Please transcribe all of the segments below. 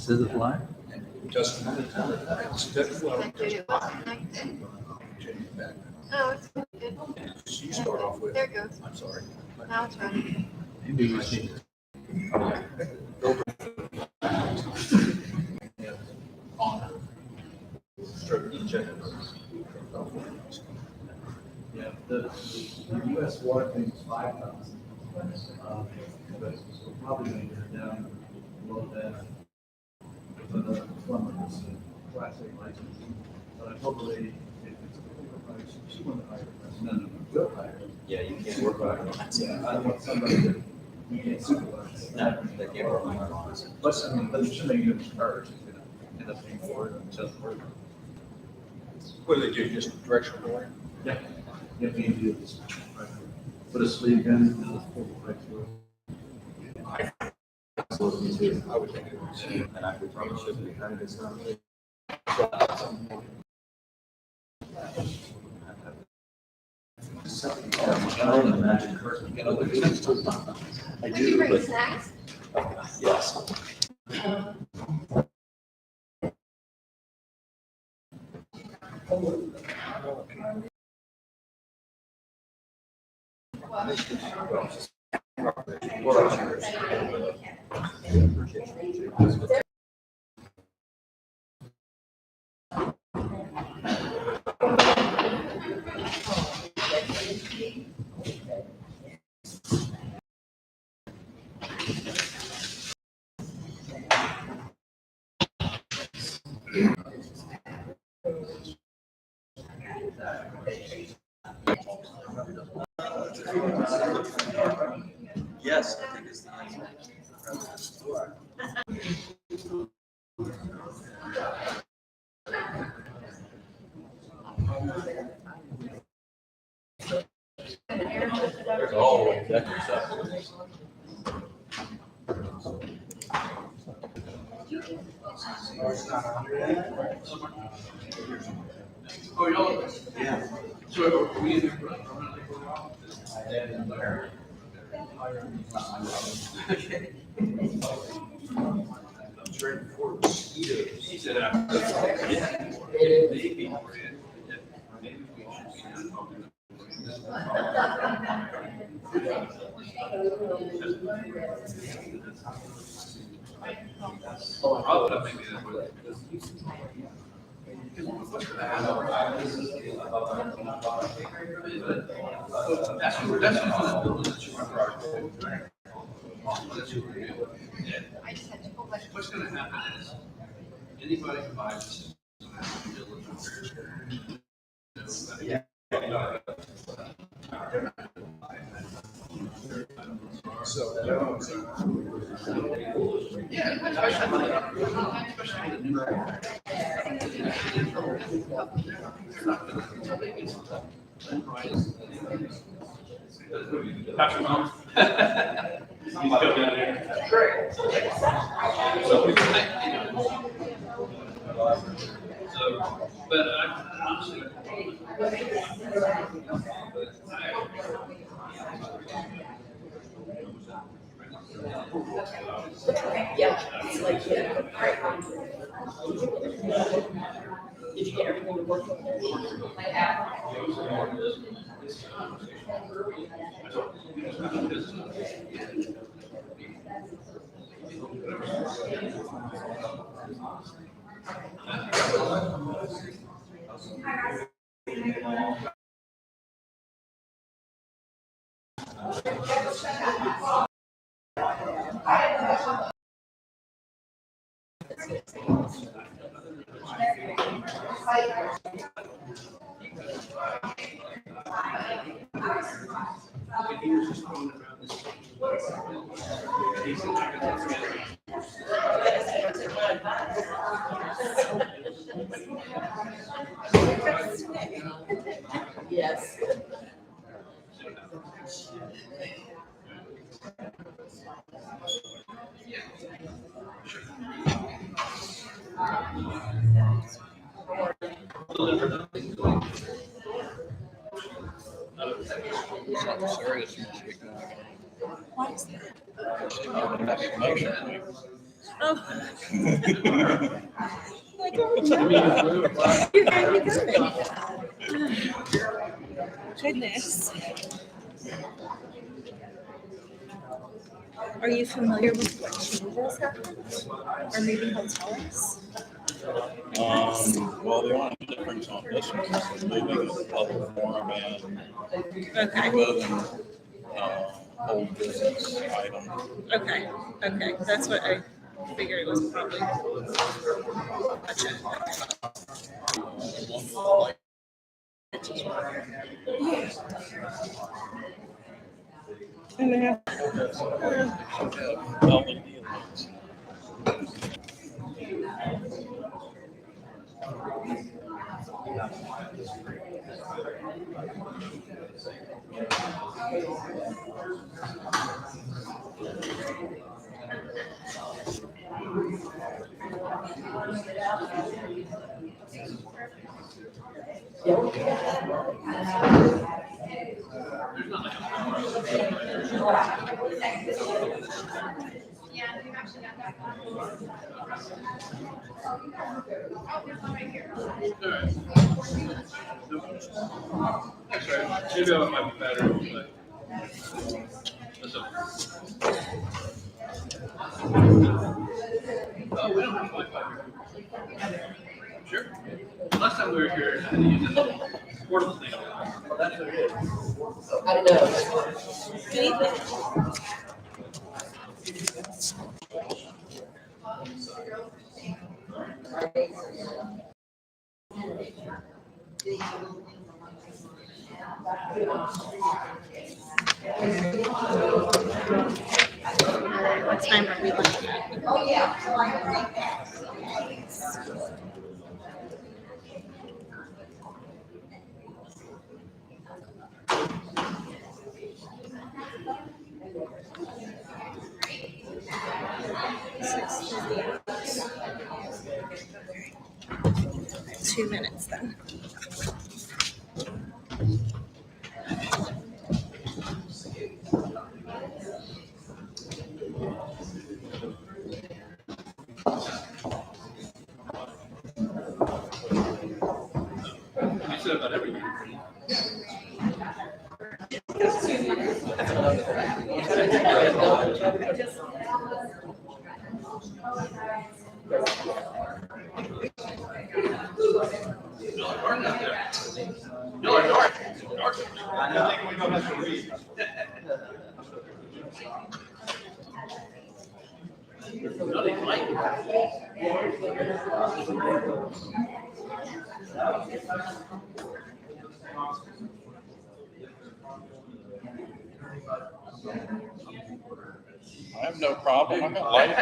Does it fly? Just. I figured it was connected. Oh, it's good. So you start off with, There it goes. I'm sorry. Now it's running. Maybe we should. Yeah, the US water thing is 5,000. But we're probably going to get it down below that. For the plumber, it's a class A license. But I told the lady, if it's a particular price, she wanted to hire us. No, we'll hire her. Yeah, you can't work on it. Yeah, I don't want somebody that you can't supervise. No, they can't work on it. Plus, I mean, but it's something you have to charge, you're gonna end up paying for it, and it doesn't work. What do they do, just directional drawing? Yeah. You have to do this. Put a sleeve in, and it'll pull right through. I would think it was. And I would probably should be kind of this stuff. I don't imagine curtain. I Did you do, bring but snacks? yes. Yes, I think it's the There's all the executive stuff. Oh, y'all? Yeah. So we either. Straight before mosquitoes. He said, Yeah. maybe. Oh, maybe that's what it is. I just had to pull my. What's gonna happen is, anybody who buys this. Yeah. So. Patrick Holmes. He's coming out here. Great. So, but I honestly. Yeah, it's like, yeah. Did you get everything to work with my app? Yes. Serious mistake. Just to give an explanation. Oh. Like, oh, no. You're very good. Goodness. Are you familiar with what changes happened? Or maybe hotels? Well, the only difference on this one is moving is public forum and Okay. moving, old business item. Okay. Okay. That's what I figured it was probably. Gotcha. And they have LED lights. Yeah, we've actually got that one. Oh, there's one right here. That's right. Maybe I might be better, but. Listen. Oh, we don't have Wi-Fi here. Sure. Last time we were here, I had to use this portable thing. Oh, that's what it is. I don't know. good evening. What time are we looking at? Oh, yeah. Two minutes then. You said about everything. I think we don't have to read. I have no problem. I got light.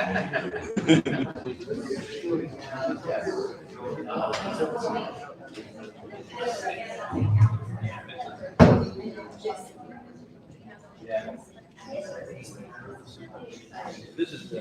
This is.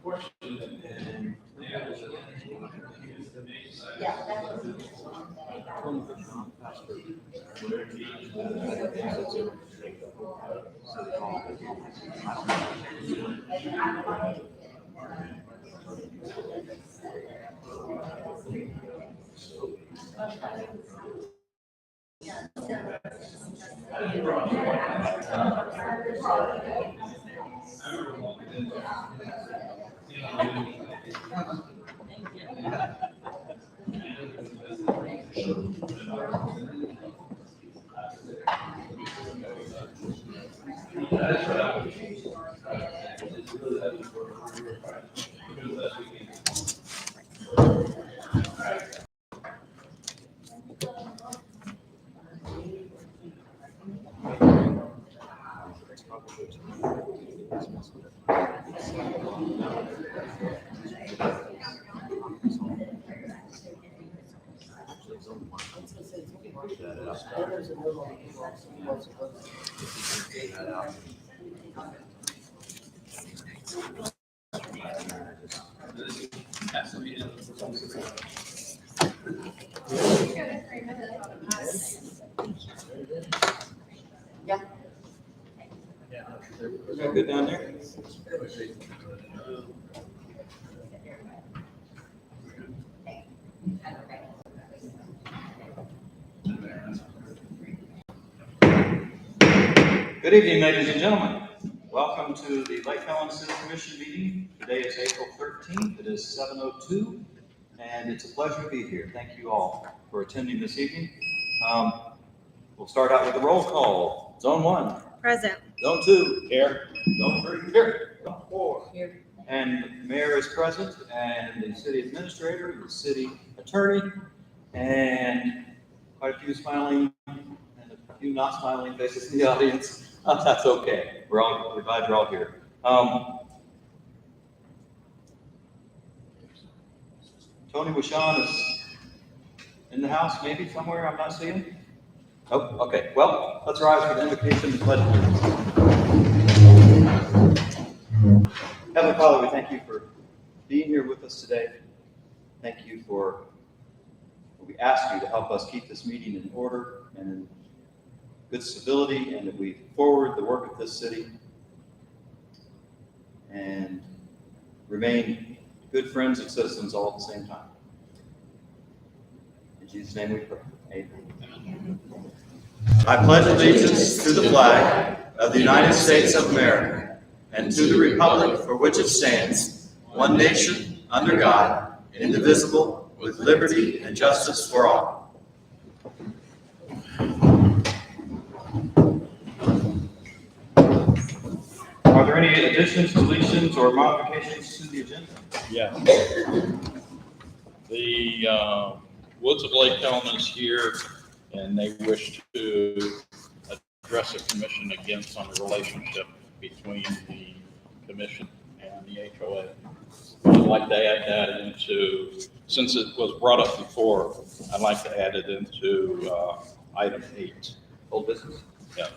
Is that good down there? Good evening, ladies and gentlemen. Welcome to the Lake Helen City Commission meeting. Today is April 13th. It is 7:02, and it's a pleasure to be here. Thank you all for attending this evening. We'll start out with the roll call. Zone 1. Present. Zone 2. Here. Zone 3. Here. Zone 4. Here. And the mayor is present, and the city administrator, the city attorney, and quite a few smiling and a few not smiling faces in the audience. That's okay. We're glad you're all here. Tony Wishon is in the house, maybe somewhere. I'm not seeing. Oh, okay. Well, let's rise for the invocation and pledge allegiance. Heavenly Father, we thank you for being here with us today. Thank you for, we ask you to help us keep this meeting in order and in good civility, and that we forward the work of this city and remain good friends and citizens all at the same time. In Jesus' name we pray. Amen. I pledge allegiance to the flag of the United States of America and to the republic for which it stands, one nation, under God, indivisible, with liberty and justice for all. Are there any additions, deletions, or modifications to the agenda? Yeah. The Woods of Lake Helen is here, and they wish to address the commission against on the relationship between the commission and the HOA. I'd like to add that into, since it was brought up before, I'd like to add it into item 8. Old business? Yeah.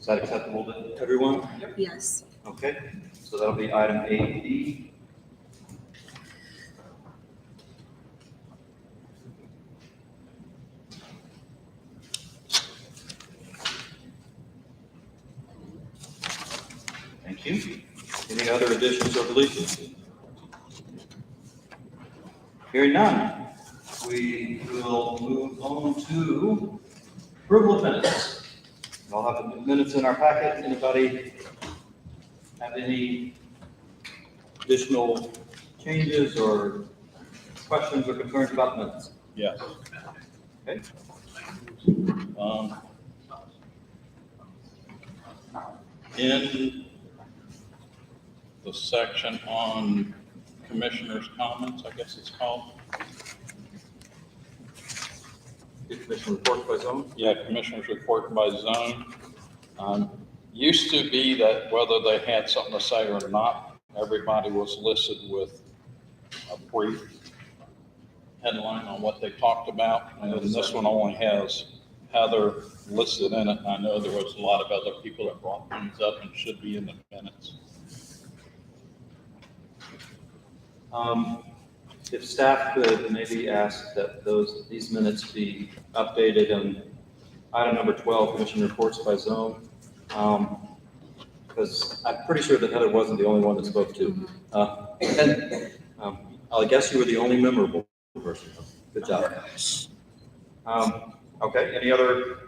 Is that acceptable to everyone? Yes. Okay, so that'll be item 8B. Thank you. Any other additions or deletions? Hearing none, we will move on to approval of minutes. We all have the minutes in our packet. Anybody have any additional changes or questions or concerns about the minutes? Yes. Okay. In the section on commissioners' comments, I guess it's called. Commission report by zone. Yeah, commissioners report by zone. Used to be that whether they had something to say or not, everybody was listed with a brief headline on what they talked about. And then this one only has Heather listed in it. I know there was a lot of other people that brought things up and should be in the minutes. If staff could maybe ask that these minutes be updated on item number 12, commission reports by zone. Because I'm pretty sure that Heather wasn't the only one that spoke to. I guess you were the only memorable person. Good job. Okay, any other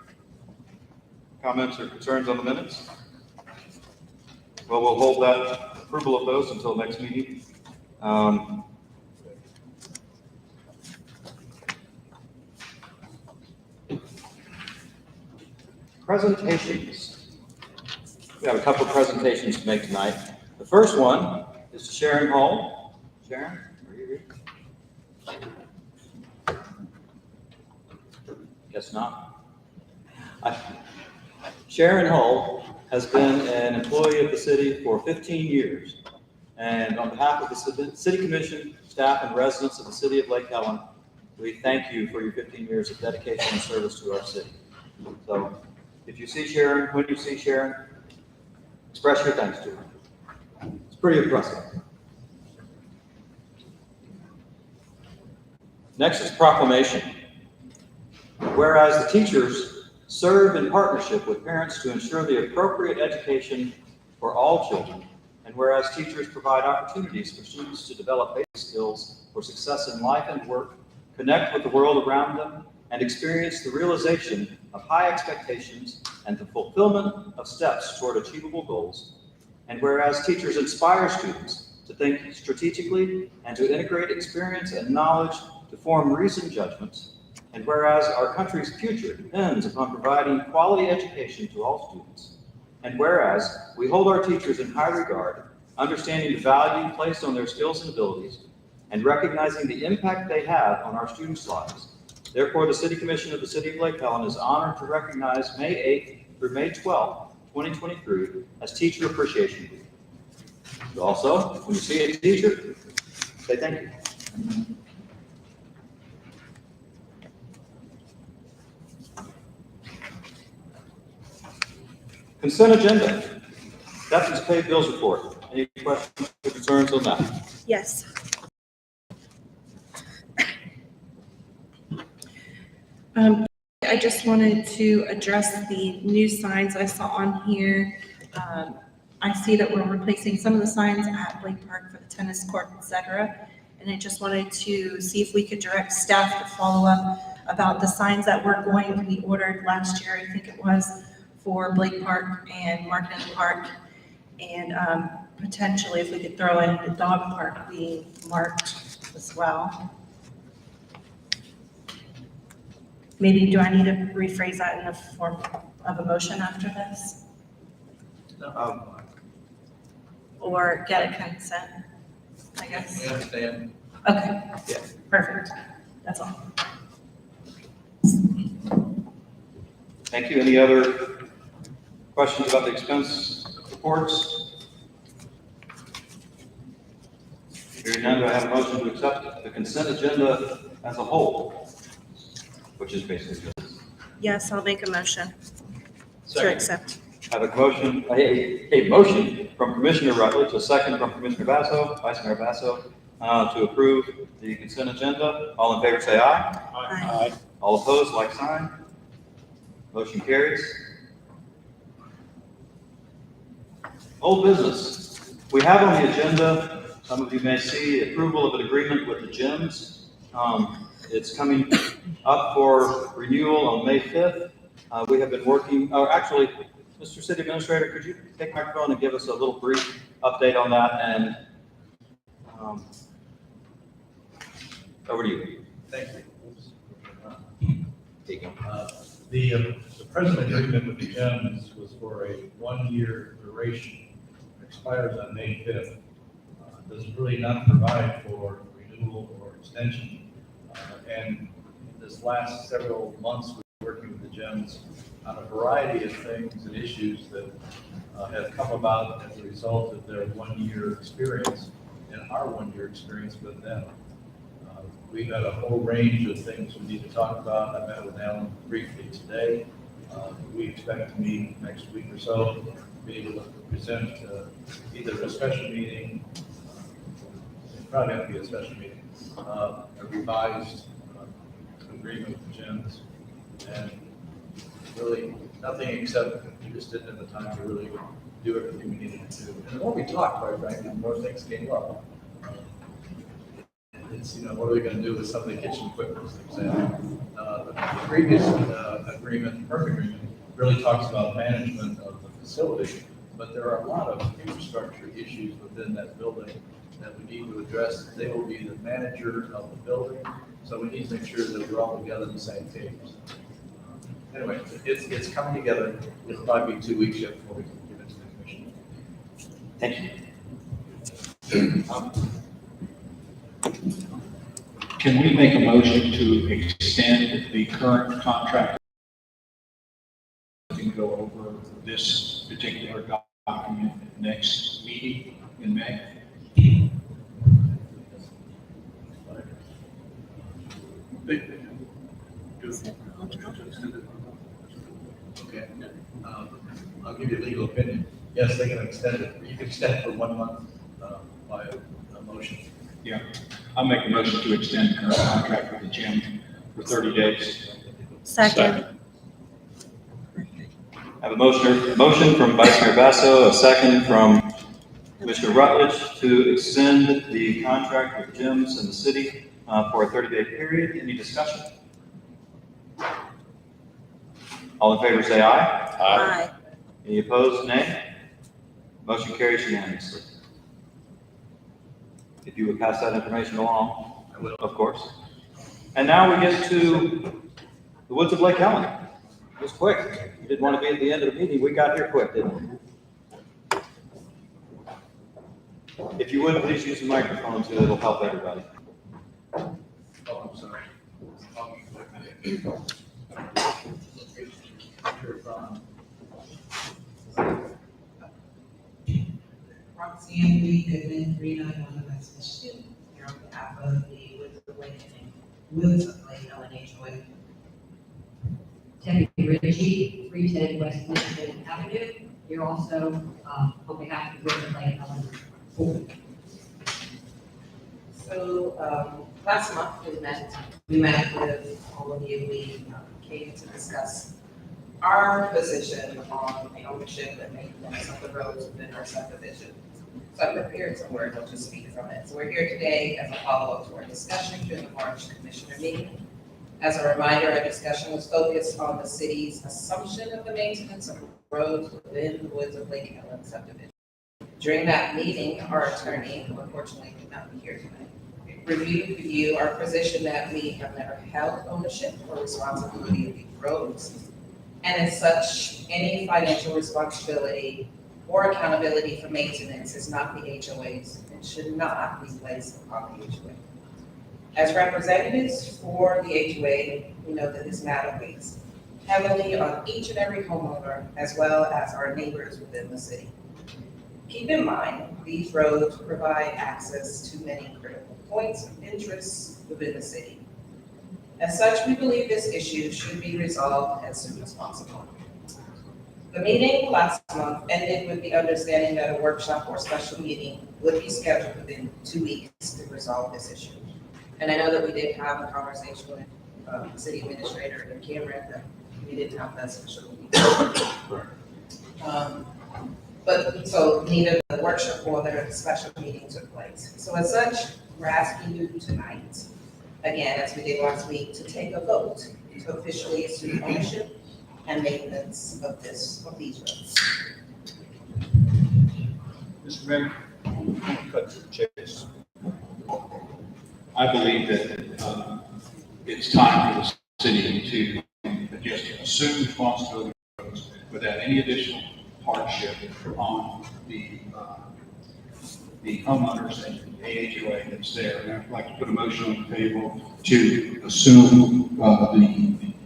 comments or concerns on the minutes? Well, we'll hold that approval of those until next meeting. Presentations. We have a couple of presentations to make tonight. The first one is to Sharon Hall. Sharon, are you here? Guess not. Sharon Hull has been an employee of the city for 15 years. And on behalf of the City Commission, staff, and residents of the city of Lake Helen, we thank you for your 15 years of dedication and service to our city. So if you see Sharon, when you see Sharon, express your thanks to her. It's pretty impressive. Next is proclamation. Whereas the teachers serve in partnership with parents to ensure the appropriate education for all children, and whereas teachers provide opportunities for students to develop basic skills for success in life and work, connect with the world around them, and experience the realization of high expectations and the fulfillment of steps toward achievable goals, and whereas teachers inspire students to think strategically and to integrate experience and knowledge to form reasoned judgments, and whereas our country's future depends upon providing quality education to all students, and whereas we hold our teachers in high regard, understanding the value placed on their skills and abilities, and recognizing the impact they have on our students' lives, therefore the City Commission of the City of Lake Helen is honored to recognize May 8th through May 12th, 2023 as Teacher Appreciation Week. Also, when you see a teacher, say thank you. Consent agenda. Captain's paid bills report. Any questions or concerns on that? Yes. I just wanted to address the new signs I saw on here. I see that we're replacing some of the signs at Blake Park for the tennis court, etc. And I just wanted to see if we could direct staff to follow up about the signs that were going to be ordered last year, I think it was, for Blake Park and Market Park. And potentially if we could throw in the dog park being marked as well. Maybe do I need to rephrase that in the form of a motion after this? Or get a consent, I guess? We understand. Okay, Yeah. perfect. That's all. Thank you. Any other questions about the expense reports? Hearing none, do I have a motion to accept the consent agenda as a whole? Which is basically this. Yes, I'll make a motion to Second. accept. I have a motion from Commissioner Rutledge, a second from Commissioner Basso, Vice Mayor Basso, to approve the consent agenda. All in favor say aye. Aye. All opposed, like sign. Motion carries. Old business. We have on the agenda, some of you may see, approval of an agreement with the gyms. It's coming up for renewal on May 5th. We have been working, actually, Mr. City Administrator, could you take my microphone and give us a little brief update on that? And over to you. Thank you. There you go. The present agreement with the gyms was for a 1-year duration, expires on May 5th. Does really not provide for renewal or extension. And this last several months, we've been working with the gyms on a variety of things and issues that have come about as a result of their 1-year experience and our 1-year experience with them. We've got a whole range of things we need to talk about. I met with Alan briefly today. We expect to meet next week or so, be able to present either a special meeting, it's probably have to be a special meeting, a revised agreement with Jim's, and really nothing except we just didn't have the time to really do everything we needed to do. And the more we talked, quite frankly, the more things came up. It's, what are we gonna do with some of the kitchen equipment, as an example? The previous agreement, PERC agreement, really talks about management of the facility, but there are a lot of infrastructure issues within that building that we need to address. They will be the manager of the building, so we need to make sure that we're all together on the same page. Anyway, it's coming together. It'll probably be 2 weeks yet before we can give it to the commission. Thank you. Can we make a motion to extend the current contract? We can go over this particular document next meeting in May. Okay. I'll give you a legal opinion. Yes, they can extend it. You can extend it for 1 month by a motion. Yeah, I'll make a motion to extend the current contract with the gym for 30 days. Second. I have a motion from Vice Mayor Basso, a second from Commissioner Rutledge to extend the contract with gyms in the city for a 30-day period. Any discussion? All in favor say aye. Aye. Any opposed, nay? Motion carries unanimously. If you would pass that information along, I will. of course. And now we get to the Woods of Lake Helen. It was quick. You didn't want to be at the end of the meeting. We got here quick, didn't we? If you would, please use the microphone too. It'll help everybody. Oh, I'm sorry. Roxanne Lee Goodman, 391 West Michigan, here on behalf of the Woods of Lake Helen HOA. Debbie Ritchie, 310 West Michigan Avenue. You're also on behalf of the Woods of Lake Helen. So, last month we met with all of you. We came to discuss our position on the ownership and maintenance of the roads within our subdivision. So I prepared some words, I'll just speak from it. So we're here today as a follow-up to our discussion during the March Commissioner meeting. As a reminder, our discussion was focused on the city's assumption of the maintenance of roads within the Woods of Lake Helen subdivision. During that meeting, our attorney, who unfortunately could not be here tonight, reviewed with you our position that we have never held ownership or responsibility of these roads. And as such, any financial responsibility or accountability for maintenance is not the HOA's and should not be placed upon the HOA. As representatives for the HOA, we know that this matter weighs heavily on each and every homeowner as well as our neighbors within the city. Keep in mind, these roads provide access to many critical points of interest within the city. As such, we believe this issue should be resolved as soon as possible. The meeting last month ended with the understanding that a workshop or special meeting would be scheduled within 2 weeks to resolve this issue. And I know that we did have a conversation with the city administrator and Cameron that we didn't have that special meeting. But so neither the workshop or the special meeting took place. So as such, we're asking you tonight, again, as we did last week, to take a vote to officially assume ownership and maintenance of these roads. Mr. Mayor, cut to the chase. I believe that it's time for the city to just assume responsibility for roads without any additional hardship on the homeowners and the AHOA that's there. And I'd like to put a motion on the table to assume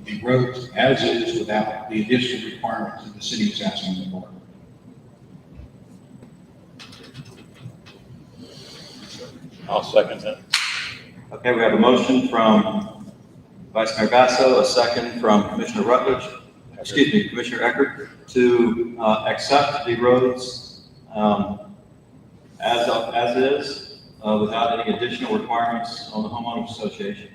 the roads as is without the additional requirements that the city is asking for. I'll second that. Okay, we have a motion from Vice Mayor Basso, a second from Commissioner Rutledge, Commissioner Eckert, to accept the roads as is, without any additional requirements on the homeowners association.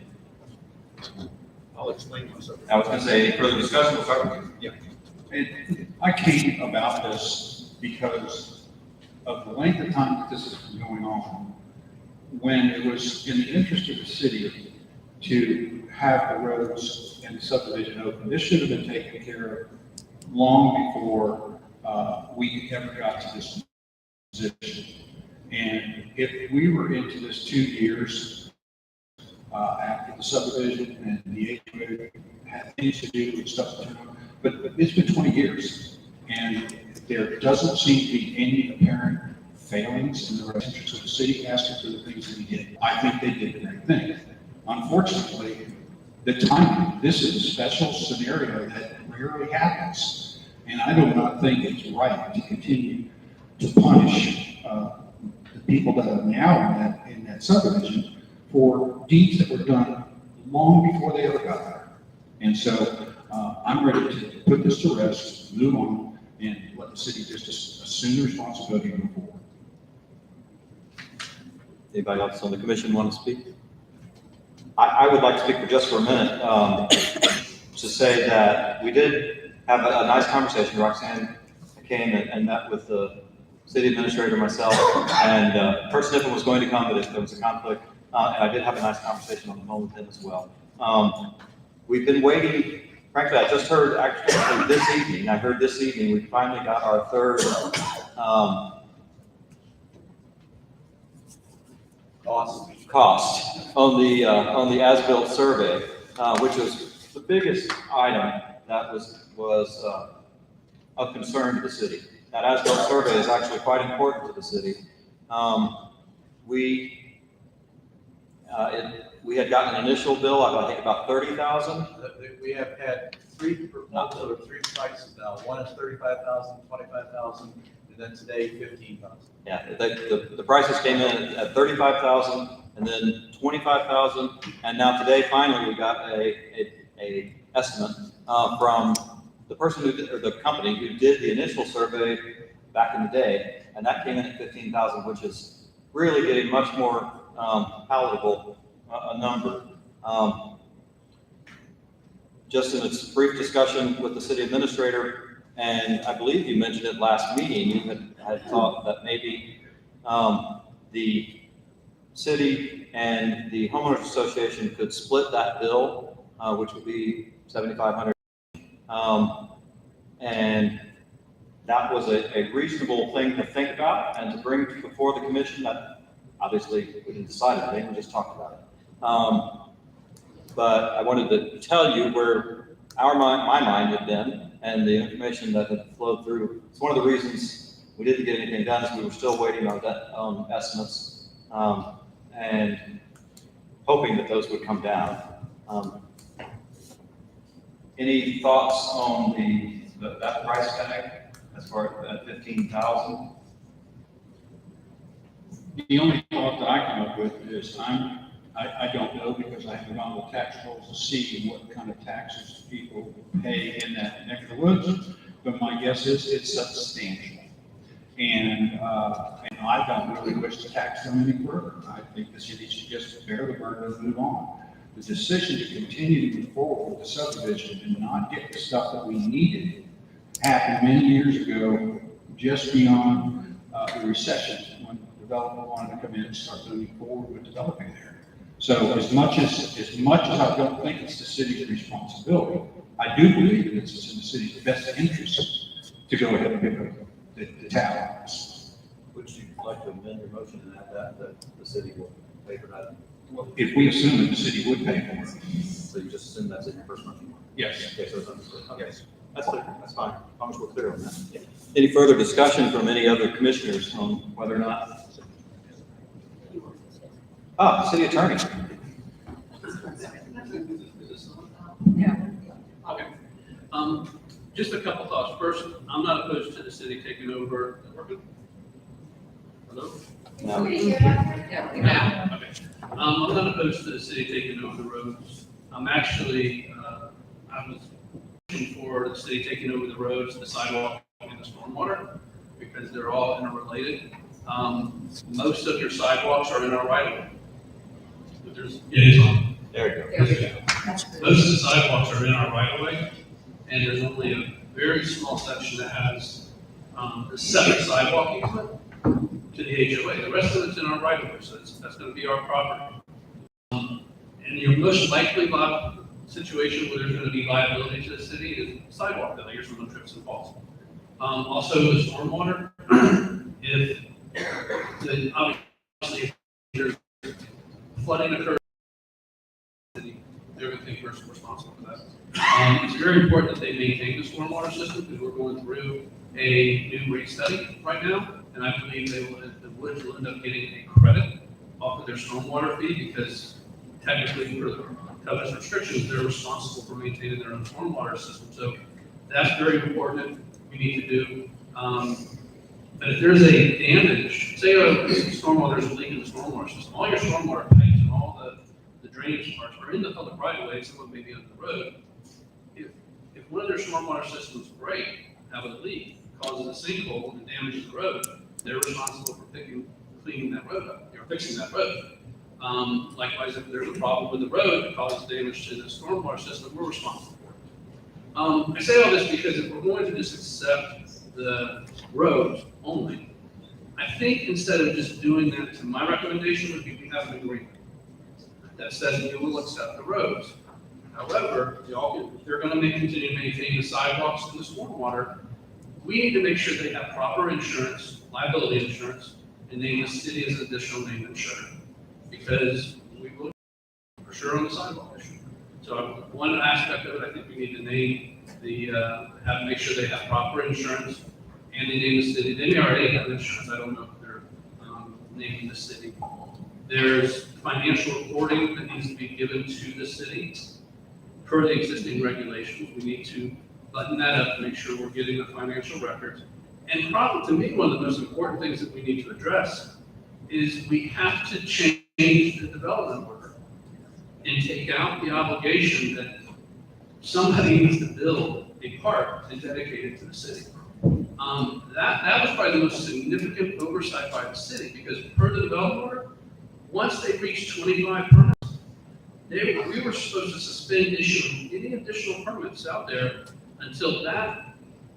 I'll explain myself. I was going to say, any further discussion? We'll start with you. I came about this because of the length of time that this has been going on. When it was in the interest of the city to have the roads and the subdivision open, this should have been taken care of long before we ever got to this position. And if we were into this 2 years after the subdivision and the HOA had things to do with stuff, but it's been 20 years, and there doesn't seem to be any apparent failings in the best interest of the city asking for the things that we did. I think they did the right thing. Unfortunately, the timing, this is a special scenario that rarely happens, and I do not think it's right to continue to punish the people that are now in that subdivision for deeds that were done long before they ever got there. And so I'm ready to put this to rest, move on, and let the city just assume the responsibility going forward. Anybody else on the commission want to speak? I would like to speak for just for a minute, to say that we did have a nice conversation. Roxanne came and met with the city administrator, myself, and Kurt Sniffen was going to come, but there was a conflict. And I did have a nice conversation on the phone with him as well. We've been waiting, frankly, I just heard actually this evening, we finally got our third cost on the as-built survey, which was the biggest item that was of concern to the city. That as-built survey is actually quite important to the city. We had gotten an initial bill, I think about 30,000. We have had three proposals or three prices now. One is 35,000, 25,000, and then today 15,000. Yeah, the prices came in at 35,000 and then 25,000. And now today, finally, we got a estimate from the person who did, or the company who did the initial survey back in the day. And that came in at 15,000, which is really getting much more palatable a number. Just in its brief discussion with the city administrator, and I believe you mentioned it last meeting, you had thought that maybe the city and the homeowners association could split that bill, which would be $7,500. And that was a reasonable thing to think about and to bring before the commission. That obviously we didn't decide anything, we just talked about it. But I wanted to tell you where my mind had been and the information that had flowed through. It's one of the reasons we didn't get anything done is we were still waiting on estimates and hoping that those would come down. Any thoughts on that price tag as far as 15,000? The only thought that I come up with is I don't know, because I haven't gone with tax rolls to see what kind of taxes people pay in that neck of the woods, but my guess is it's substantial. And I don't really wish to tax them any further. I think the city should just bear the burden and move on. The decision to continue to move forward with the subdivision and not get the stuff that we needed happened many years ago, just beyond the recession, when the developer wanted to come in and start moving forward with developing there. So as much as I don't think it's the city's responsibility, I do believe that it's in the city's best interest to go ahead and pick up the towers. Would you like to amend your motion and add that the city will pay for that? If we assume that the city would pay for it. So you just assume that's in your first motion? Yes. Okay, so it's understood. Okay, that's clear. That's fine. As long as we're clear on that. Any further discussion from any other commissioners on whether or not? Oh, city attorney. Okay. Just a couple thoughts. First, I'm not opposed to the city taking over. Hello? No. Yeah. Okay. I'm not opposed to the city taking over the roads. I'm actually, I was pushing for the city taking over the roads, the sidewalk, and the stormwater, because they're all interrelated. Most of your sidewalks are in our right of way. But there's, yeah, it's on. There you There we go. Most of the sidewalks are in our right of way, and there's only a very small section that has, the separate sidewalk easement to the HOA. The rest of it's in our right of way, so that's gonna be our property. And your most likely situation where there's gonna be liability to the city is sidewalk failure, someone trips and falls. Also the stormwater, if obviously there's flooding occurs, they're gonna think we're responsible for that. It's very important that they maintain the stormwater system because we're going through a new rate study right now, and I believe the Woods will end up getting a credit off of their stormwater fee because technically for the covenant restrictions, they're responsible for maintaining their own stormwater system. So that's very important. We need to do. But if there's a damage, say there's a leak in the stormwater system, all your stormwater pipes and all the drainage parts are in the public right of way, some of them may be on the road. If one of their stormwater systems break, have a leak, causes a sinkhole and damages the road, they're responsible for cleaning that road up, or fixing that road. Likewise, if there's a problem with the road that causes damage to the stormwater system, we're responsible for it. I say all this because if we're going to just accept the roads only, I think instead of just doing that, my recommendation would be we have an agreement that says we will accept the roads. However, if they're going to continue to maintain the sidewalks and the stormwater, we need to make sure they have proper insurance, liability insurance, and name the city as an additional name insurer. Because we will for sure on the sidewalk issue. So one aspect of it, I think we need to name make sure they have proper insurance, and they name the city. They may already have insurance. I don't know if they're naming the city. There's financial reporting that needs to be given to the city per the existing regulations. We need to button that up to make sure we're getting the financial records. And probably, to me, one of the most important things that we need to address is we have to change the development order and take out the obligation that somebody needs to build a park and dedicate it to the city. That was probably the most significant oversight by the city, because per the development order, once they reached 25 permits, we were supposed to suspend issuing any additional permits out there until that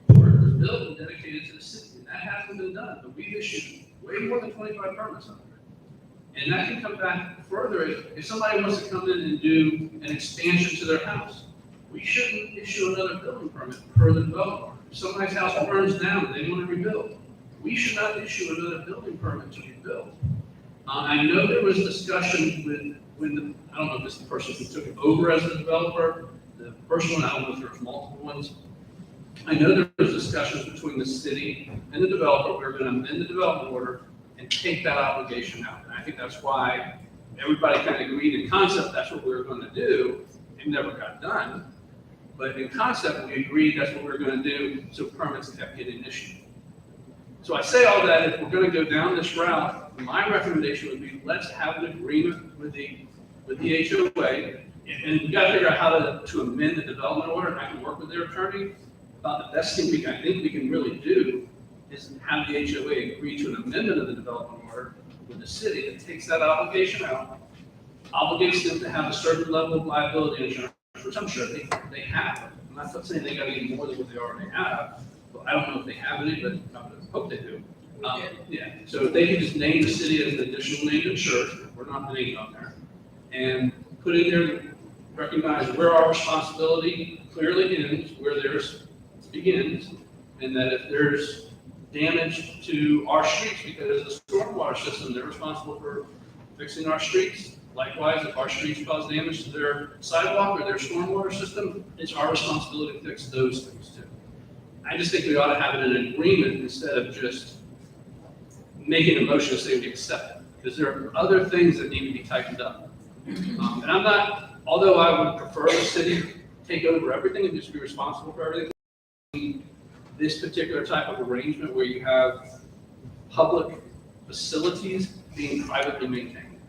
park was built and dedicated to the city. And that hasn't been done, but we've issued way more than 25 permits out there. And that can come back further if somebody wants to come in and do an expansion to their house. We shouldn't issue another building permit per the developer. If somebody's house burns down and they want to rebuild, we should not issue another building permit to rebuild. I know there was discussion I don't know if it's the person who took it over as the developer, the first one, I don't know if there's multiple ones. I know there was discussions between the city and the developer. We were going to amend the development order and take that obligation out. And I think that's why everybody kind of agreed in concept that's what we were going to do. It never got done. But in concept, we agreed that's what we were going to do, so permits kept getting issued. So I say all that, if we're going to go down this route, my recommendation would be let's have an agreement with the HOA, and we got to figure out how to amend the development order, and I can work with their attorney. About the best thing I think we can really do is have the HOA agree to an amendment of the development order with the city that takes that obligation out, obligates them to have a certain level of liability insurance, which I'm sure they have. I'm not saying they got to get more than what they already have, but I don't know if they have any, but I hope they do. Yeah, so if they can just name the city as an additional name insured, we're not named on there, and put in there, recognize where our responsibility clearly ends, where theirs begins, and that if there's damage to our streets because of the stormwater system, they're responsible for fixing our streets. Likewise, if our streets cause damage to their sidewalk or their stormwater system, it's our responsibility to fix those things too. I just think we ought to have it in an agreement instead of just making a motion to say we accept it, because there are other things that need to be tightened up. And I'm not, although I would prefer the city take over everything and just be responsible for everything, this particular type of arrangement where you have public facilities being privately maintained.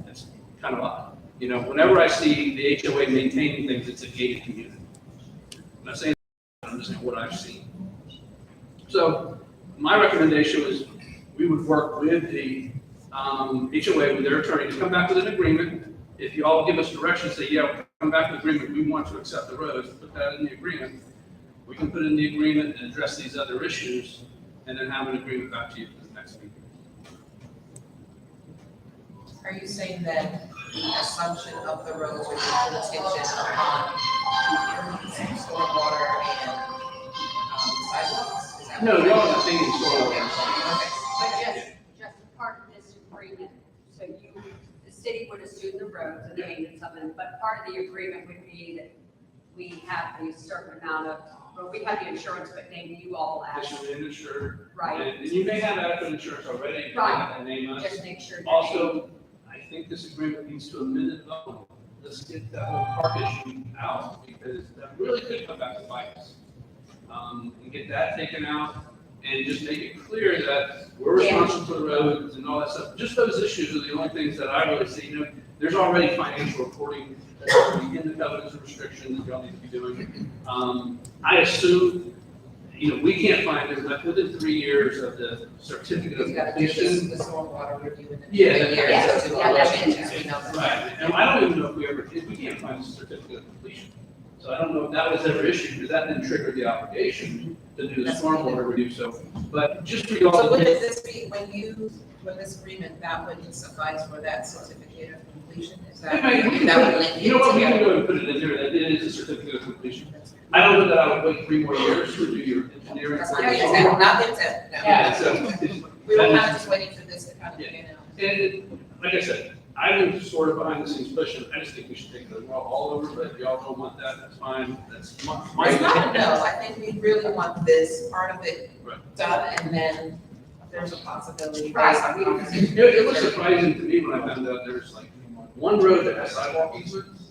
That's kind of odd. You know, whenever I see the HOA maintaining things, it's a gated community. I'm not saying, I'm just saying what I've seen. So my recommendation was we would work with the HOA, with their attorney, to come back with an agreement. If you all give us direction, say, yeah, we'll come back with agreement, we want to accept the roads, put that in the agreement. We can put in the agreement and address these other issues, and then have an agreement back to you for the next meeting. Are you saying that the assumption of the roads would be contingent upon stormwater and sidewalks? Is that No, what- the only thing is soil. Okay. But just a part of this agreement, so the city would assume the roads and the maintenance of them, but part of the agreement would be that we have a certain amount of, well, we have the insurance, but maybe you all add, Additional insured. right? And you may have adequate insurance already. Right. And name us. Just make sure. that they- Also, I think this agreement needs to amend it though. Let's get that whole park issue out, because that really could come back to bite us. And get that taken out, and just make it clear that we're Yeah. responsible for the roads and all that stuff. Just those issues are the only things that I really see, you know, there's already financial reporting in the covenants and restrictions that y'all need to be doing. I assume, you know, we can't find it, but within 3 years of the certificate of We've got to do completion. the stormwater review in the Yeah, 3 years yeah, to yeah, all the that's changes, we know that. Right, and I don't even know if we can't find a certificate of completion. So I don't know if that was ever issued, because that didn't trigger the obligation to do the That's what we stormwater review, so, but just for y'all. So to would get- this be, when this agreement, that would suffice for that certificate of completion? Is that, that would link it You know what, we can together? go and put it in there, that it is a certificate of completion. I don't know that I would wait 3 more years to do your engineering. That's not the intent, not the intent, no. Yeah, so. We were kind of just waiting for this to kind of pan out. And like I said, I've been sort of behind the scenes pushing, I just think we should take the rug all over, but if y'all don't want that, that's fine, that's my. It's not a no, I think we really want this part of it Right. done, and then there's a possibility Right. based on conversation. It was surprising to me when I found out there's like one road that has sidewalk easements,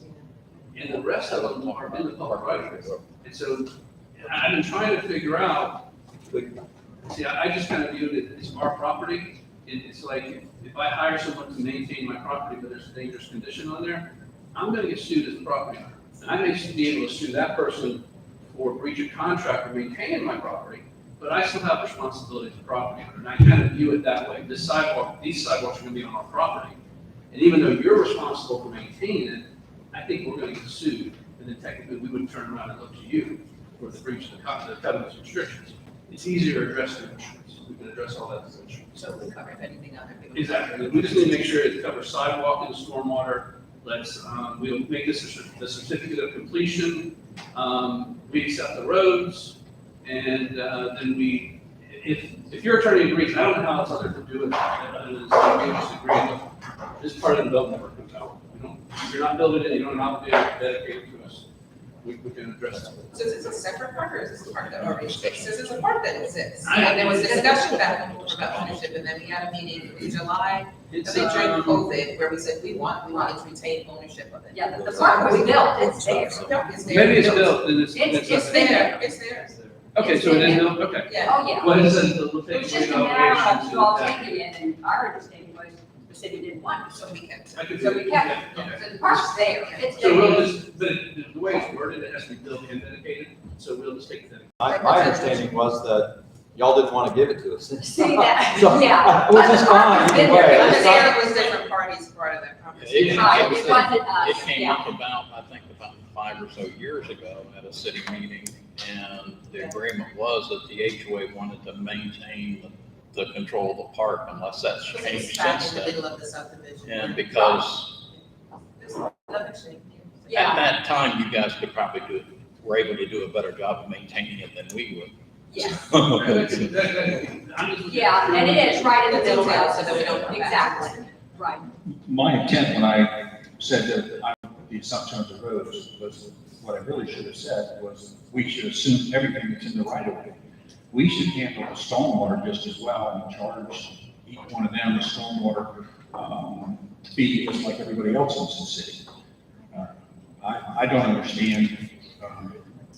and the rest of them are in the public right of way. And so I've been trying to figure out, see, I just kind of viewed it as our property. And it's like, if I hire someone to maintain my property, but there's a dangerous condition on there, I'm gonna get sued as a property owner. And I may be able to sue that person for breach of contract for maintaining my property, but I still have responsibility as a property owner. And I kind of view it that way. These sidewalks are gonna be on our property. And even though you're responsible for maintaining it, I think we're gonna get sued. And then technically, we would turn around and look to you for the breach of the covenants and restrictions. It's easier to address the insurance. We can address all that through insurance. So we cover anything other. Exactly. We just need to make sure it covers sidewalk and stormwater. Let's, we'll make this the certificate of completion. We accept the roads. And then we, if your attorney agrees, I don't know how else other to do it. Other than say, we just agree, look, this part of the development work comes out. If you're not building it, you don't have to dedicate it to us. We can address that. So is this a separate part, or is this a part that already exists? This is a part that exists. I- And there was a discussion back and forth about ownership, and then we had a meeting in July, I It's, think during COVID, where we said we wanted to retain ownership of it. Yeah, the park was built, it's there. No, it's there. maybe it's built and it's. It's there. It's there. Okay, so it is built, okay. Yeah. Oh, yeah. Well, it says we'll It take was away just the a matter of obligations you all to that. taking it, and our understanding was the city didn't want it, So we kept. I could so do we it. kept Okay. it. So the park's there, it's So we'll there. just, but the way it's worded, it has to be built and dedicated, so we'll just take that. My understanding was that y'all didn't want to give it to us. See that, So, yeah. Which is fine, But the either park way. has been It's not- Understand it was different parties part of that conversation. Right, It it wasn't us, It came yeah. up about, I think, about 5 or so years ago at a city meeting, and the agreement was that the HOA wanted to maintain the control of the park unless that's Because changed it's back since in the then. middle of the subdivision. And because There's nothing changed. at Yeah, that time, you guys could probably were able to do a better job of maintaining it than we would. yeah, I'm just looking yeah, at- and it is right in the The middle, details, so that we don't come back. exactly, right. My intent when I said that I the assumption of the roads was, what I really should have said was, we should assume everything that's in the right of way. We should handle the stormwater just as well and charge each one of them the stormwater fee just like everybody else in the city. I don't understand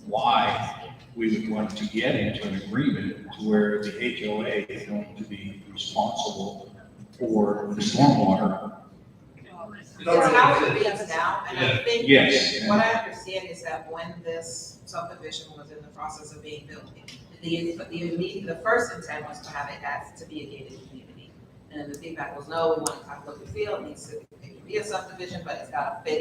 why we we would want to get into an agreement to where the HOA is going to be responsible for the stormwater. It's how it reads now, and I think Yes. what I understand is that when this subdivision was in the process of being built, the first intent was to have it as to be a gated community. And then the feedback was, no, we want to have look and feel, it needs to be a subdivision, but it's got to fit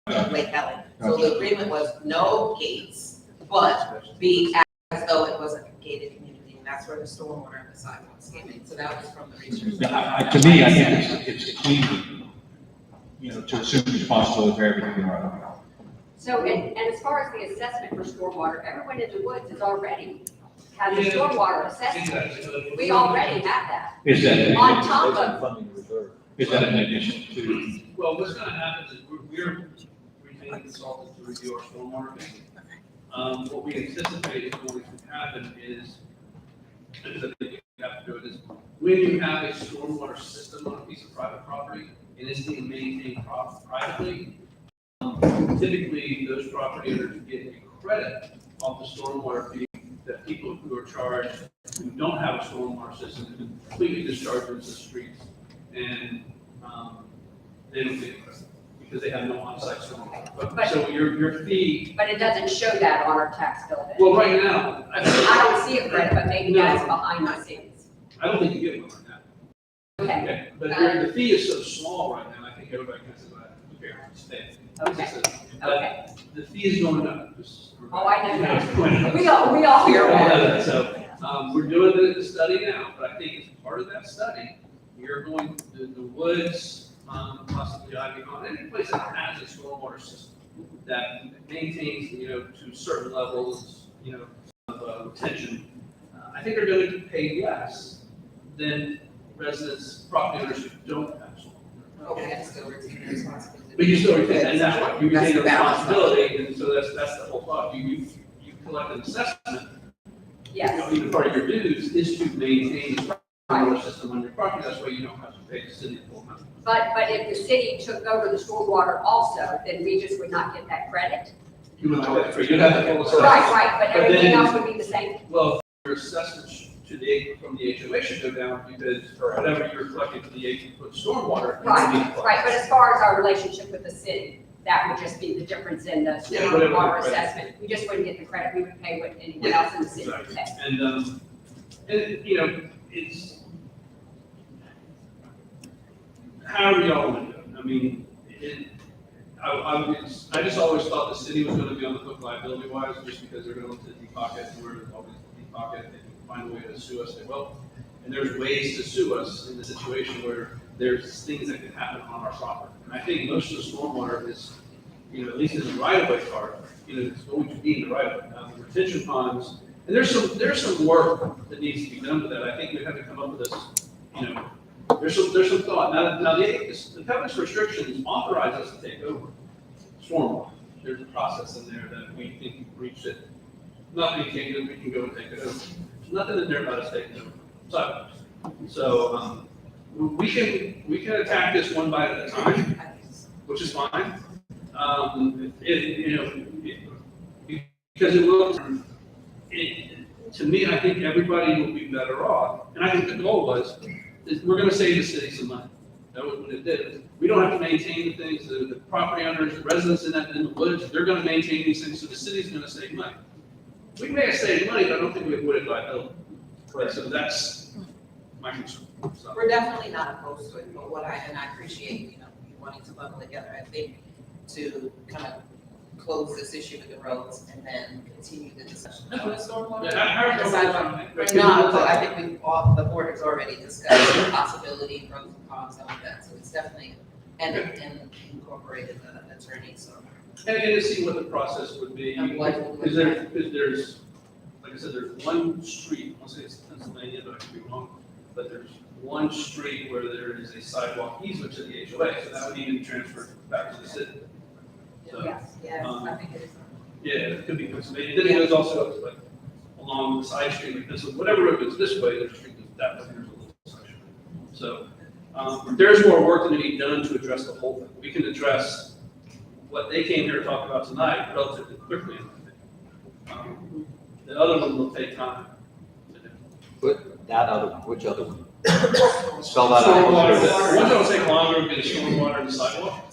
in Lake Helen. So the agreement was no gates, but be as though it was a gated community, and that's where the stormwater and the sidewalks came in. So that was from the research. To me, I think it's clean, to assume responsibility for everything in our. So, and as far as the assessment for stormwater, everyone in the woods is already has a Yeah. stormwater assessment. Exactly. We already have that. Is that, On top of, is that in addition to? Well, what's gonna happen is we're retaining consultants to review our stormwater mapping. What we anticipate is going to happen is, because I think you have to do it, is when you have a stormwater system on a piece of private property and it's being maintained privately, typically those property owners get a credit off the stormwater fee that people who are charged, who don't have a stormwater system, completely discharge into the streets. And they don't get a credit because they have no on-site stormwater. But so your fee, but it doesn't show that on our tax bill. well, right now, I don't see a credit, but maybe that's behind the scenes. I don't think you get one right now. Okay, Okay, but the fee is so small right now, I think everybody can say, well, who cares, it's staying. okay. The fee is going up. Oh, I know that. It's going up. We all hear that. So, we're doing the study now, but I think as part of that study, we are going to the woods, possibly Ivy Pond, any place that has a stormwater system that maintains, to certain levels, of retention. I think they're going to pay less than residents, property owners who don't have stormwater. Okay, and still retain the responsibility. But you still retain, and that's what, you That's retain the the balance. responsibility, and so that's the whole thought. You collect an assessment. Yes, Even part of your dues is to maintain the stormwater system on your property, that's why you don't have to pay the city the full amount. but if the city took over the stormwater also, then we just would not get that credit. You would not have to, you'd have to full assessment. Right, but But everything then- else would be the same. Well, your assessment from the HOA should go down because for whatever you're collecting for the 18-foot stormwater. Right, but as far as our relationship with the city, that would just be the difference in the Yeah, whatever the stormwater credit. assessment. We just wouldn't get the credit, we would pay what anyone else in the city would pay. And, it's, however y'all want to do it. I mean, I just always thought the city was going to be on the hook liability wise, just because they're going to deep pocket, and we're always deep pocket, and they can find a way to sue us, they will. And there's ways to sue us in the situation where there's things that can happen on our property. And I think most of the stormwater is, at least in the right of way part, it's going to be in the right of way. The retention ponds, and there's some work that needs to be done with that. I think we have to come up with this, there's some thought. Now the covenant's restrictions authorize us to take over stormwater. There's a process in there that we think we've reached it. Not anything that we can go and take it over. There's nothing in there about us taking over. So we can attack this one bite at a time, which is fine. Because it will, to me, I think everybody will be better off. And I think the goal is we're gonna save the city some money. That was what it did. We don't have to maintain the things, the property owners, the residents in the woods, they're gonna maintain these things, so the city's gonna save money. We may have saved money, but I don't think we avoided liability. So that's my concern. So. We're definitely not opposed to it, but I appreciate, you wanting to bundle together. I think to kind of close this issue with the roads and then continue the discussion on the stormwater. Yeah, and the sidewalk. We're not, but I think the board has already discussed the possibility, pros and cons, all of that, so it's definitely, and incorporated the attorney, so. And to see what the process would be, And what- because there's, like I said, there's one street, I'll say it's Pennsylvania, but I could be wrong, but there's one street where there is a sidewalk easement to the HOA, so that would need to be transferred back to the city. So, Yes. Yes, I think it is. yeah, it could be Pennsylvania, then it goes also like along the side street, like this, whatever road goes this way, there's a street goes that way, there's a little section. So, there's more work that needs to be done to address the whole thing. We can address what they came here to talk about tonight relatively quickly, I think. The other one will take time to do. That other one, which other one? Spell that Stormwater, out. the ones that will take longer would be the stormwater and the sidewalk.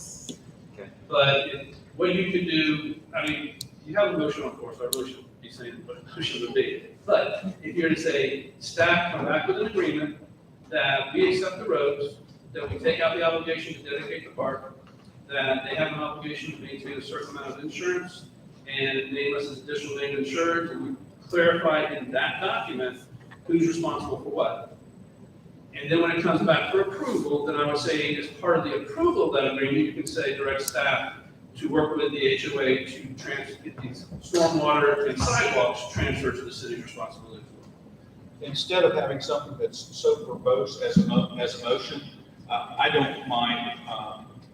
Okay. But what you could do, I mean, you have a motion on the floor, so I really shouldn't be saying what a motion would be. But if you're to say, staff come back with an agreement that we accept the roads, that we take out the obligation to dedicate the park, that they have an obligation to maintain a certain amount of insurance, and name us as additional named insurance, and we clarify in that document who's responsible for what. And then when it comes back for approval, then I would say as part of the approval of that agreement, you can say direct staff to work with the HOA to get these stormwater and sidewalks transferred to the city's responsibility. Instead of having something that's so verbose as a motion, I don't mind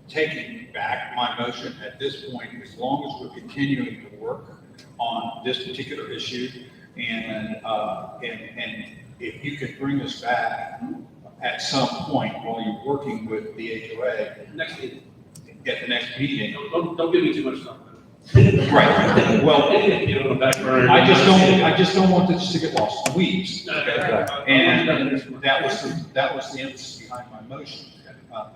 taking back my motion at this point, as long as we're continuing to work on this particular issue. And if you could bring us back at some point while you're working with the HOA Next meeting. at the next meeting. Don't give me too much time. Right, well, You know, back burner. I just don't want this to get lost in the weeds. Okay. And that was the emphasis behind my motion.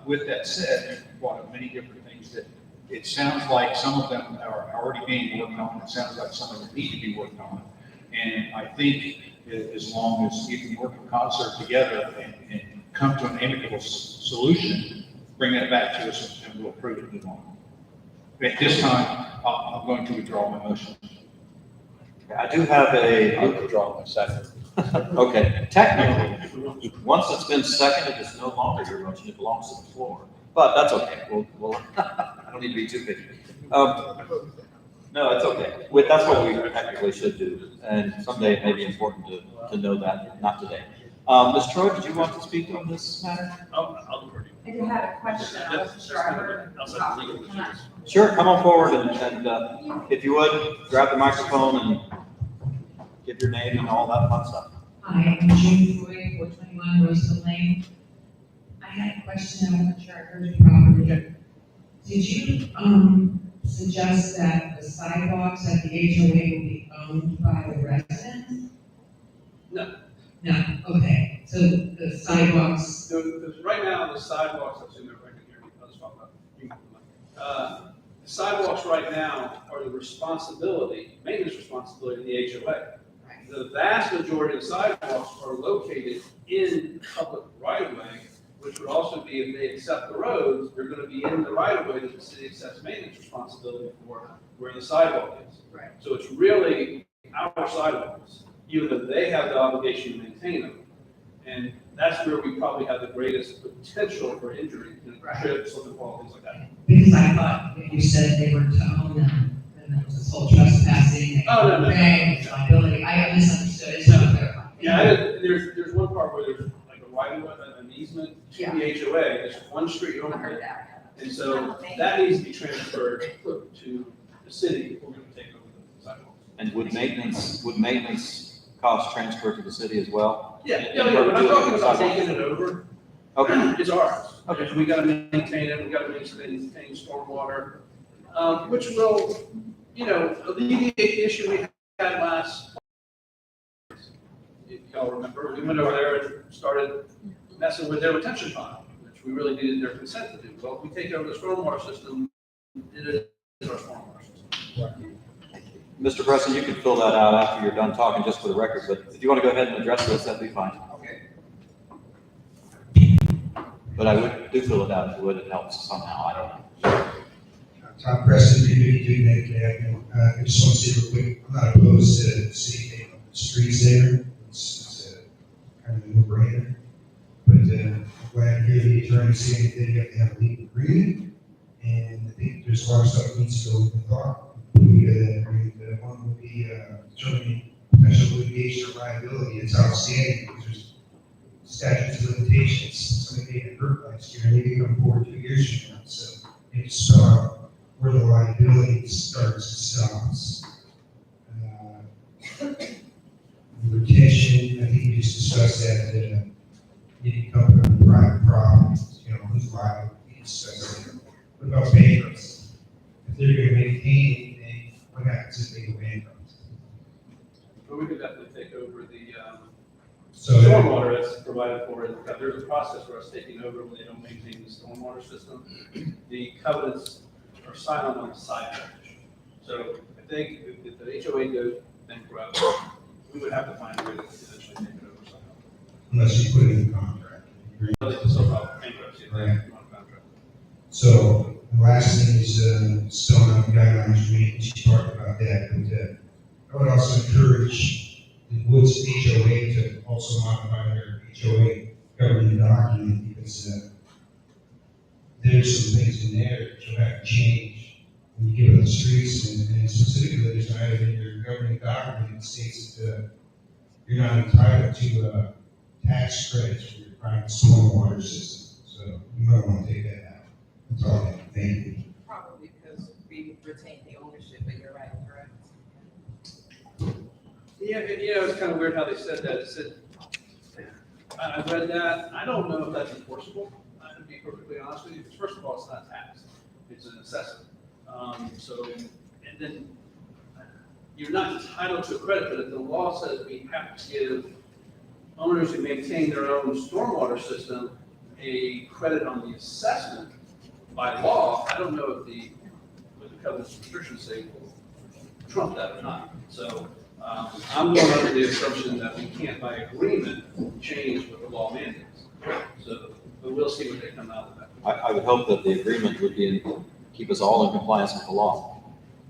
With that said, you brought up many different things that it sounds like some of them are already being worked on. It sounds like some of them need to be worked on. And I think as long as you can work in concert together and come to an amicable solution, bring that back to us and we'll approve it and on. At this time, I'm going to withdraw my motion. I do have I'll a, withdraw my second. okay, technically, once it's been seconded, it's no longer your motion, it belongs to the floor. But that's okay, we'll, I don't need to be too picky. No, it's okay. That's what we technically should do, and someday it may be important to know that, not today. Ms. Troy, did you want to speak on this matter? I'll defer to you. I did have a question, I wasn't sure I heard. Outside the legal issues. Sure, come on forward and if you would, grab the microphone and give your name and all that fun stuff. Hi, I'm June Floyd, 421 Roosevelt Lane. I had a question, I'm not sure I heard you properly, but did you, suggest that the sidewalks at the HOA will be owned by the residents? No. No, okay, so the sidewalks, Because right now, the sidewalks, I assume everybody can hear me, I'll just talk about it. The sidewalks right now are the responsibility, maintenance responsibility of the HOA. The vast majority of the sidewalks are located in public right-of-way, which would also be, if they accept the roads, they're gonna be in the right-of-way that the city accepts maintenance responsibility for, where the sidewalk is. Right. So it's really our sidewalks, even though they have the obligation to maintain them. And that's where we probably have the greatest potential for injury, trips, slip and fall, things like that. because I thought if you said they were to own them, then there was this whole trespassing. Oh, no, no. Liability, I misunderstood, it's not clear. Yeah, there's one part where there's like a right-of-way, an easement to Yeah. the HOA, there's one street I over heard there. that. And so that needs to be transferred to the city if we're gonna take over the sidewalks. And would maintenance costs transfer to the city as well? Yeah, when I'm talking about taking it over, Okay, it's ours. Okay. We gotta maintain it, we gotta maintain stormwater, which will, alleviate the issue we had last. If y'all remember, we went over there and started messing with their retention pond, which we really needed their consent to do. Well, if we take over the stormwater system, it is our stormwater system. Mr. Preston, you can fill that out after you're done talking, just for the record, but if you want to go ahead and address this, that'd be fine. Okay. But I do fill it out if it would, it helps somehow, I don't know. Tom Preston, Community Unit Avenue. I just want to say real quick, I'm not opposed to city name on the streets there. It's kind of a no-brainer. But I'm glad to hear the attorney saying that you have to have a legal agreement. And I think there's a lot of stuff that needs to go in thought. One would be determining potential litigation or liability. It's outstanding because there's statutes of limitations. Somebody getting hurt last year, and they can come forward 2 years from now. So it's spell out where the liability starts and stops. Retention, I think you just discussed that, you can come from private property, who's liable, you discussed that. What about bankruptcy? If they're gonna maintain anything, what happens if they go bankrupt? But we could definitely take over the, So, stormwater that's provided for it. There's a process for us taking over when they don't maintain the stormwater system. The covenants are silent on the side yardage. So I think if the HOA goes bankrupt, we would have to find a way to eventually take it over somehow. unless you put it in the contract. But it's still about bankruptcy, Right. not contract. So the last thing is, spelling out the guidelines for me, she talked about that, but I would also encourage the Woods HOA to also modify their HOA governing document, because, there's some things in there that you'll have to change when you give it the streets, and specifically, there's an item in your governing document that states that, you're not entitled to, tax credits for your private stormwater system, so you might want to take that out. That's all I have. Thank you. Probably because we retain the ownership, but you're right, correct? Yeah, it's kind of weird how they said that. It said, I read that. I don't know if that's enforceable, to be perfectly honest with you, because first of all, it's not taxed. It's an assessment. And then you're not entitled to a credit, but if the law says we have to give owners who maintain their own stormwater system a credit on the assessment by law, I don't know if what the covenants restrictions say will trump that or not. So I'm going under the assumption that we can't by agreement change what the law mandates. So, but we'll see what they come out of that. I would hope that the agreement would be, keep us all in compliance with the law.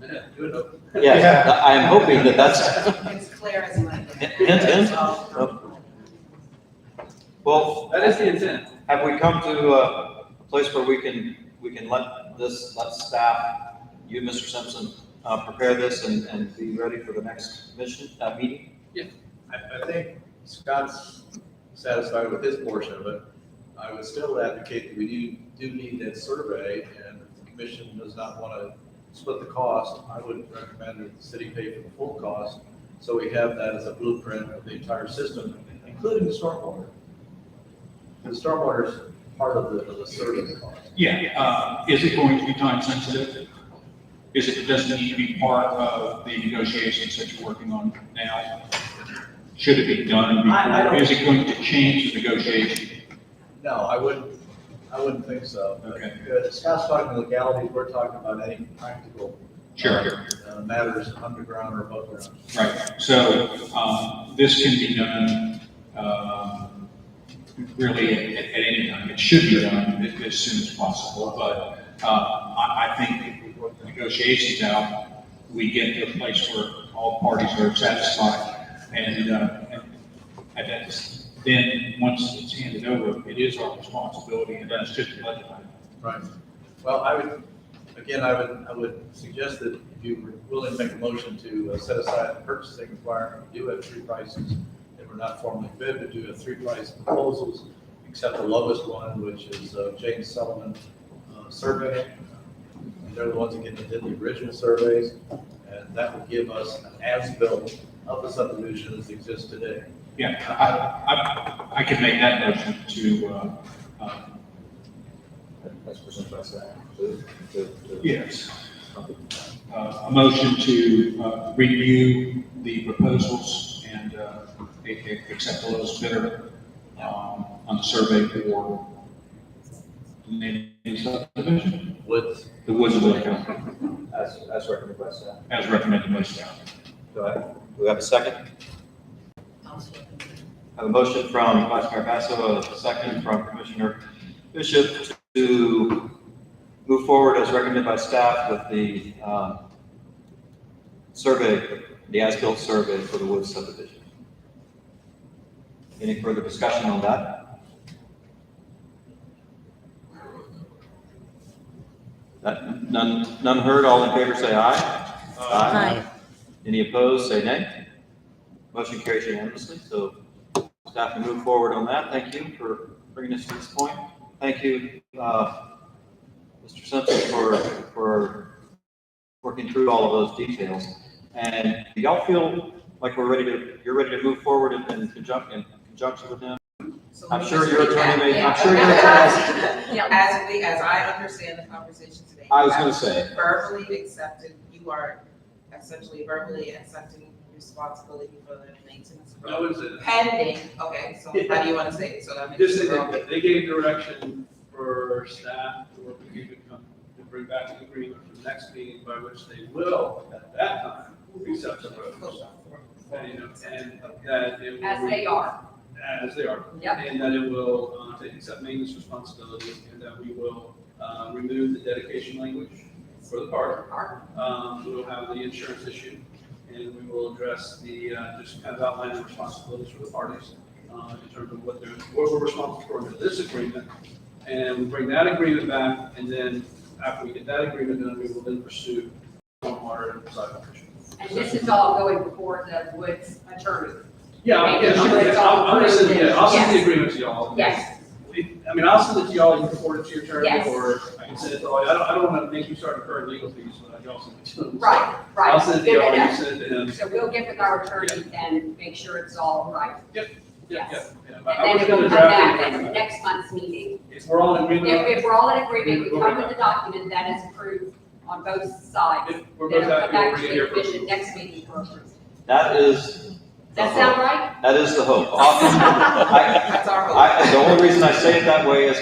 Yeah, do it up. Yes, I am hoping that that's, It's clear as mud. Hint. Well, That is the intent. have we come to a place where we can let staff, you, Mr. Simpson, prepare this and be ready for the next meeting? I think Scott's satisfied with his portion of it. I would still advocate that we do need that survey, and if the commission does not want to split the cost, I would recommend that the city pay for the full cost, so we have that as a blueprint of the entire system, including the stormwater. The stormwater is part of the survey cost. Yeah, is it going to be time sensitive? Does it need to be part of the negotiations that you're working on now? Should it be done I before? don't- Is it going to change the negotiation? No, I wouldn't think so. Okay. Scott's talking legalities, we're talking about any practical Sure. matters underground or above ground. Right, so, this can be done, really at any time. It should be done as soon as possible, but, I think before the negotiations out, we get to a place where all parties are satisfied. And then, once it's handed over, it is our responsibility, and that's just a budget item. Right. Well, I would suggest that if you were willing to make a motion to set aside the purchasing requirement, we do have three prices that were not formally bid, but do have three price proposals, except the lowest one, which is James Sullivan Survey. And they're the ones again that did the original surveys, and that would give us an as-built of the subdivision as exists today. Yeah, I can make that motion to, That's presented by staff. yes. A motion to review the proposals and accept the lowest bidder on the survey for the name subdivision, With the Woods of Lake County, As recommended by staff. as recommended by staff. Do we have a second? I have a motion from Vice Mayor Basso, a second from Commissioner Bishop to move forward as recommended by staff with the survey, the as-built survey for the Woods subdivision. Any further discussion on that? None heard, all in favor say aye. Aye. Any opposed, say nay. Motion carries unanimously, so staff can move forward on that. Thank you for bringing us to this point. Thank you, Mr. Simpson, for working through all of those details. And do y'all feel like you're ready to move forward in conjunction with him? So I'm we sure just your read that. attorney may, Yeah. I'm sure your attorney, As I understand the conversation today. I was gonna say. Verbally accepted, you are essentially verbally accepting responsibility for the maintenance of I roads. would say Pending, okay, so how do you wanna say it? So that Just makes say it that they gave direction for staff to work with you to come, to bring back an agreement for the next meeting by which they will, at that time, accept the roads. And, you know, and that it will. As they are. As they are. Yep. And that it will, accept maintenance responsibility, and that we will, remove the dedication language for the park. We will have the insurance issue, and we will address the, just kind of outline the responsibilities for the parties, in terms of what we're responsible for under this agreement. And we bring that agreement back, and then after we get that agreement done, we will then pursue stormwater and sidewalk issues. And this is all going before the Woods attorney. Yeah, Making sure it's all I'll send, approved. I'll send the Yes. agreement to y'all. Yes. I mean, I'll send it to y'all, you can forward it to your attorney, Yes. or I can send it to all, I don't want to make you start incurring legal fees, but y'all send it to them. Right, right. I'll send it to Good y'all, you enough. send it to him. So we'll get with our attorney and make sure it's all right. Yeah. Yes. I And was then it will gonna come draft back it. at next month's meeting. If we're all in agreement. If we're all in agreement, we come with the document that is approved on both sides. If we're Then both it'll happy, come we'll back bring to it here the for. commission next meeting for approval. That is. Does that sound right? That is the hope. Often, That's our hope. the only reason I say it that way is,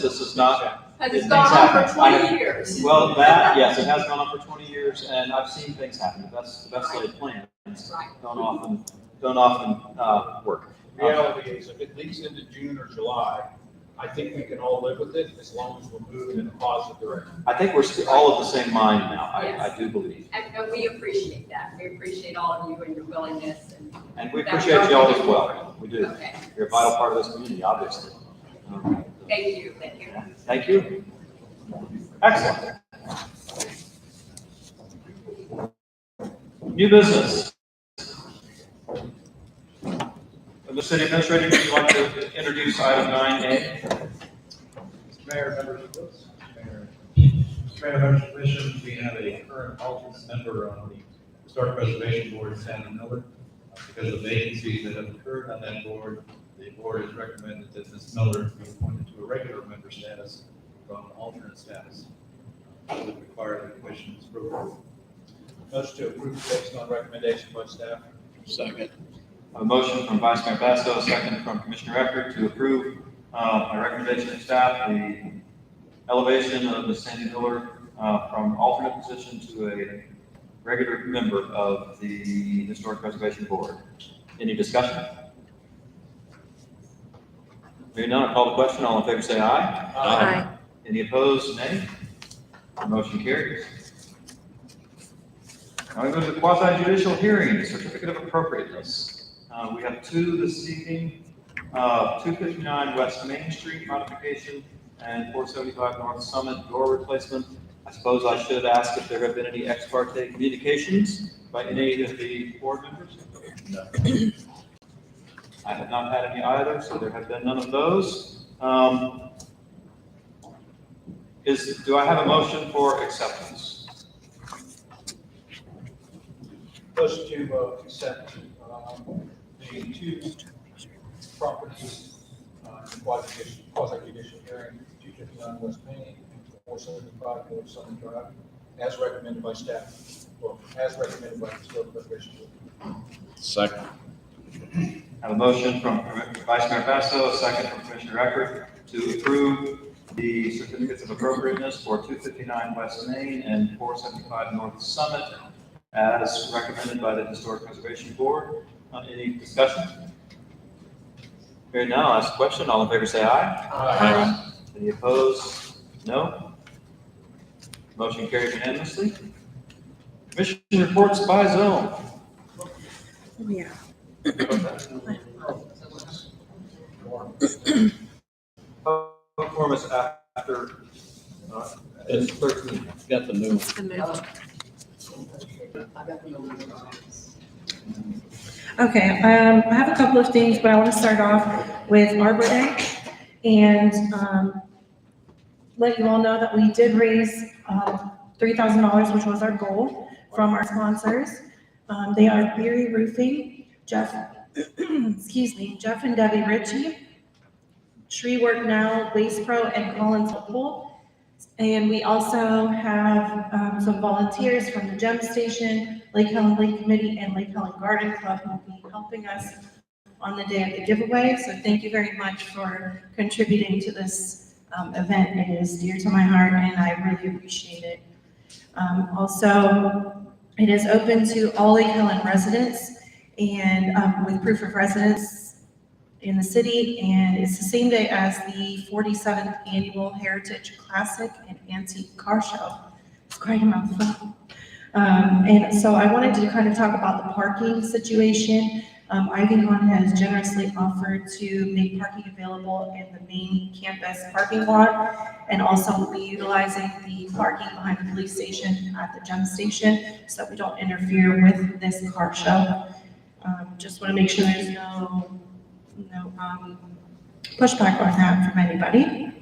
this is not, Because it's Things gone on happen. for 20 years. well, that, yes, it has gone on for 20 years, and I've seen things happen. That's the best laid plans. Right. Don't often work. Reality is, if it leaks into June or July, I think we can all live with it as long as we're moving in a positive direction. I think we're all of the same mind now, Yes. I do believe. And we appreciate that. We appreciate all of you and your willingness and. And we appreciate y'all as well. We do. Okay. You're a vital part of this community, obviously. Thank you, thank you. Thank you. Excellent. New business. The city administrator, would you like to introduce item 9A? Mr. Mayor, members of this, Mr. Mayor, members of the commission, we have a current alternate member on the Historic Preservation Board, Sandra Miller. Because of vacancies that have occurred on that board, the board has recommended that Ms. Miller be appointed to a regular member status from alternate status. That would require the commission's approval. Motion to approve based on recommendation by staff. Second. A motion from Vice Mayor Basco, a second from Commissioner Eckert to approve, by recommendation of staff, the elevation of Ms. Sandy Miller, from alternate position to a regular member of the Historic Preservation Board. Any discussion? Hearing none, I'll call the question. All in favor, say aye. Aye. Any opposed, nay? Motion carries. Now we go to the quasi judicial hearing, certificate of appropriateness. We have two this evening, 259 West Main Street modification and 475 North Summit door replacement. I suppose I should ask if there have been any ex parte communications by any of the board members? No. I have not had any either, so there have been none of those. Do I have a motion for acceptance? Motion to accept the two properties in quasi-judicial hearing, 259 West Main and 475 North Summit Drive, as recommended by staff, or as recommended by the Historic Preservation Board. Second. I have a motion from Vice Mayor Basso, a second from Commissioner Eckert to approve the certificates of appropriateness for 259 West Main and 475 North Summit as recommended by the Historic Preservation Board. Any discussion? Hearing none, I'll ask a question. All in favor say aye. Aye. Any opposed? No. Motion carried unanimously. Commission reports by zone. Oh, yeah. Public forum is after, It's 13. Got the new one. The move. Okay, I have a couple of things, but I want to start off with Arbor Day and let you all know that we did raise $3,000, which was our goal, from our sponsors. They are Beery Roofing, Jeff, excuse me, Jeff and Debbie Ritchie, Tree Work Now, Waste Pro, and Collins Pool. And we also have some volunteers from the Gem Station, Lake Helen Lake Committee, and Lake Helen Garden Club who will be helping us on the day of the giveaway. So thank you very much for contributing to this event. It is dear to my heart, and I really appreciate it. Also, it is open to all Lake Helen residents and with proof of residence in the city, and it's the same day as the 47th Annual Heritage Classic and Antique Car Show. It's quite a mouthful. And so I wanted to kind of talk about the parking situation. Ivy Lawn has generously offered to make parking available in the main campus parking lot, and also will be utilizing the parking behind the police station at the Gem Station so that we don't interfere with this car show. Just want to make sure there's no pushback on that from anybody.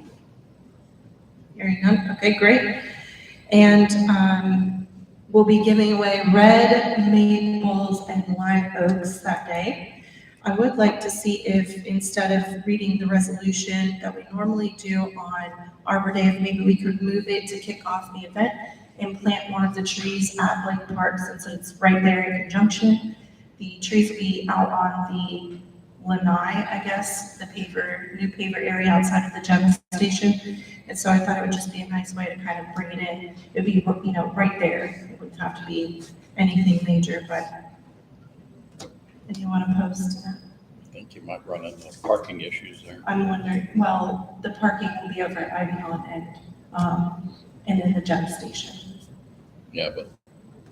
Hearing none, okay, great. And we'll be giving away red maples and live oaks that day. I would like to see if, instead of reading the resolution that we normally do on Arbor Day, if maybe we could move it to kick off the event and plant one of the trees at Lake Park, since it's right there in conjunction. The trees will be out on the Lanai, I guess, the new paver area outside of the Gem Station. And so I thought it would just be a nice way to kind of bring it in. It'd be, right there. It wouldn't have to be anything major, but anyone opposed to that? I think you might run into parking issues there. I'm wondering, well, the parking will be over at Ivy Lawn and in the Gem Station. Yeah, but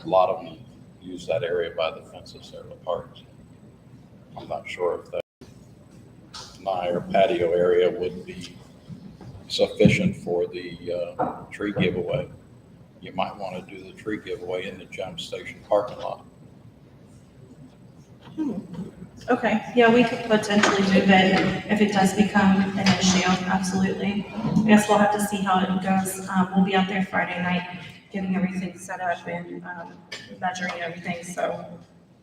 a lot of them use that area by the fences there, the parks. I'm not sure if that or patio area would be sufficient for the tree giveaway. You might want to do the tree giveaway in the Gem Station parking lot. Okay, yeah, we could potentially move it if it does become an issue, absolutely. I guess we'll have to see how it goes. We'll be out there Friday night, getting everything set up and measuring everything, so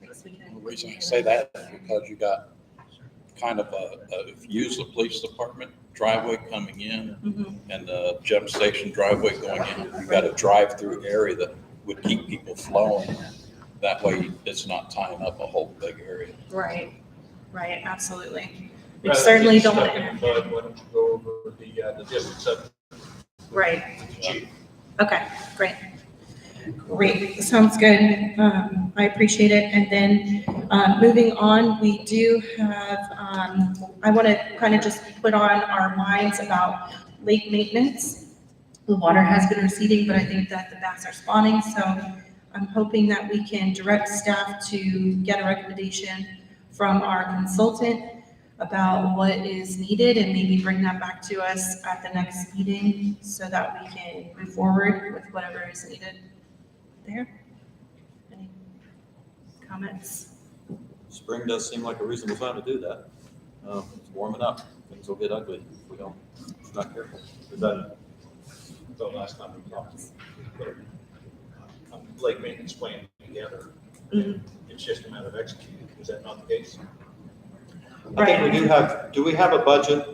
I guess we can. The reason I say that is because you got kind of if you use the police department driveway coming in and the Gem Station driveway going in, you got a drive-through area that would keep people flowing. That way it's not tying up a whole big area. Right, absolutely. We certainly don't want to. But why don't you go over the distance of Right, chief? okay, great. Great, sounds good. I appreciate it. And then moving on, we do have, I want to kind of just put on our minds about lake maintenance. The water has been receding, but I think that the bass are spawning. So I'm hoping that we can direct staff to get a recommendation from our consultant about what is needed and maybe bring that back to us at the next meeting so that we can move forward with whatever is needed. There? Any comments? Spring does seem like a reasonable time to do that. It's warming up. Things will get ugly if we don't, if we're not careful. Is that, So last time we talked, we put a lake maintenance plan together. It's just a matter of executing. Is that not the case? I think we do we have a budget?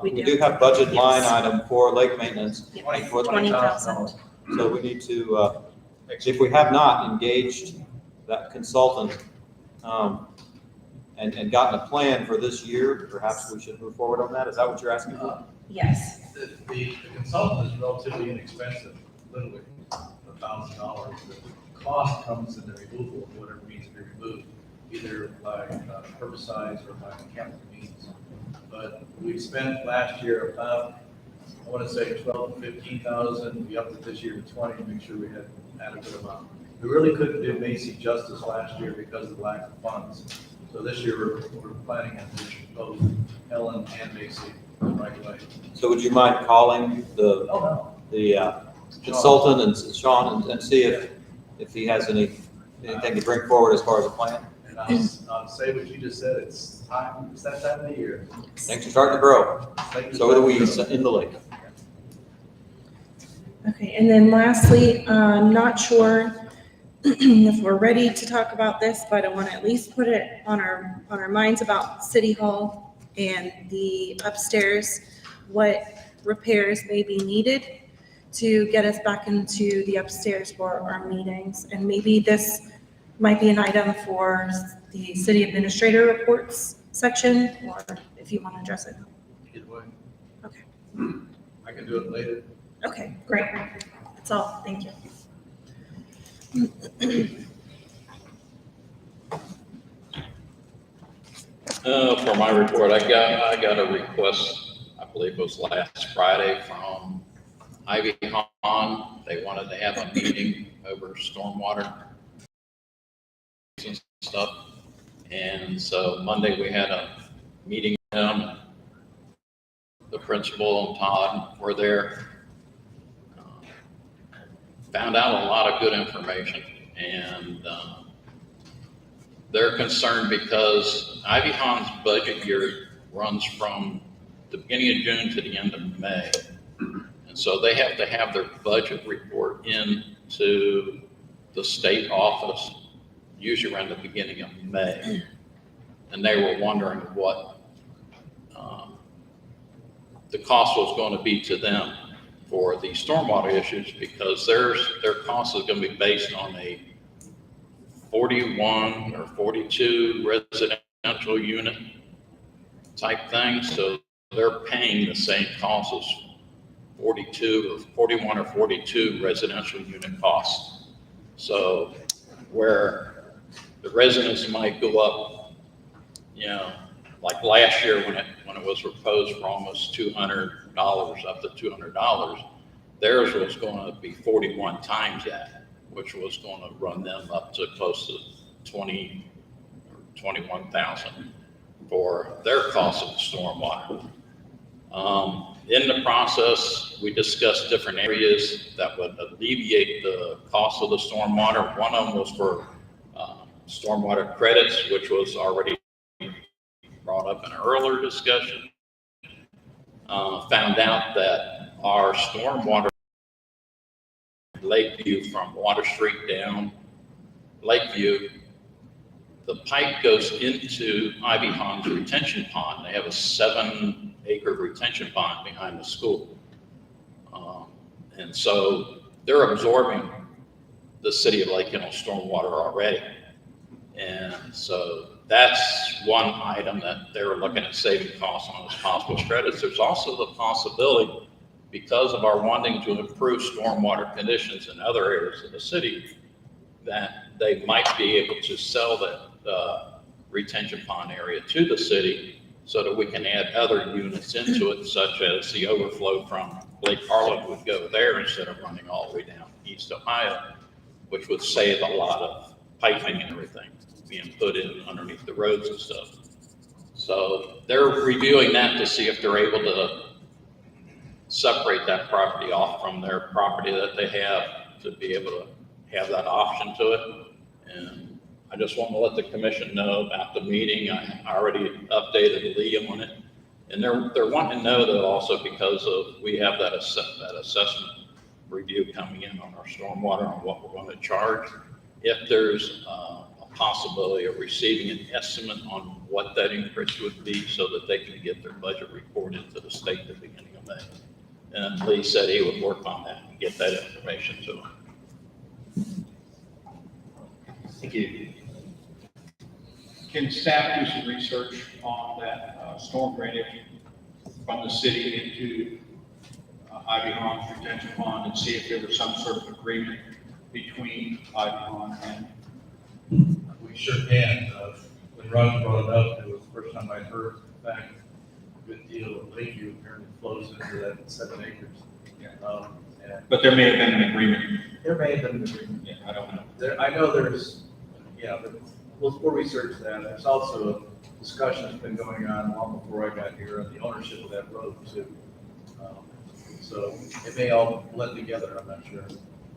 We do have budget line item for lake maintenance. Yes, For the- 20,000. So we need to, if we have not engaged that consultant, and gotten a plan for this year, perhaps we should move forward on that. Is that what you're asking for? Yes. The consultant is relatively inexpensive, literally $1,000. The cost comes in the removal of whatever needs to be removed, either by herbicides or by chemical means. But we spent last year about, I want to say 12 to 15,000. We upped it this year to 20 to make sure we had adequate amount. We really couldn't do Macy justice last year because of the lack of funds. So this year we're planning on doing both Helen and Macy right away. So would you mind calling the consultant and Sean and see if he has anything to bring forward as far as a plan? And I'll say what you just said, it's time, it's that time of the year. Things are starting to grow. So are the weeds in the lake. Okay, and then lastly, I'm not sure if we're ready to talk about this, but I want to at least put it on our minds about City Hall and the upstairs, what repairs may be needed. to get us back into the upstairs for our meetings. And maybe this might be an item for the city administrator reports section, or if you want to address it. Either way. Okay. I can do it later. Okay, great. That's all. Thank you. For my report, I got a request, I believe it was last Friday, from Ivy Hahn. They wanted to have a meeting over stormwater and stuff. And so Monday we had a meeting with them. The principal and Todd were there. Found out a lot of good information, and they're concerned because Ivy Hahn's budget year runs from the beginning of June to the end of May. And so they have to have their budget report in to the state office, usually around the beginning of May. And they were wondering what the cost was going to be to them for the stormwater issues, because their cost is going to be based on a 41 or 42 residential unit type thing. So they're paying the same cost as 42 or 41 or 42 residential unit costs. So where the residents might go up, you know, like last year when it was proposed for almost $200, up to $200, theirs was going to be 41 times that, which was going to run them up to close to 20 or 21,000 for their cost of the stormwater. In the process, we discussed different areas that would alleviate the cost of the stormwater. One of them was for stormwater credits, which was already brought up in an earlier discussion. Found out that our stormwater Lakeview, from Water Street down Lakeview, the pipe goes into Ivy Hahn's retention pond. They have a 7-acre retention pond behind the school. And so they're absorbing the city of Lake Hill stormwater already. And so that's one item that they were looking at saving costs on as possible credits. There's also the possibility, because of our wanting to improve stormwater conditions in other areas of the city, that they might be able to sell that retention pond area to the city so that we can add other units into it, such as the overflow from Lake Harlan would go there instead of running all the way down East Ohio, which would save a lot of piping and everything being put in underneath the roads and stuff. So they're reviewing that to see if they're able to separate that property off from their property that they have, to be able to have that option to it. And I just want to let the commission know about the meeting. I already updated Lee on it. And they're wanting to know that also, because of, we have that assessment review coming in on our stormwater on what we're going to charge. If there's a possibility of receiving an estimate on what that increase would be, so that they can get their budget reported to the state at the beginning of May. And Lee said he would work on that and get that information to them. Thank you. Can staff do some research on that storm drainage from the city into Ivy Hahn's retention pond, and see if there was some sort of agreement between Ivy Hahn and? We sure can. When Ron brought it up, it was the first time I heard, in fact, a good deal of Lakeview apparently flows into that 7 acres. And But there may have been an agreement. there may have been an agreement. Yeah, I don't know. I know there's, yeah, but we'll research that. There's also a discussion that's been going on long before I got here on the ownership of that road too. So it may all blend together, I'm not sure.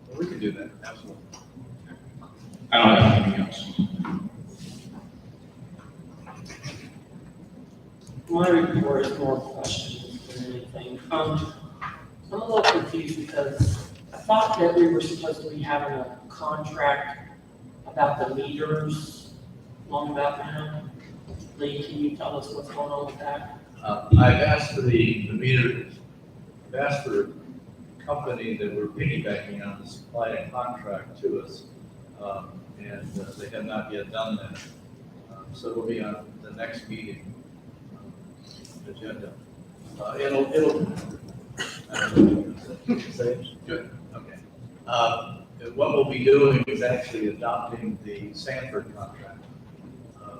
But we can do that, absolutely. I don't have anything else. My report is more questions than anything. I'm a little confused because I thought that we were supposed to be having a contract about the meters long about now. Lee, can you tell us what's going on with that? I've asked for the meter, I've asked for company that we're piggybacking on to supply a contract to us. And they have not yet done that. So it'll be on the next meeting agenda. It'll, I don't know, say it? Good, okay. What we'll be doing is actually adopting the Sanford contract,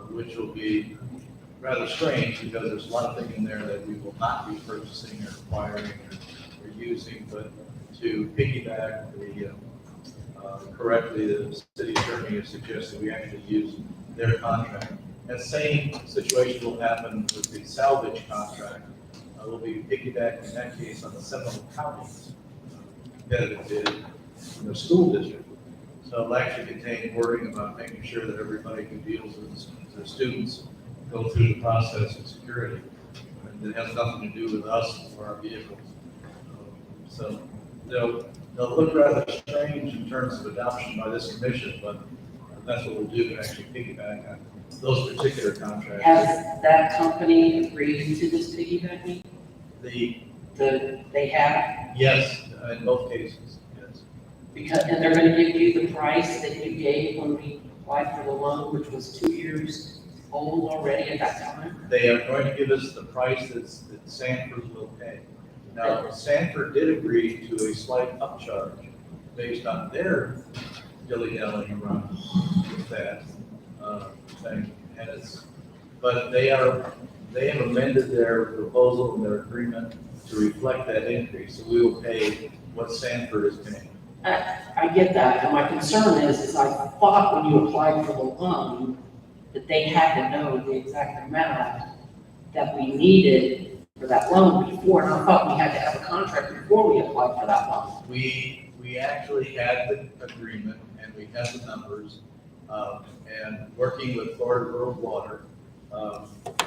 which will be rather strange because there's a lot of things in there that we will not be purchasing or acquiring or using, but to piggyback correctly, the city attorney has suggested we actually use their contract. That same situation will happen with the salvage contract. We'll be piggybacking in that case on the Seminole County's competitive bid from the school district. So it'll actually contain wording about making sure that everybody who deals with the students go through the process of security. And it has nothing to do with us or our vehicles. So they'll look rather strange in terms of adoption by this commission, but that's what we'll do, actually piggyback on those particular contracts. Has that company agreed to this piggybacking? They have? Yes, in both cases, yes. Because, and they're gonna give you the price that you gave when we applied for the loan, which was 2 years old already at that time? They are going to give us the price that Sanford will pay. Now, Sanford did agree to a slight upcharge based on their dilly-dallying around with that thing. But they have amended their proposal and their agreement to reflect that increase. So we will pay what Sanford is paying. I get that, and my concern is I thought when you applied for the loan, that they had to know the exact amount that we needed for that loan before, and I thought we had to have a contract before we applied for that loan. We actually had the agreement and we had the numbers, and working with Florida Rural Water,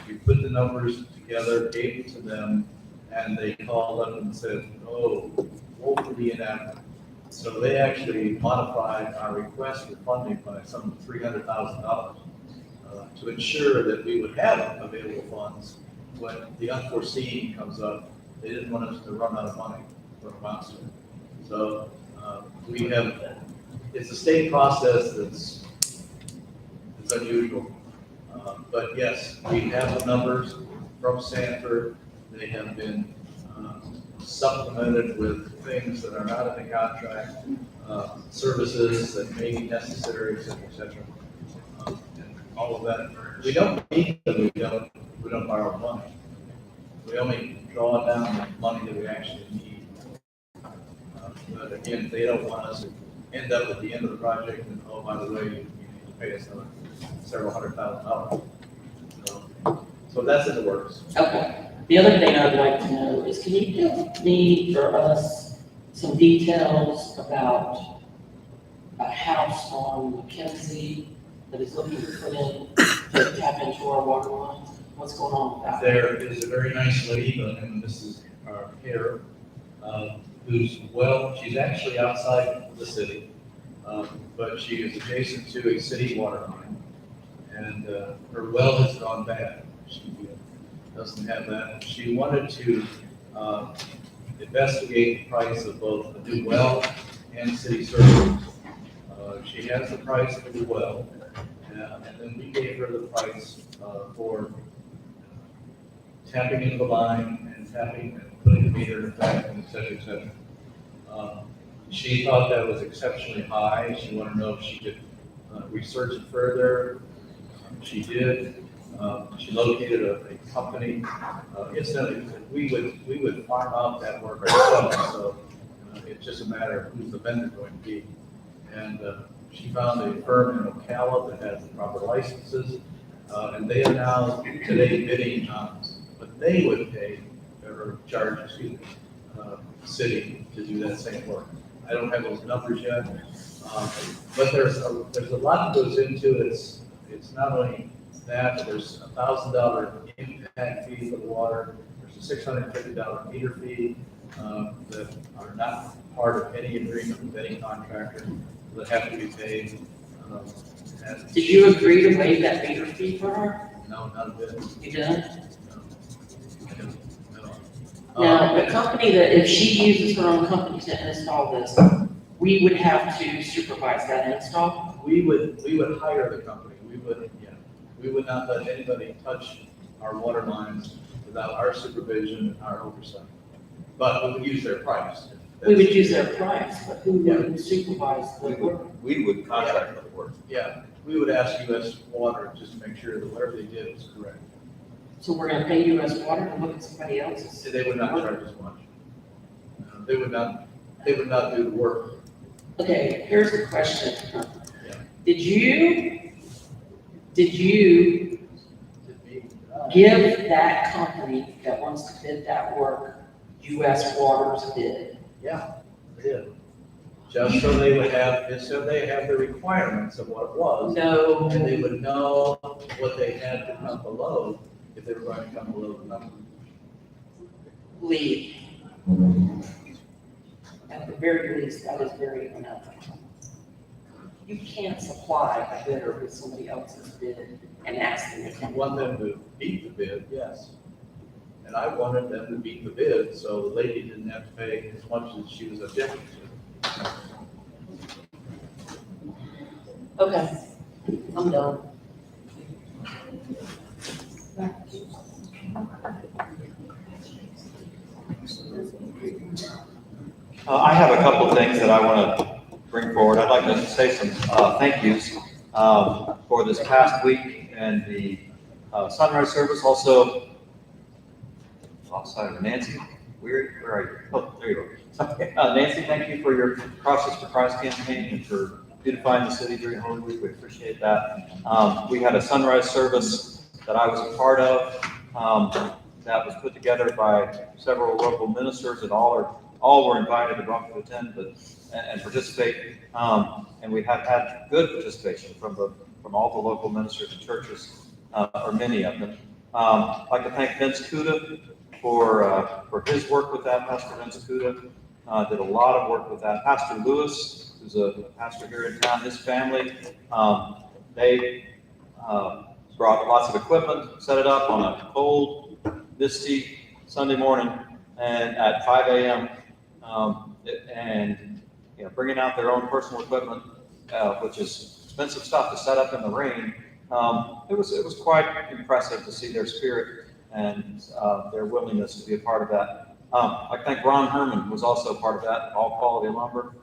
we put the numbers together, gave it to them, and they called up and said, oh, woefully inadequate. So they actually modified our request for funding by some $300,000 to ensure that we would have available funds when the unforeseen comes up. They didn't want us to run out of money for a monster. So we have, it's a state process that's unusual. But yes, we have the numbers from Sanford. They have been supplemented with things that are not in the contract, services that may be necessary, et cetera, et cetera. And all of that. We don't need them, we don't borrow money. We only draw down the money that we actually need. But again, they don't want us to end up at the end of the project and, oh, by the way, you need to pay us another several $100,000. So that's in the works. Okay. The other thing I'd like to know is, can you give me or us some details about a house on Mackenzie that is looking to put in, to tap into our water lines? What's going on with that? There is a very nice lady, and this is our Hare, who's she's actually outside the city, but she is adjacent to a city water line, and her well has gone bad. She doesn't have that. She wanted to investigate the price of both the new well and city services. She has the price for the well, and then we gave her the price for tapping into the line and tapping and putting the meter in effect, and et cetera, et cetera. She thought that was exceptionally high. She wanted to know if she could research it further. She did. She located a company. Incidentally, we would farm out that work ourselves, so it's just a matter of who's the vendor going to be. And she found a firm in Ocala that has the proper licenses, and they are now today bidding on what they would pay or charge, the city to do that same work. I don't have those numbers yet, but there's a lot that goes into it. It's not only that, but there's $1,000 impact fee for the water. There's a $650 meter fee that are not part of any agreement with any contractor that have to be paid. Did you agree to waive that meter fee for her? No, not a bit. You didn't? No. Now, the company that, if she uses her own company to install this, we would have to supervise that install? We would hire the company, we would not let anybody touch our water lines without our supervision and our oversight. But we would use their price. We would use their price, but who would supervise the work? We would contract the work. Yeah, we would ask US Water just to make sure that whatever they did was correct. So we're gonna pay US Water to look at somebody else's? They would not charge as much. They would not do the work. Okay, here's the question. Yeah. Did you give that company that wants to bid that work US Water's bid? Yeah, they did. Just so they would have, just so they have the requirements of what it was. No. And they would know what they had to come below if they were going to come below the number. Lee. At the very least, that is very unethical. You can't supply a bidder with somebody else's bid and ask them to If you come. want them to beat the bid, yes. And I wanted them to beat the bid, so the lady didn't have to pay as much as she was objecting to. Okay, I'm done. I have a couple of things that I want to bring forward. I'd like to say some thank yous for this past week and the sunrise service. Also, offside of Nancy, where are you? Oh, there you are. Nancy, thank you for your Crosses for Christ campaign and for beautifying the city during Holy Week. We appreciate that. We had a sunrise service that I was a part of that was put together by several local ministers that all were invited to come to attend and participate. And we have had good participation from all the local ministers and churches, or many of them. I'd like to thank Vince Kuda for his work with that. Pastor Vince Kuda did a lot of work with that. Pastor Lewis, who's a pastor here in town, his family, they brought lots of equipment, set it up on a cold, misty Sunday morning and at 5 a.m. And bringing out their own personal equipment, which is expensive stuff to set up in the rain. It was quite impressive to see their spirit and their willingness to be a part of that. I think Ron Herman was also part of that, All Quality Lumber.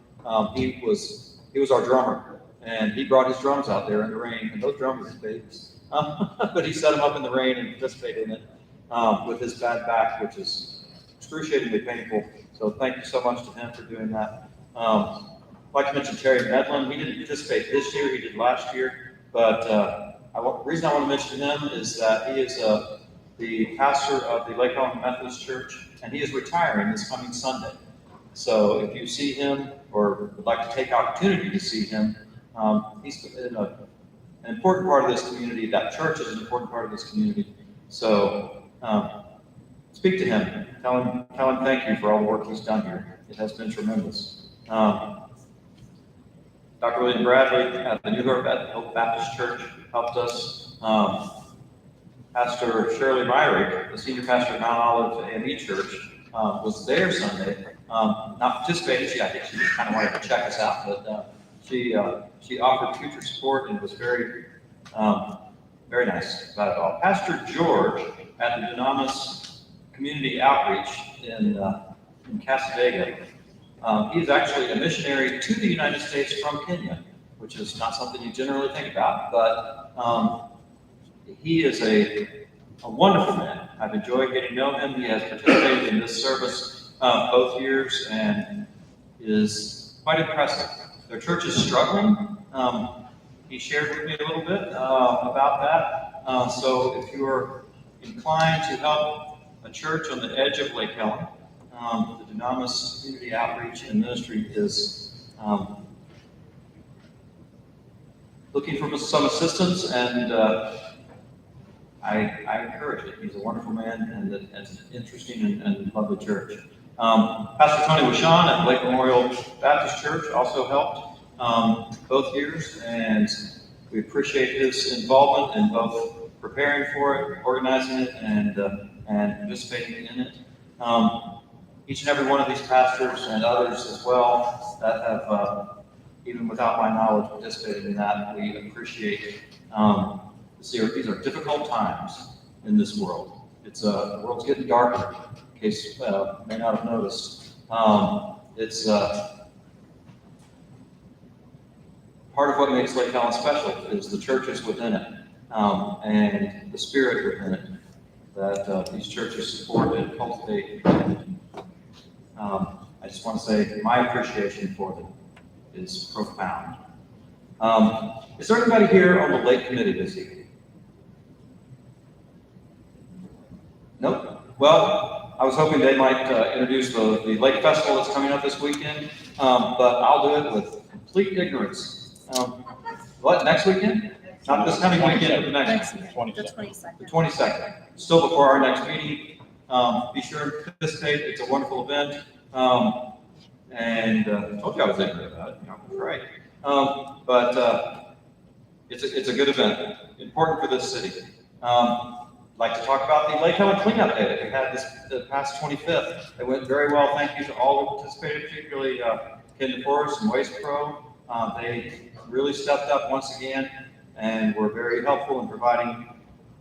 He was our drummer, and he brought his drums out there in the rain, and those drums are babies. But he set them up in the rain and participated in it with his bad back, which is excruciatingly painful. So thank you so much to him for doing that. I'd like to mention Terry Medlin. He didn't participate this year, he did last year, but the reason I want to mention him is that he is the pastor of the Lake Elm Methodist Church, and he is retiring this coming Sunday. So if you see him or would like to take opportunity to see him, he's in an important part of this community. That church is an important part of this community. So speak to him. Tell him thank you for all the work he's done here. It has been tremendous. Dr. William Bradley at the New Hope Baptist Church helped us. Pastor Shirley Myrick, the senior pastor at Mount Olive AME Church, was there Sunday. Not participated. I think she just kind of wanted to check us out, but she offered future support and was very nice about it all. Pastor George at the Dunamis Community Outreach in Cassadaga. He is actually a missionary to the United States from Kenya, which is not something you generally think about, but he is a wonderful man. I've enjoyed getting to know him. He has participated in this service both years and is quite impressive. Their church is struggling. He shared with me a little bit about that. So if you're inclined to help a church on the edge of Lake Helen, the Dunamis Community Outreach and Ministry is looking for some assistance, and I encourage it. He's a wonderful man and it's an interesting and lovely church. Pastor Tony Wishon at Lake Memorial Baptist Church also helped both years, and we appreciate his involvement in both preparing for it, organizing it, and participating in it. Each and every one of these pastors and others as well that have, even without my knowledge, participated in that, we appreciate. These are difficult times in this world. The world's getting darker, in case you may not have noticed. It's part of what makes Lake Helen special is the churches within it, and the spirit within it that these churches support and cultivate. I just want to say my appreciation for them is profound. Is there anybody here on the Lake Committee this evening? Nope. Well, I was hoping they might introduce the Lake Festival that's coming up this weekend, but I'll do it with complete ignorance. What, next weekend? Not this coming weekend, but the next one. The 22nd. The 22nd, still before our next meeting. Be sure to participate. It's a wonderful event. And I told you I was ignorant about it. You know, I was right. But it's a good event, important for this city. Like to talk about the Lake Helen Cleanup Day that we had the past 25th. It went very well. Thank you to all who participated, particularly Ken DeForest and Waste Pro. They really stepped up once again and were very helpful in providing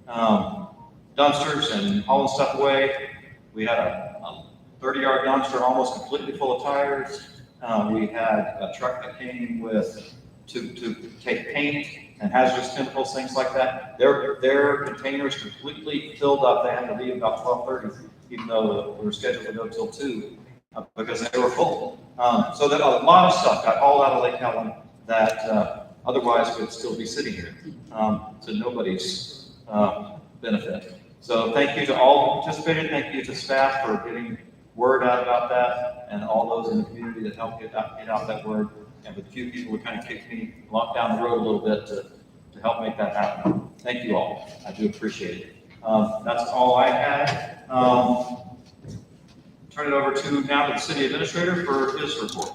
dumpsters and hauling stuff away. We had a 30-yard dumpster almost completely full of tires. We had a truck that came with to take paint and hazardous chemicals, things like that. Their containers completely filled up. They had to leave about 12:30, even though we were scheduled to go till 2, because they were full. So that a lot of stuff got hauled out of Lake Helen that otherwise would still be sitting here, to nobody's benefit. So thank you to all who participated. Thank you to staff for getting word out about that, and all those in the community that helped get out that word, and with a few people who kind of kicked me down the road a little bit to help make that happen. Thank you all. I do appreciate it. That's all I had. Turn it over now to the city administrator for his report.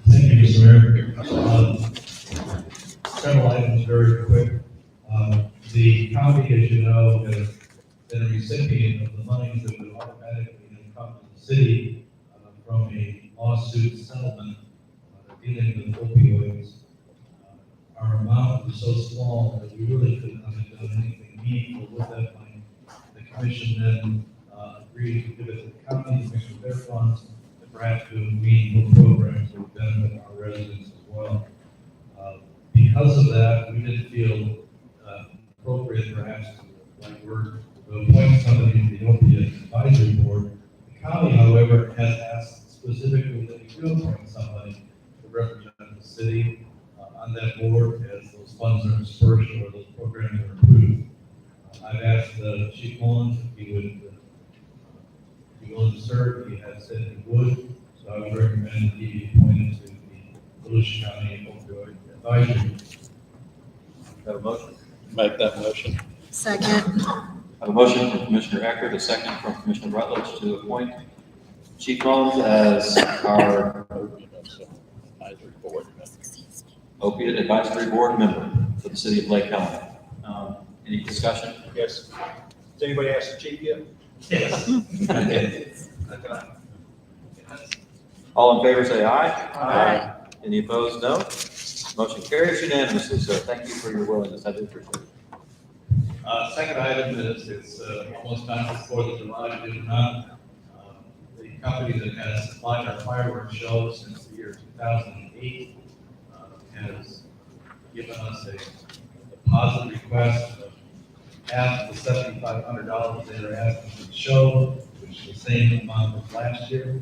Thank you, Mr. Mayor. Several items very quick. The county, as you know, has been a recipient of the monies that would automatically come to the city from a lawsuit settlement dealing with opioids. Our amount was so small that we really could not have done anything meaningful with that money. The commission then agreed to give it to the county, mix with their funds, and perhaps do meaningful programs that would benefit our residents as well. Because of that, we didn't feel appropriate perhaps to appoint somebody to the opiate advisory board. The county, however, has asked specifically that we do appoint somebody to represent the city on that board as those funds are dispersed or those programs are approved. I've asked Chief Mullins if he would be willing to serve. He has said he would, so I would recommend that he be appointed to the Volusia County Opioid Advisory. Have a motion? Make that motion. Second. I have a motion from Commissioner Eckert, a second from Commissioner Rutledge to appoint Chief Mullins as our Advisory board. opiate advisory board member for the city of Lake Helen. Any discussion? Yes. Has anybody asked the chief yet? Yes. All in favor, say aye. Aye. Any opposed, no. Motion carries unanimously, sir. Thank you for your willingness. I do appreciate it. Second item is, it's almost time for the July, believe it or not. The company that has supplied our fireworks show since the year 2008 has given us a deposit request of half of the $7,500 they were asking for the show, which is the same amount as last year.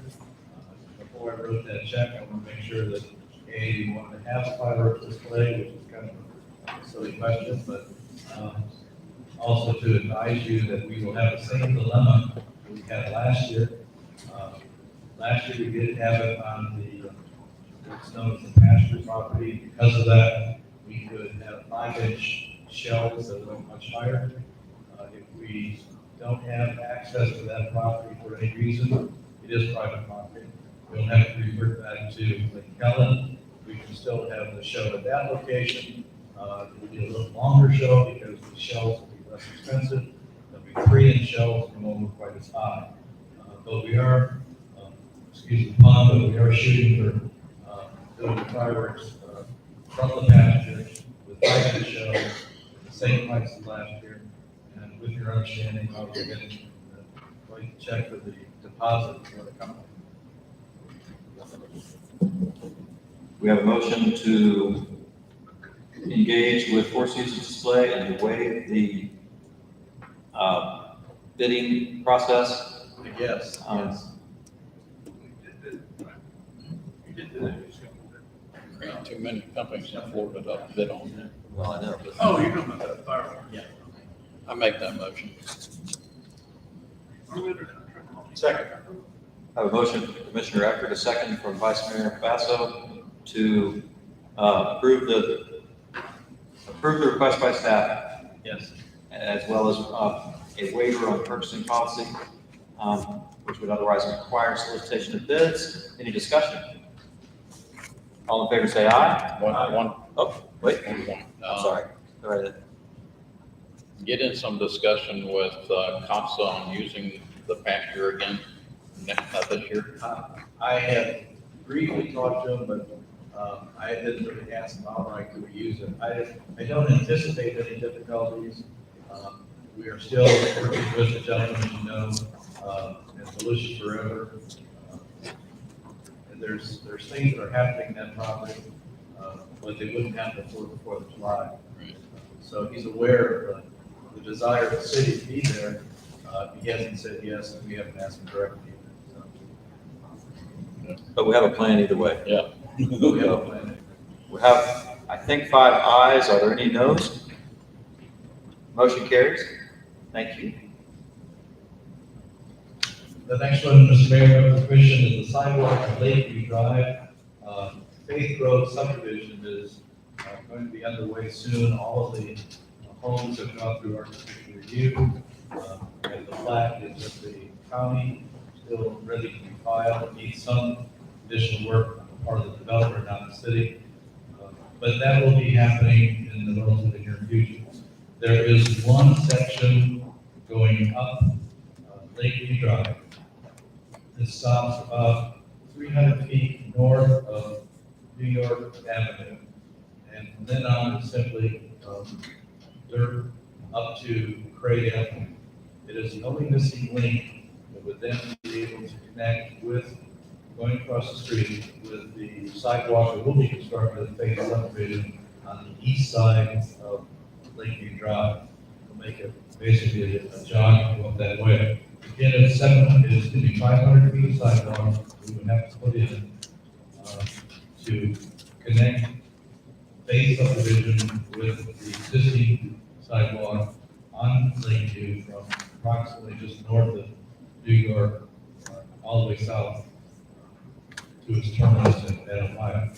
Before I wrote that check, I want to make sure that we wanted to have a fireworks display, which is kind of a silly question, but also to advise you that we will have the same dilemma that we had last year. Last year, we did have it on what's known as the pasture property. Because of that, we could have 5-inch shelves that went much higher. If we don't have access to that property for any reason, it is private property. We'll have to revert back to Lake Helen. We can still have the show at that location, It'll be a little longer show because the shelves will be less expensive. There'll be 3-inch shelves and won't look quite as high. But we are, excuse the pun, but we are shooting for doing the fireworks from the pasture with 5-inch shelves, the same price as last year. And with your understanding, I'll be getting quite a check for the deposit for the company. We have a motion to engage with Four Seasons Display and to waive the bidding process. Yes, yes. Too many companies in Florida to bid on that. Well, I know. Oh, you're talking about the fireworks? Yeah. I make that motion. Second. I have a motion from Commissioner Eckert, a second from Vice Mayor Basso to approve the request by staff, Yes. as well as a waiver on purchasing policy, which would otherwise require solicitation of bids. Any discussion? All in favor, say aye. Oh, wait, I'm sorry. Go ahead. Get in some discussion with COPSA on using the pasture again this year. I had briefly talked to him, but I didn't really ask him outright, could we use it? I don't anticipate any difficulties. We are still working with the gentleman, as you know, in Volusia Forever. And there's things that are happening in that property, but they wouldn't happen before the 4th of July. Right. So he's aware of the desire of the city to be there. He hasn't said yes, and we haven't asked him directly either. So. But we have a plan either way. Yeah. We have a plan. We have, I think, 5 ayes. Are there any noes? Motion carries. Thank you. The next one, Mr. Mayor, the question is the sidewalk on Lakeview Drive. Faith Road subdivision is going to be underway soon. All of the homes have gone through architectural review. And the plat is with the county, still ready to be filed. It needs some additional work on the part of the developer, not the city. But that will be happening in the relatively near future. There is one section going up Lakeview Drive. It stops about 300 feet north of New York Avenue. And from then on, it's simply dirt up to Craig Avenue. It is the only missing link that would then be able to connect with, going across the street, with the sidewalk that will be constructed at Faith subdivision on the east side of Lakeview Drive. We'll make it basically a jog up that way. Again, it's 500 feet of sidewalk we would have to put in to connect Faith subdivision with the existing sidewalk on Lakeview from approximately just north of New York, all the way south to its terminus at Ohio.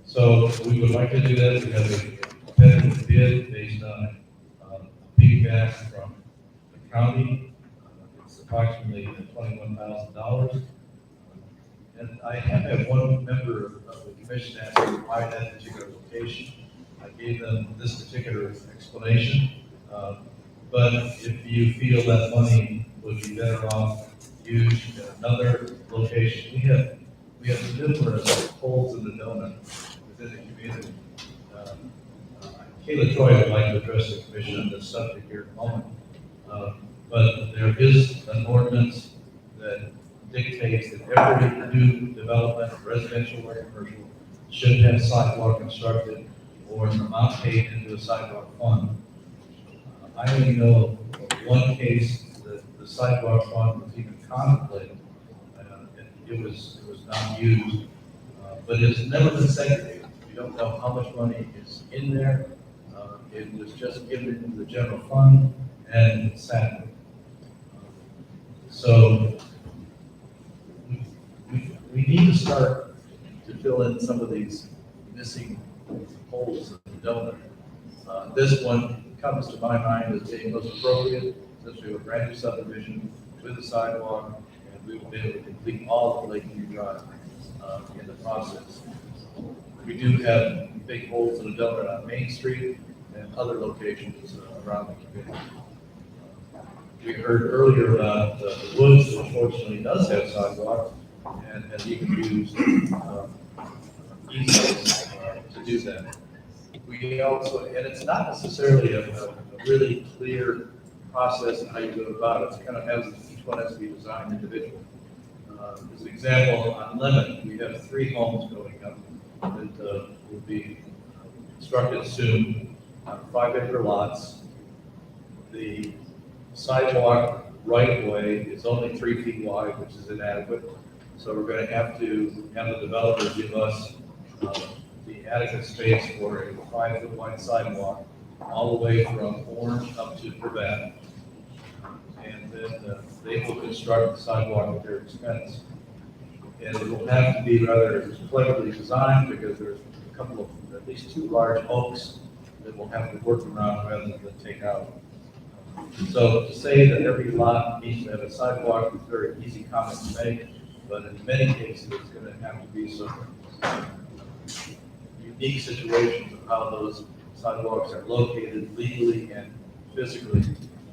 So we would like to do that. We have a competitive bid based on feedback from the county. It's approximately $21,000. And I have had one member of the commission ask me why that particular location. I gave them this particular explanation. But if you feel that money would be better off used in another location, we have numerous holes in the donut within the community. Kayla Troy would like to address the commission on this subject here in a moment. But there is an ordinance that dictates that every new development, residential or commercial, should have sidewalk constructed or an amount paid into a sidewalk fund. I only know of one case that the sidewalk fund was even contemplated. It was not used, but it's never been segregated. We don't know how much money is in there. It was just given into the general fund and sat there. So we need to start to fill in some of these missing holes in the donut. This one comes to my mind as being most appropriate, since we have a brand new subdivision with a sidewalk, and we will be able to complete all of Lakeview Drive in the process. We do have big holes in the development on Main Street and other locations around the community. We heard earlier about the Woods, which fortunately does have sidewalks and has even used easements to do that. We also, and it's not necessarily a really clear process how you go about it. It kind of has, each one has to be designed individually. As an example, on Lemon, we have 3 homes going up that will be constructed soon on 5-acre lots. The sidewalk right-of-way is only 3 feet wide, which is inadequate. So we're going to have the developer give us the adequate space for a 5-foot wide sidewalk all the way from Orange up to Privet. And then they will construct the sidewalk at their expense. And it will have to be rather cleverly designed because there's a couple of, at least 2 large oaks that we'll have to work around rather than take out. So to say that every lot needs to have a sidewalk is a very easy comment to make, but in many cases, it's going to have to be some unique situations of how those sidewalks are located legally and physically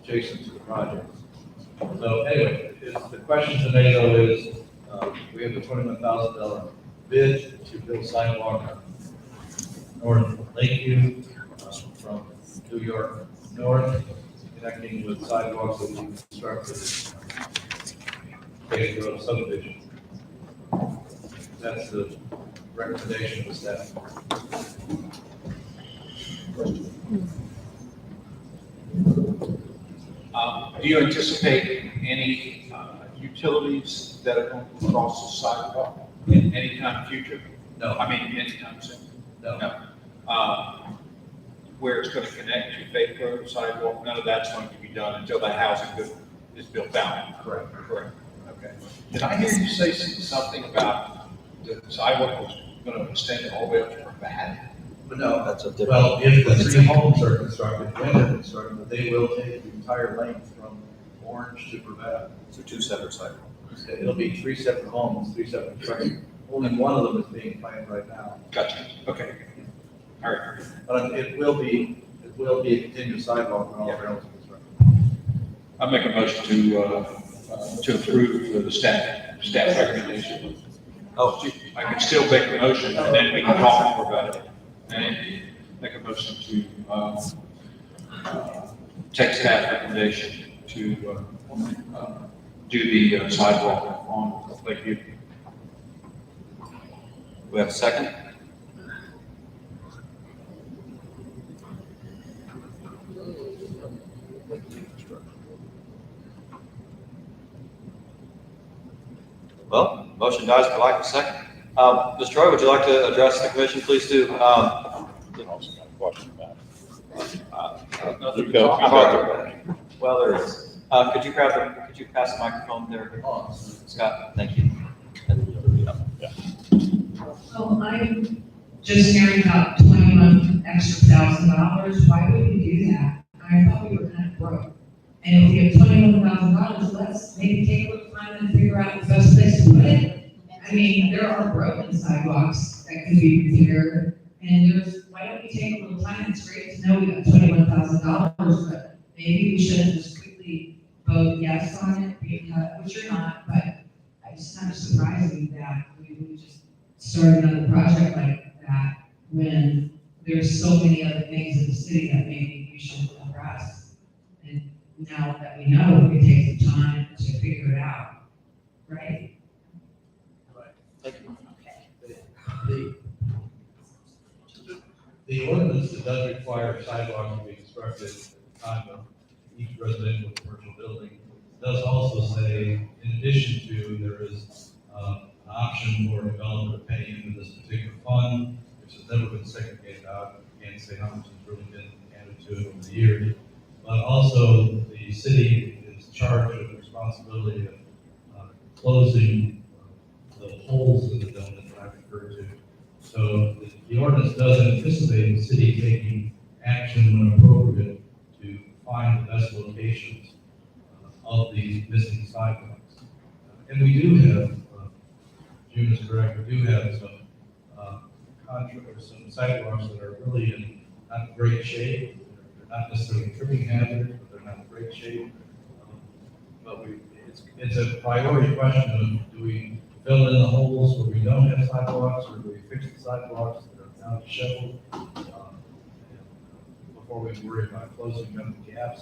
adjacent to the project. So anyway, the question today though is, we have a $21,000 bid to build sidewalk on North Lakeview from New York North, connecting with sidewalks that we constructed in Case Road subdivision. That's the recommendation of staff. Do you anticipate any utilities that are going to cross the sidewalk in any time future? No. I mean, anytime soon? No. No. Where it's going to connect to Faith Road sidewalk, none of that's going to be done until that housing is built out. Correct. Correct. Okay. Did I hear you say something about the sidewalk was going to extend all the way up to Privet? But no, That's a different. well, if the 3 homes are constructed, when they're constructed, they will take the entire length from Orange to Privet. So 2 separate sidewalks. It'll be 3 separate homes, 3 separate structures. Only one of them is being planned right now. Gotcha. Okay. All right. But it will be a continuous sidewalk when all the roads are constructed. I make a motion to approve the staff recommendation. Oh, I can still make a motion and then we can talk more about it. And make a motion to take staff recommendation to do the sidewalk on Lakeview. we have a second? Well, motion dies for lack of a second. Ms. Troy, would you like to address the commission? Please do. I also got a question about it. Nothing to talk about. Well, there is. Could you pass the microphone there, Scott? Thank you. Yeah. So I'm just hearing about $21,000 extra. Why would we do that? I thought we were kind of broke. And if we have $21,000, let's maybe take a little time and figure out the best place to put it. I mean, there are broken sidewalks that could be repaired. And why don't we take a little time? It's great to know we got $21,000, but maybe we shouldn't just quickly vote yes on it, because, which you're not, but it's kind of surprising that we just started another project like that when there's so many other things in the city that maybe we should address. And now that we know, it takes some time to figure it out, right? Thank you. The ordinance that does require sidewalks to be constructed on each residential commercial building does also say, in addition to, there is an option for a developer to pay into this particular fund, which has never been segregated out. Can't say how much has really been added to it over the years. But also, the city is charged with the responsibility of closing the holes in the donut that I referred to. So the ordinance does anticipate the city taking action when appropriate to find the best locations of these missing sidewalks. And we do have, June is correct, we do have some contract, or some sidewalks that are really in not great shape. They're not necessarily a tripping hazard, but they're not in great shape. But it's a priority question of, do we fill in the holes where we don't have sidewalks, or do we fix the sidewalks that are now disheveled? Before we worry about closing up the gaps.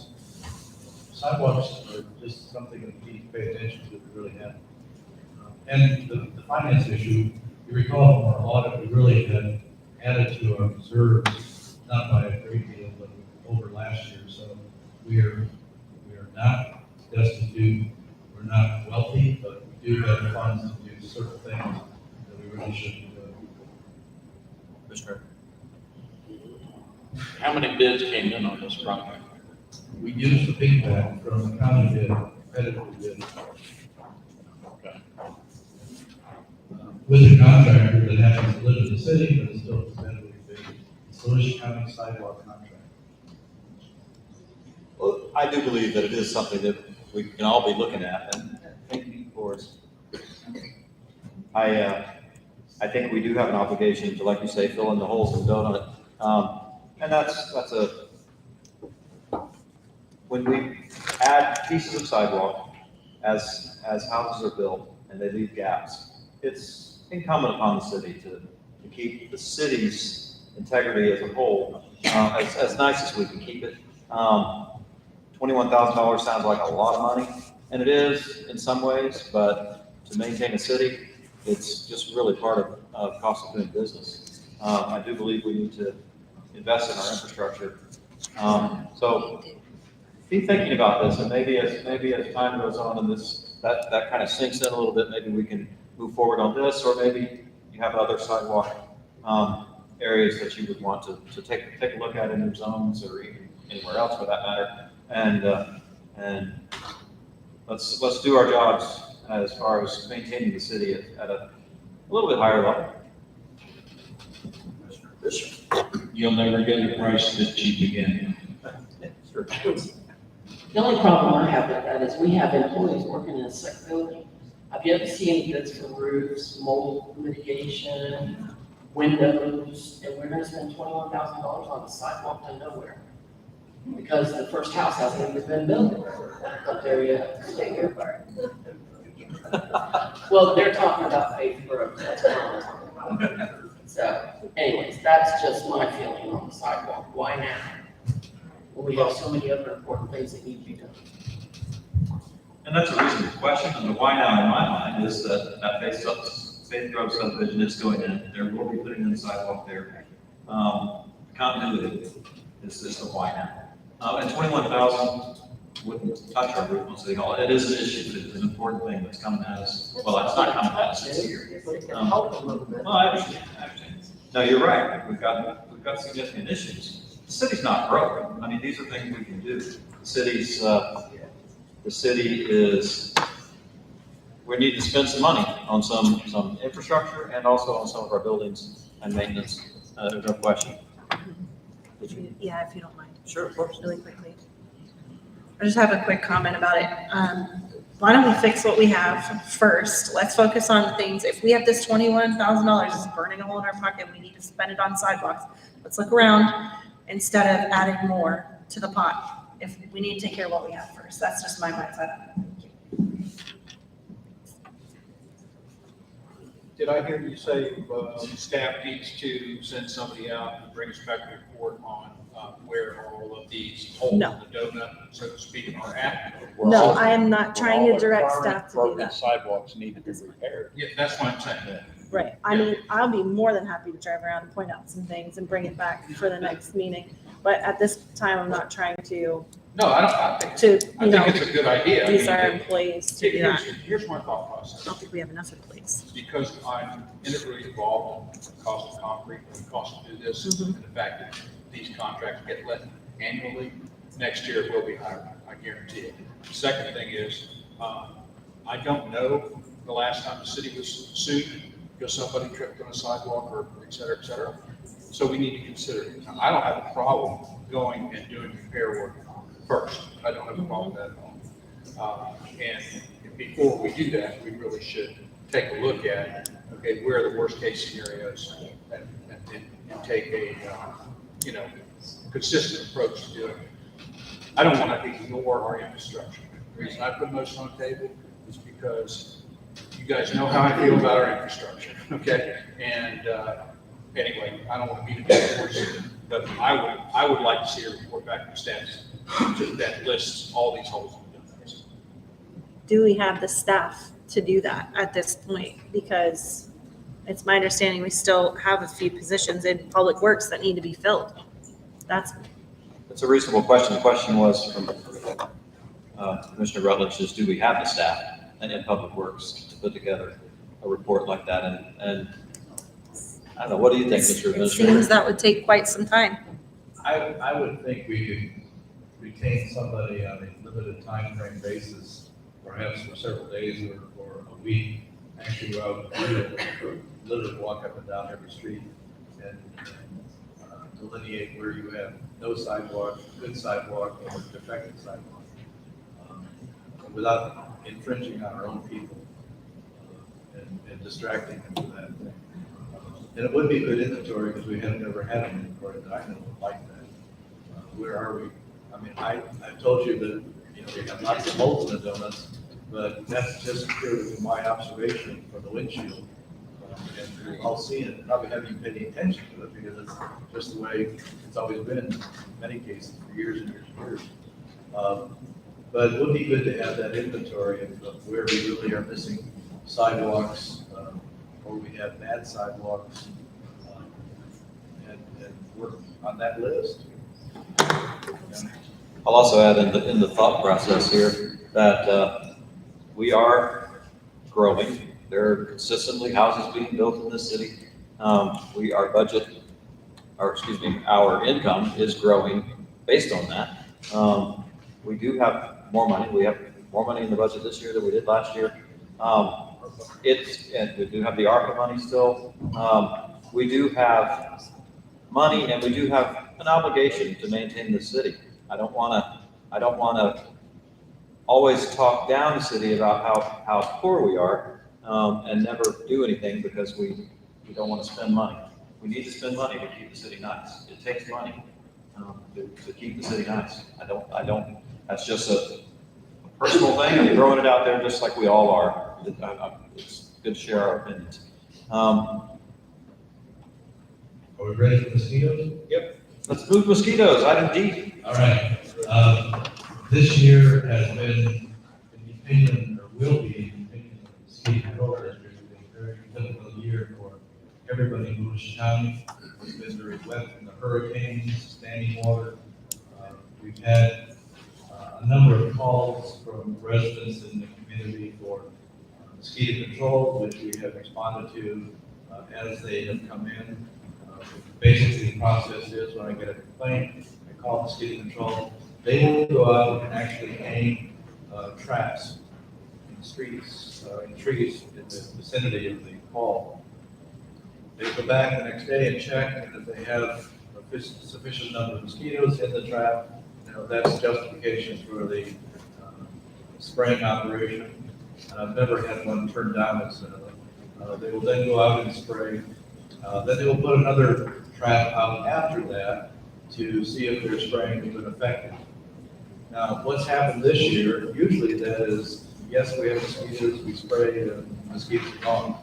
Sidewalks are just something that we need to pay attention to, we really have. And the finance issue, you recall from our audit, we really had added to our reserves, not by a great deal, but over last year. So we are not destitute, we're not wealthy, but we do have funds to do certain things that we really shouldn't do. Commissioner? How many bids came in on this project? We used the feedback from the county bid, competitive bid, Okay. with a contractor that happens to live in the city, but is still competitively bid. Solution County sidewalk contract. Well, I do believe that it is something that we can all be looking at, and thank you for, I think we do have an obligation to, like you say, fill in the holes in the donut. And that's when we add pieces of sidewalk as houses are built and they leave gaps, it's incumbent upon the city to keep the city's integrity as a whole, as nice as we can keep it. $21,000 sounds like a lot of money, and it is in some ways, but to maintain a city, it's just really part of cost of doing business. I do believe we need to invest in our infrastructure. So be thinking about this, and maybe as time goes on and that kind of sinks in a little bit, maybe we can move forward on this, or maybe you have other sidewalk areas that you would want to take a look at in your zones, or even anywhere else for that matter. And let's do our jobs as far as maintaining the city at a little bit higher level. You'll never get a price this cheap again. Sure. The only problem I have with that is we have employees working in a sick building. I've yet to see any bids for roofs, mold mitigation, windows, and we're gonna spend $21,000 on a sidewalk to nowhere. Because the first house hasn't even been built up there yet. Well, they're talking about paved roads, that's what I'm talking about. So anyways, that's just my feeling on the sidewalk. Why now? When we have so many other important things that need to be done. And that's a reasonable question, and the why now in my mind is that Faith Grove subdivision is going in, there will be putting in the sidewalk there. Continuity is the why now. And 21,000 wouldn't touch our roof on City Hall. It is an issue, it's an important thing that's coming at us. Well, it's not coming at us, it's here. But it can help a little bit. Well, I understand. No, you're right, we've got significant issues. The city's not broke. I mean, these are things we can do. The city is, we need to spend some money on some infrastructure and also on some of our buildings and maintenance. There's no question. Yeah, if you don't mind. Sure, of course. Really quickly. I just have a quick comment about it. Why don't we fix what we have first? Let's focus on the things. If we have this $21,000 is burning a hole in our pocket, we need to spend it on sidewalks. Let's look around instead of adding more to the pot. If we need to take care of what we have first, that's just my mindset on it. Did I hear you say staff needs to send somebody out and bring us back a report on where all of these holes in No. the donut, so to speak, are at? No, I am not trying All to the direct current staff to do broken that. Sidewalks need to be repaired. Yeah, that's what I'm saying. Right. I mean, I'll be more than happy to drive around and point out some things and bring it back for the next meeting. But at this time, I'm not trying to, No, I think it's a good idea. I use mean, our employees to do that. Here's my thought I process. don't think we have enough employees. Because I'm integrally involved in the cost of concrete, the cost to do this, and the fact that these contracts get let annually, next year it will be higher, I guarantee it. The second thing is, I don't know the last time the city was sued because somebody tripped on a sidewalk or et cetera, et cetera. So we need to consider it. Now, I don't have a problem going and doing repair work first. I don't have a problem with that at all. And before we do that, we really should take a look at, okay, where are the worst case scenarios? And and take a, consistent approach to doing it. I don't want to ignore our infrastructure. The reason I put most on the table is because you guys know how I feel about our infrastructure, okay? And anyway, I don't want to beat a dead horse, but I would like to see a report back from staff that lists all these holes in the buildings. Do we have the staff to do that at this point? Because it's my understanding we still have a few positions in Public Works that need to be filled. It's a reasonable question. The question was from Commissioner Rutledge is, do we have the staff and in Public Works to put together a report like that? And I don't know, what do you think, Mr. It Administrator? seems that would take quite some time. I would think we could retain somebody on a limited time frame basis, perhaps for several days or a week, actually go out and literally walk up and down every street and delineate where you have no sidewalk, good sidewalk, or defective sidewalk, without infringing on our own people and distracting them from that thing. And it would be a good inventory because we have never had an inventory that I know like that. Where are we? I mean, I've told you that, we have lots of holes in the donuts, but that's just purely from my observation from the windshield. And we've all seen it, probably haven't even paid any attention to it because it's just the way it's always been in many cases for years and years and years. But it would be good to have that inventory of where we really are missing sidewalks, or we have bad sidewalks, and work on that list. I'll also add in the thought process here that we are growing. There are consistently houses being built in this city. Our income is growing based on that. We do have more money. We have more money in the budget this year than we did last year. And we do have the ARPA money still. We do have money and we do have an obligation to maintain the city. I don't want to always talk down the city about how poor we are, and never do anything because we don't want to spend money. We need to spend money to keep the city nice. It takes money to keep the city nice. That's just a personal thing. I'm throwing it out there just like we all are. It's good to share our opinions. Are we ready for mosquitoes? Yep. Let's move mosquitoes, item D. All right. This year has been, in the opinion, or will be, in the opinion of the city control district, a very difficult year for everybody in Volusia County. It's been very wet from the hurricanes, standing water. We've had a number of calls from residents in the community for mosquito control, which we have responded to as they have come in. Basically, the process is when I get a complaint, I call mosquito control. They will go out and actually aim traps in streets, in trees in the vicinity of the call. They go back the next day and check, and if they have a sufficient number of mosquitoes in the trap, that's justification for the spraying operation. I've never had one turned down incidentally. They will then go out and spray. Then they will put another trap out after that to see if their spraying has been effective. Now, what's happened this year, usually that is, yes, we have mosquitoes, we spray, and mosquitoes are gone,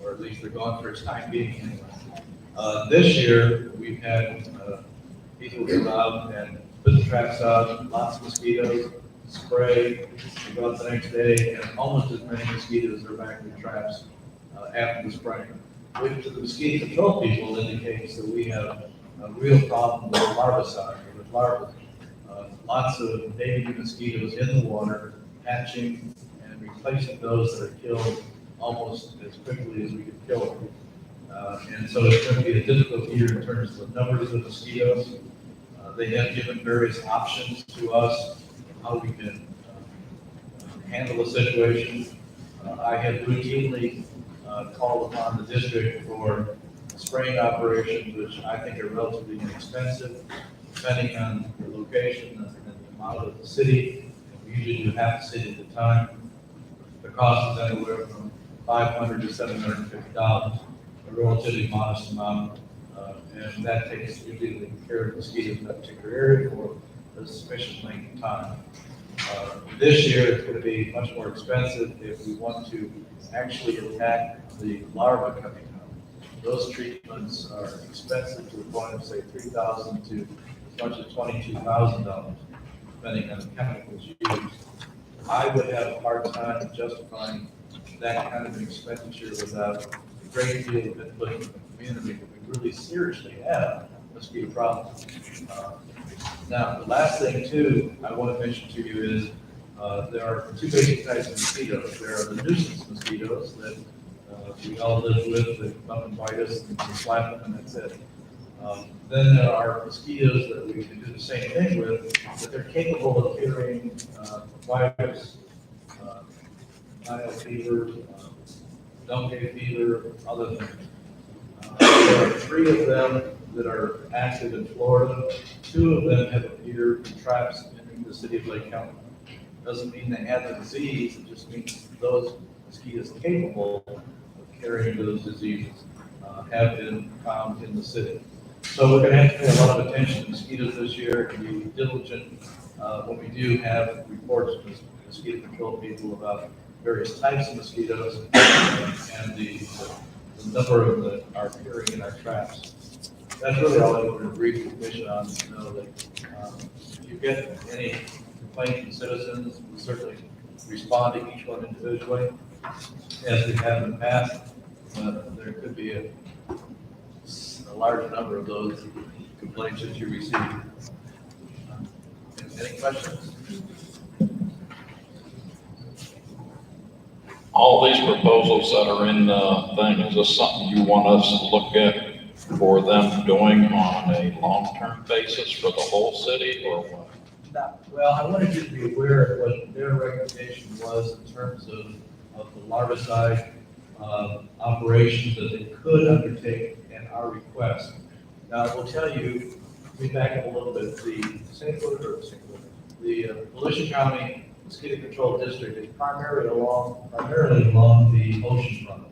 or at least they're gone for its time being anyway. This year, we've had people go out and put the traps out, lots of mosquitoes, spray, they go out the next day, and almost as many mosquitoes are back in the traps after the spraying. Which to the mosquito control people indicates that we have a real problem with larvicide, with larvae. Lots of baby mosquitoes in the water, hatching and replacing those that are killed almost as quickly as we can kill them. And so it's going to be a difficult year in terms of the numbers of mosquitoes. They have given various options to us how we can handle the situation. I have routinely called upon the district for spraying operations, which I think are relatively inexpensive, depending on the location and the amount of the city. We usually do half the city at a time. The cost is anywhere from $500 to $750, a relatively modest amount. And that takes usually care of mosquitoes in that particular area for a sufficient length of time. This year, it's going to be much more expensive if we want to actually attack the larvae coming out. Those treatments are expensive to the point of, say, $3,000 to as much as $22,000, depending on the chemicals used. I would have a hard time justifying that kind of an expenditure without a great deal of input from the community that we really seriously have mosquito problems. Now, the last thing too, I want to mention to you is there are two basic types of mosquitoes. There are the nuisance mosquitoes that we all live with, that come and bite us and we slap them and that's it. Then there are mosquitoes that we can do the same thing with, but they're capable of carrying virus, Nile fever, dengue fever, other things. There are 3 of them that are active in Florida. 2 of them have appeared in traps in the city of Lake County. Doesn't mean they have the disease, it just means those mosquitoes capable of carrying those diseases have been found in the city. So we're going to have to pay a lot of attention to mosquitoes this year and be diligent when we do have reports from mosquito control people about various types of mosquitoes and the number of them that are appearing in our traps. That's really all I want to brief the commission on, to know that if you get any complaints from citizens, we certainly respond to each one individually, as we have in the past. There could be a large number of those complaints that you receive. Any questions? All these proposals that are in the thing, is this something you want us to look at for them doing on a long-term basis for the whole city, or what? No. Well, I wanted you to be aware of what their recommendation was in terms of the larvicide operations that they could undertake and our request. Now, I will tell you, let me back up a little bit, the Volusia County Mosquito Control District is primarily along the ocean front,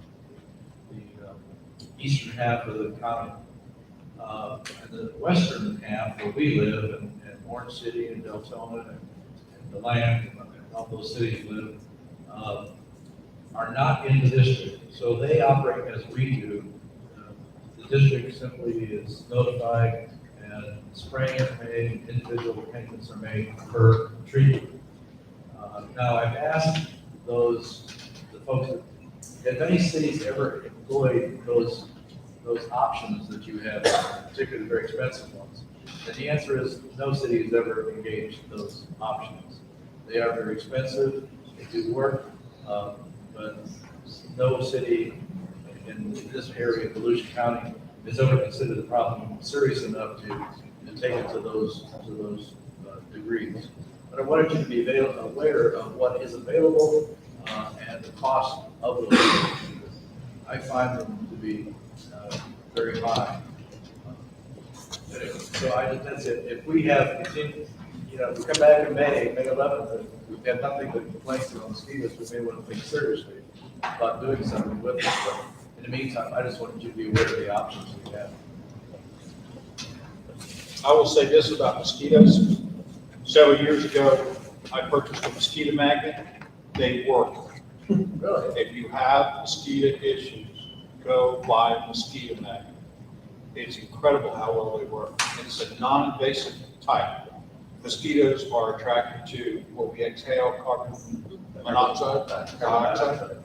the eastern half of the county. And the western half where we live, in Orange City and Deltona and DeLand, and all those cities live, are not in the district. So they operate as we do. The district simply is notified and spraying is made, individual payments are made per treatment. Now, I've asked the folks, have any cities ever employed those options that you have, particularly the very expensive ones? And the answer is no city has ever engaged those options. They are very expensive, they do work, but no city in this area of Volusia County has ever considered the problem serious enough to take it to those degrees. But I wanted you to be aware of what is available and the cost of those. I find them to be very high. Anyway, so that's it. If we have continued, we come back in May 11th, and we've had nothing but complaints about mosquitoes, we may want to think seriously about doing something with it. But in the meantime, I just wanted you to be aware of the options we have. I will say this about mosquitoes. Several years ago, I purchased a mosquito magnet. They work. Really? If you have mosquito issues, go buy a mosquito magnet. It's incredible how well they work. It's a non-invasive type. Mosquitoes are attracted to what we exhale, carbon monoxide, dioxide,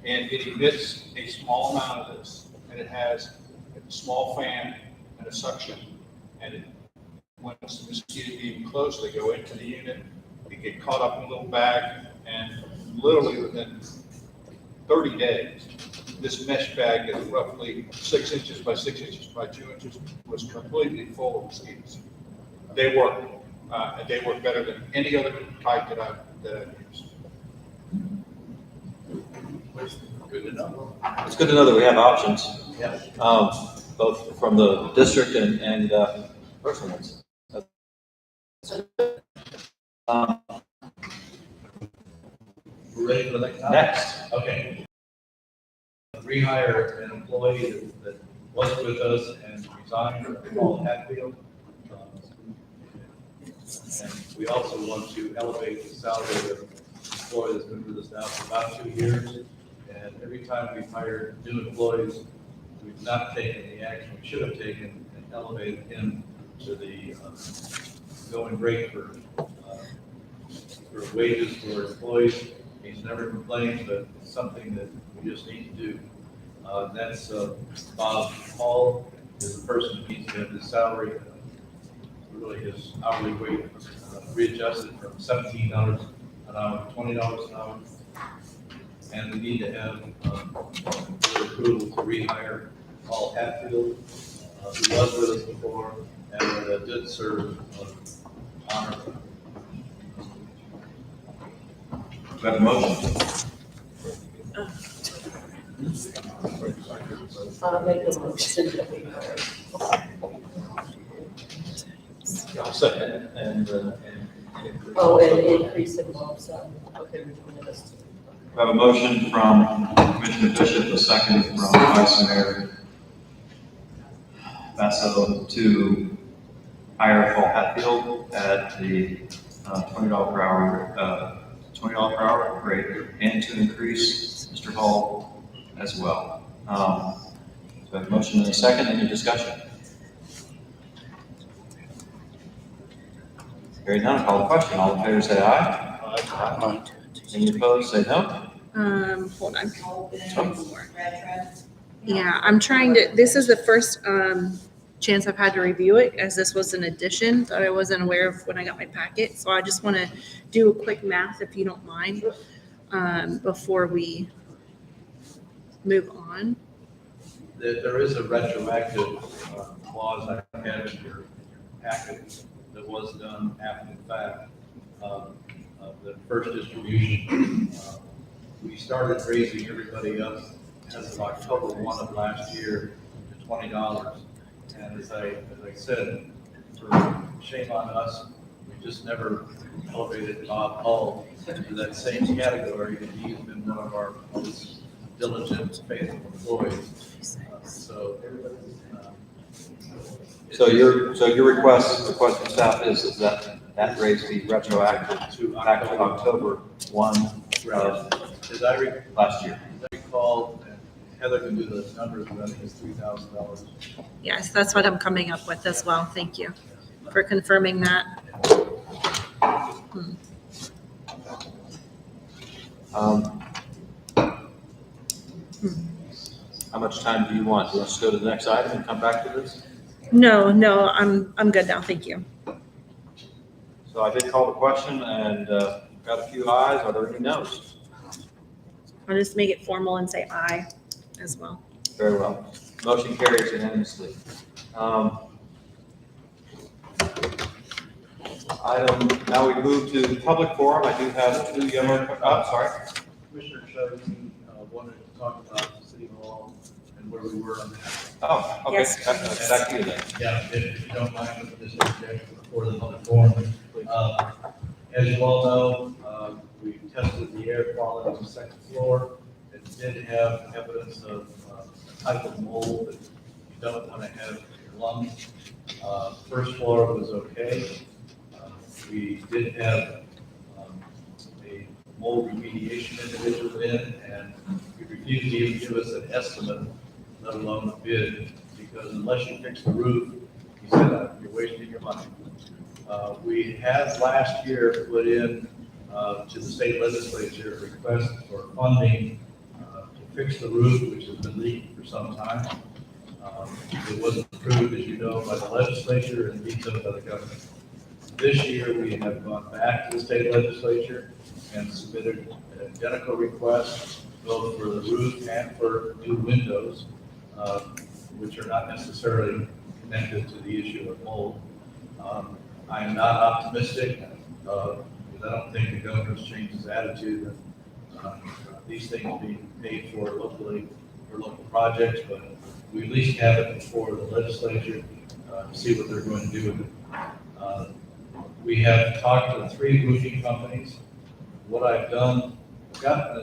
and it emits a small amount of this. And it has a small fan and a suction. And when the mosquito being close, they go into the unit, they get caught up in a little bag, and literally within 30 days, this mesh bag is roughly 6 inches by 6 inches by 2 inches, was completely full of mosquitoes. They work, and they work better than any other type that I've used. Good to know. It's good to know that we have options, Yeah. both from the district and personal ones. We're ready for the next topic? Next. Okay. Rehire an employee that was with us and resigned, Paul Hatfield. And we also want to elevate the salary of the employee that's been with us now for about 2 years. And every time we've hired new employees, we've not taken the action we should have taken and elevated him to the going rate for wages for employees. He's never complained, but it's something that we just need to do. That's Bob Hall is the person who needs to have his salary, really his hourly rate readjusted from $17 an hour to $20 an hour. And we need to have the approval to rehire Paul Hatfield, who was with us before and did serve honor. Do I have a motion? Make a motion that we I'll second, and Oh, and increase in lump sum. Okay, we're doing this. we have a motion from Commissioner Bishop, a second from Vice Mayor Basso to hire Paul Hatfield at the $20 per hour rate, and to increase Mr. Hall as well. So I have a motion and a second. Any discussion? Hearing none, call the question. All in favor say aye. Aye. Any opposed, say no. Hold on. Yeah, I'm trying to, this is the first, chance I've had to review it, as this was an addition that I wasn't aware of when I got my packet. So I just want to do a quick math, if you don't mind, before we move on. There is a retroactive clause I have in your packet that was done after the fact. The first distribution, we started raising everybody up as of October 1 of last year to $20. And as I said, for shame on us, we just never elevated Bob Hall into that same category, and he's been one of our most diligent, faithful employees. So your request from staff is that that raise be retroactive back to October 1 As I last year. recall, and Heather can do the numbers, but I think it's $3,000. Yes, that's what I'm coming up with as well. Thank you for confirming that. How much time do you want? Do you want us to go to the next item and come back to this? No, I'm good now. Thank you. So I did call the question and got a few ayes. Are there any noes? I'll just make it formal and say aye as well. Very well. Motion carries unanimously. Now we move to public forum. I do have two younger, sorry. Commissioner Shelby wanted to talk about City Hall and where we were on that. Oh, okay. Yes. Back to you then. Yeah, if you don't mind with this interjection before the public forum. As you all know, we tested the air quality on the second floor. It did have evidence of a type of mold that you don't want to have in your lungs. First floor was okay. We did have a mold remediation individual in, and we refused to even give us an estimate, let alone a bid, because unless you fix the roof, he said, you're wasting your money. We had last year put in to the state legislature a request for funding to fix the roof, which has been leaking for some time. It wasn't approved, as you know, by the legislature and vetoed by the governor. This year, we have gone back to the state legislature and submitted an identical request, both for the roof and for new windows, which are not necessarily connected to the issue of mold. I am not optimistic, because I don't think the governor's changed his attitude that these things being paid for locally for local projects, but we at least have it before the legislature to see what they're going to do with it. We have talked to 3 roofing companies. What I've done, I've got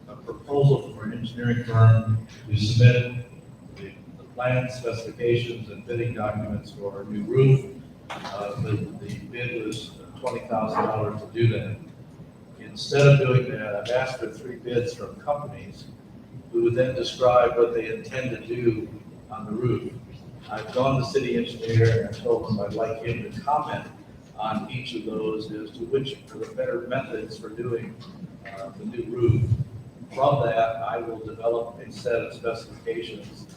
a proposal for an engineering firm to submit the plan specifications and bidding documents for a new roof. The bid was $20,000 to do that. Instead of doing that, I've asked for 3 bids from companies who would then describe what they intend to do on the roof. I've gone to city engineer and I told him I'd like him to comment on each of those as to which are the better methods for doing the new roof. From that, I will develop a set of specifications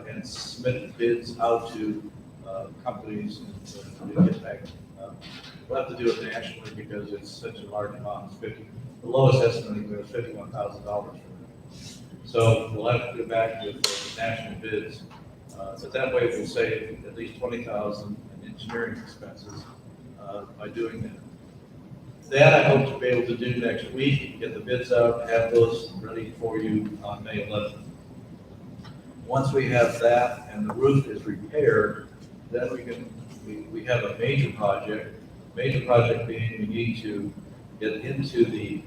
and submit bids out to companies and get back. We'll have to do it nationally because it's such a large amount. It's the lowest estimate was $51,000 for that. So we'll have to go back with national bids. But that way we'll save at least $20,000 in engineering expenses by doing that. That I hope to be able to do next week, get the bids out, have those ready for you on May 11th. Once we have that and the roof is repaired, then we have a major project. Major project being we need to get into the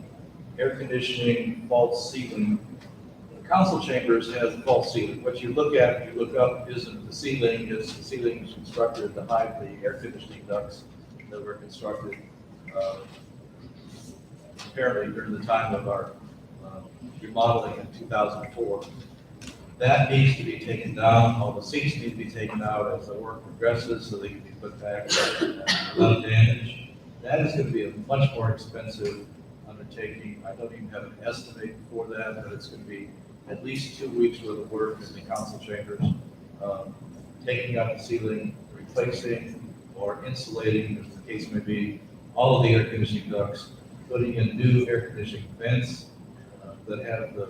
air conditioning false ceiling. The council chambers has false ceiling. What you look at, you look up, isn't the ceiling, it's the ceiling is constructed to hide the air conditioning ducts that were constructed apparently during the time of our remodeling in 2004. That needs to be taken down. All the seats need to be taken out as the work progresses so they can be put back without damage. That is going to be a much more expensive undertaking. I don't even have an estimate for that, but it's going to be at least 2 weeks worth of work in the council chambers, taking out the ceiling, replacing or insulating, as the case may be, all of the air conditioning ducts, putting in new air conditioning vents that have the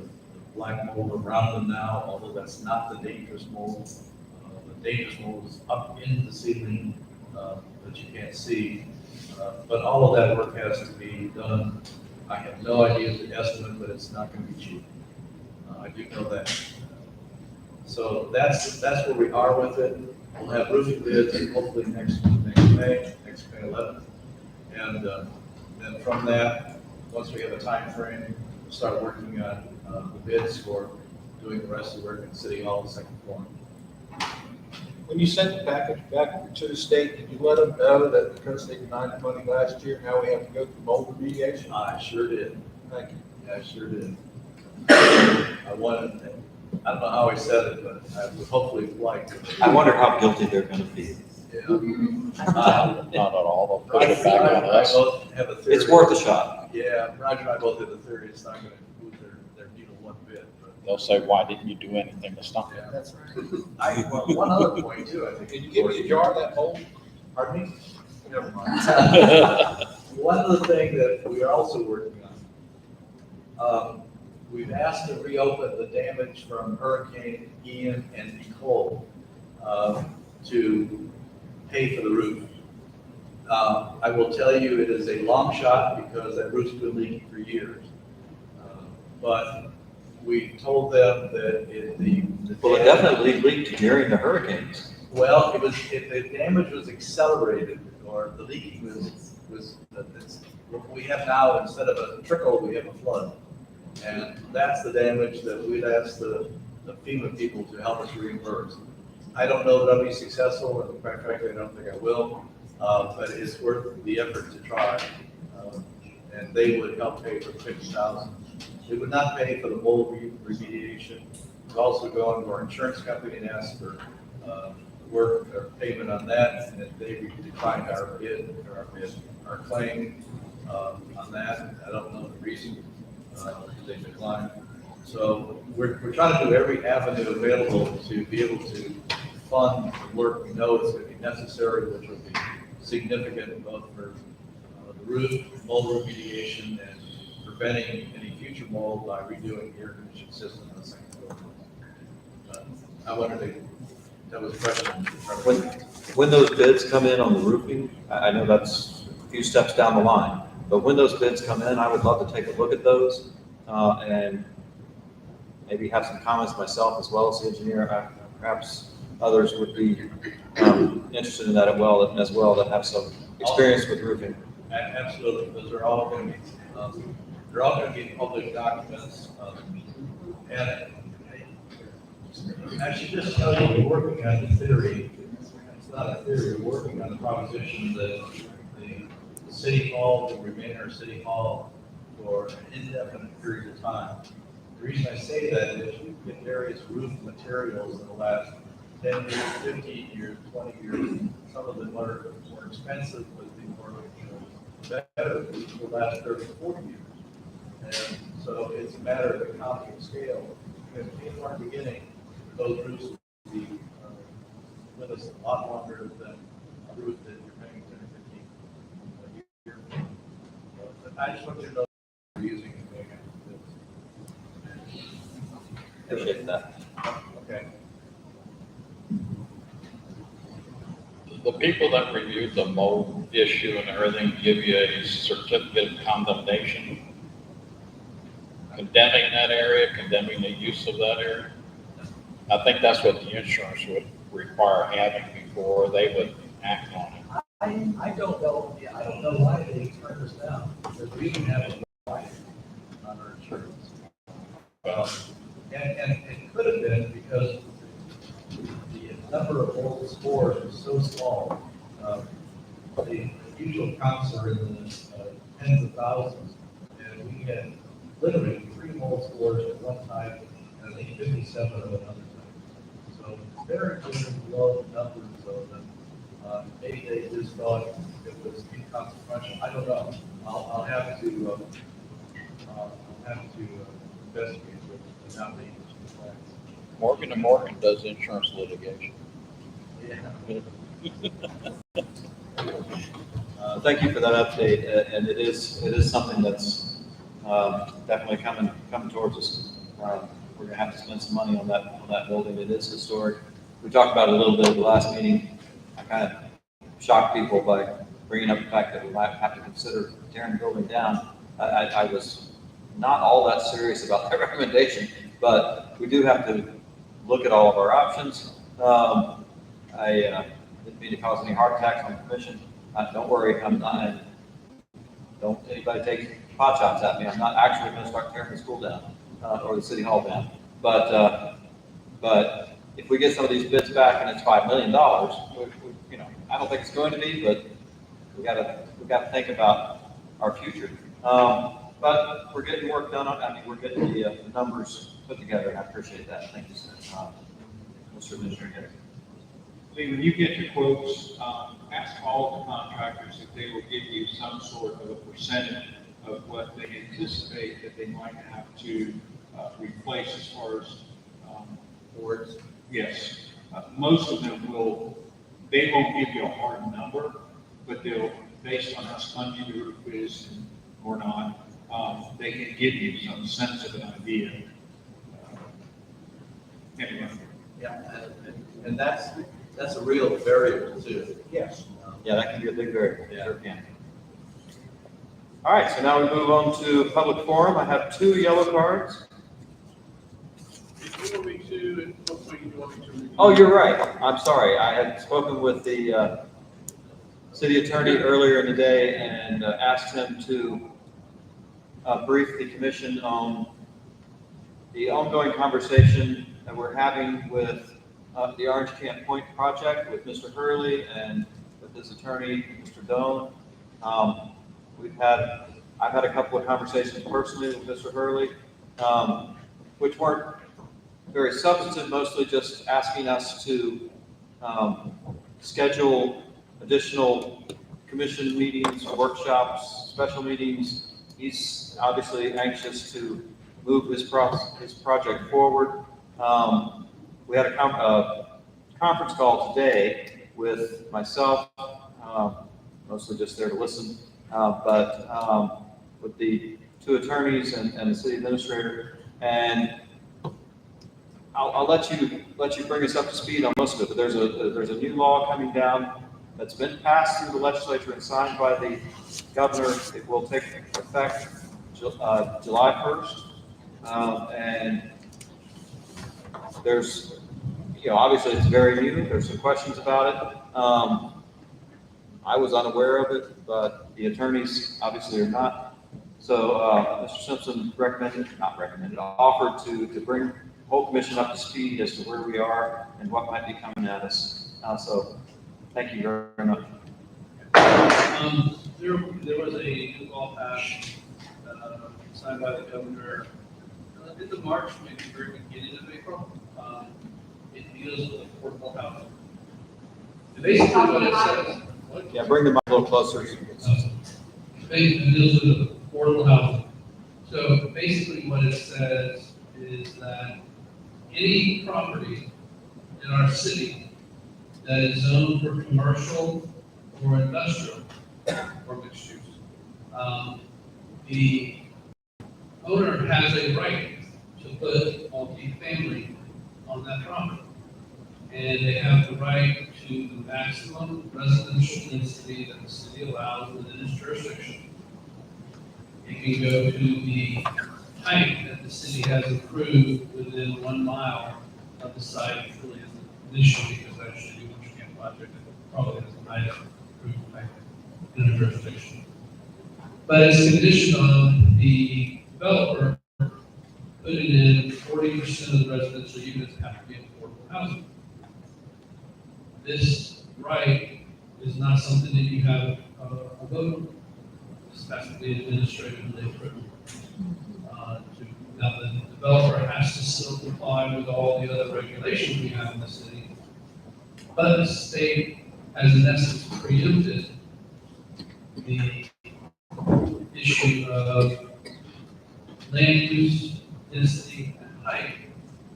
black mold around them now, although that's not the dangerous mold. The dangerous mold is up in the ceiling that you can't see. But all of that work has to be done. I have no idea the estimate, but it's not going to be cheap. I do know that. So that's where we are with it. We'll have roofing bids hopefully next May 11th. And then from that, once we have a time frame, we'll start working on the bids for doing the rest of the work in City Hall, second floor. When you sent the package back to the state, did you let them know that because they denied the money last year, now we have to go through mold remediation? I sure did. Thank you. Yeah, I sure did. I don't know how I said it, but I would hopefully like. I wonder how guilty they're gonna feel. Yeah. Not at all, they'll push it back on us. both have a theory. It's worth a shot. Yeah, Roger and I both have a theory, it's not gonna move their needle one bit, but. They'll say, why didn't you do anything to stop it? Yeah, that's right. One other point too, I think. Can you give me a jar of that mold? Pardon me? Never mind. One other thing that we are also working on, we've asked to reopen the damage from Hurricane Ian and Nicole to pay for the roof. I will tell you, it is a long shot because that roof's been leaking for years. But we told them that Well, it definitely leaked during the hurricanes. well, the damage was accelerated, or the leaking was what we have now, instead of a trickle, we have a flood. And that's the damage that we'd ask the FEMA people to help us reimburse. I don't know that I'll be successful, and quite frankly, I don't think I will, but it's worth the effort to try. And they would help pay for $50,000. They would not pay for the mold remediation. We've also gone to our insurance company and asked for work or payment on that, and they declined our claim on that. I don't know the reason they declined. So we're trying to do every avenue available to be able to fund the work we know is going to be necessary, which will be significant both for the roof, mold remediation, and preventing any future mold by redoing the air conditioning system on the second floor. I wondered if that was a question. When those bids come in on the roofing, I know that's a few steps down the line, but when those bids come in, I would love to take a look at those and maybe have some comments myself as well as the engineer. Perhaps others would be interested in that as well that have some experience with roofing. Absolutely, those are all going to be, they're all going to be public documents. And I should just tell you, we're working on the theory, it's not a theory, we're working on the proposition that the city hall will remain our city hall for an indefinite period of time. The reason I say that is you get various roof materials in the last 10 years, 15 years, 20 years. Some of them are more expensive, but they were better, these will last 30, 40 years. And so it's a matter of economy of scale. Because in our beginning, those roofs would be with us a lot longer than a roof that you're paying 10 or 15 a year. But I just want you to know we're using it. Appreciate that. Okay. The people that reviewed the mold issue and everything give you a certificate of condemnation, condemning that area, condemning the use of that area. I think that's what the insurance would require having before they would act on it. I don't know, I don't know why they turned us down, because we even have a life on our insurance. And it could have been because the number of old scores was so small. The usual counts are in the tens of thousands, and we had literally 3 mold scores at one time, and I think 57 at another time. So very, very low numbers of them. Maybe they just thought it was inconsequential. I don't know. I'll have to investigate it without the facts. Morgan & Morgan does insurance litigation. Yeah. Thank you for that update, and it is something that's definitely coming towards us. We're gonna have to spend some money on that building. It is historic. We talked about it a little bit at the last meeting. I kind of shocked people by bringing up the fact that we might have to consider tearing the building down. I was not all that serious about that recommendation, but we do have to look at all of our options. I didn't mean to cause any heart attacks on the commission. Don't worry, I'm not. Don't anybody take pot shots at me. I'm not actually going to start tearing the school down or the city hall down. But if we get some of these bids back and it's $5 million, I don't think it's going to be, but we got to think about our future. But we're getting work done on. I mean, we're getting the numbers put together, and I appreciate that. Thank you, sir. Mr. Administrator. Lee, when you get your quotes, ask all the contractors if they will give you some sort of a percentage of what they anticipate that they might have to replace as far as boards. Yes, most of them they won't give you a hard number, but they'll, based on how spongy the roof is or not, they can give you some sense of an idea. Anyway. Yeah, and that's a real variable too. Yes. Yeah, that can be a big variable. Yeah. Sure can. All right, so now we move on to public forum. I have 2 yellow cards. If you want me to, hopefully you want me to review. Oh, you're right. I'm sorry. I had spoken with the city attorney earlier in the day and asked him to brief the commission on the ongoing conversation that we're having with the Orange Camp Point project with Mr. Hurley and with his attorney, Mr. Doan. I've had a couple of conversations personally with Mr. Hurley, which weren't very substantive, mostly just asking us to schedule additional commission meetings, workshops, special meetings. He's obviously anxious to move his project forward. We had a conference call today with myself, mostly just there to listen, but with the 2 attorneys and the city administrator. And I'll let you bring us up to speed on most of it. But there's a new law coming down that's been passed through the legislature and signed by the governor. It will take effect July 1st, and there's, obviously it's very new. There's some questions about it. I was unaware of it, but the attorneys obviously are not. So Mr. Simpson offered to bring whole commission up to speed as to where we are and what might be coming at us. So thank you very much. There was a new law passed, signed by the governor, in the March, maybe very beginning of April. It deals with affordable housing. And basically what it says, what? Yeah, bring them up a little closer. Basically deals with affordable housing. So basically what it says is that any property in our city that is zoned for commercial or industrial or mixed use, the owner has a right to put multifamily on that property. And they have the right to the maximum residential density that the city allows within its jurisdiction. It can go to the height that the city has approved within 1 mile of the site, which really isn't an issue because that should be one camp project that probably has an item approved height in a jurisdiction. But it's conditioned on the developer putting in 40% of the residential units have to be affordable housing. This right is not something that you have a vote on. This has to be administratively approved. Now, the developer has to still comply with all the other regulations we have in the city, but the state has in essence preempted the issue of land use, density, and height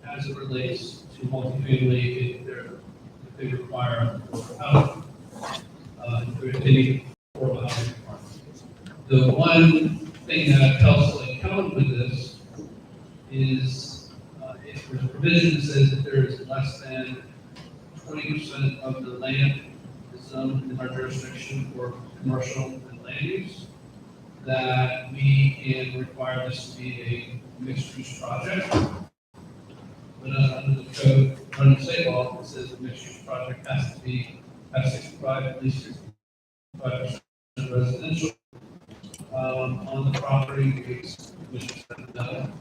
as it relates to multifamily if they require affordable housing. If they need affordable housing requirements. The one thing that helps Lake County with this is if there's a provision that says that there is less than 20% of the land is zoned in our jurisdiction for commercial and land use, that we can require this to be a mixed-use project. But under the code, under the state law, it says a mixed-use project has to have 65, at least 65% residential on the property, which is done.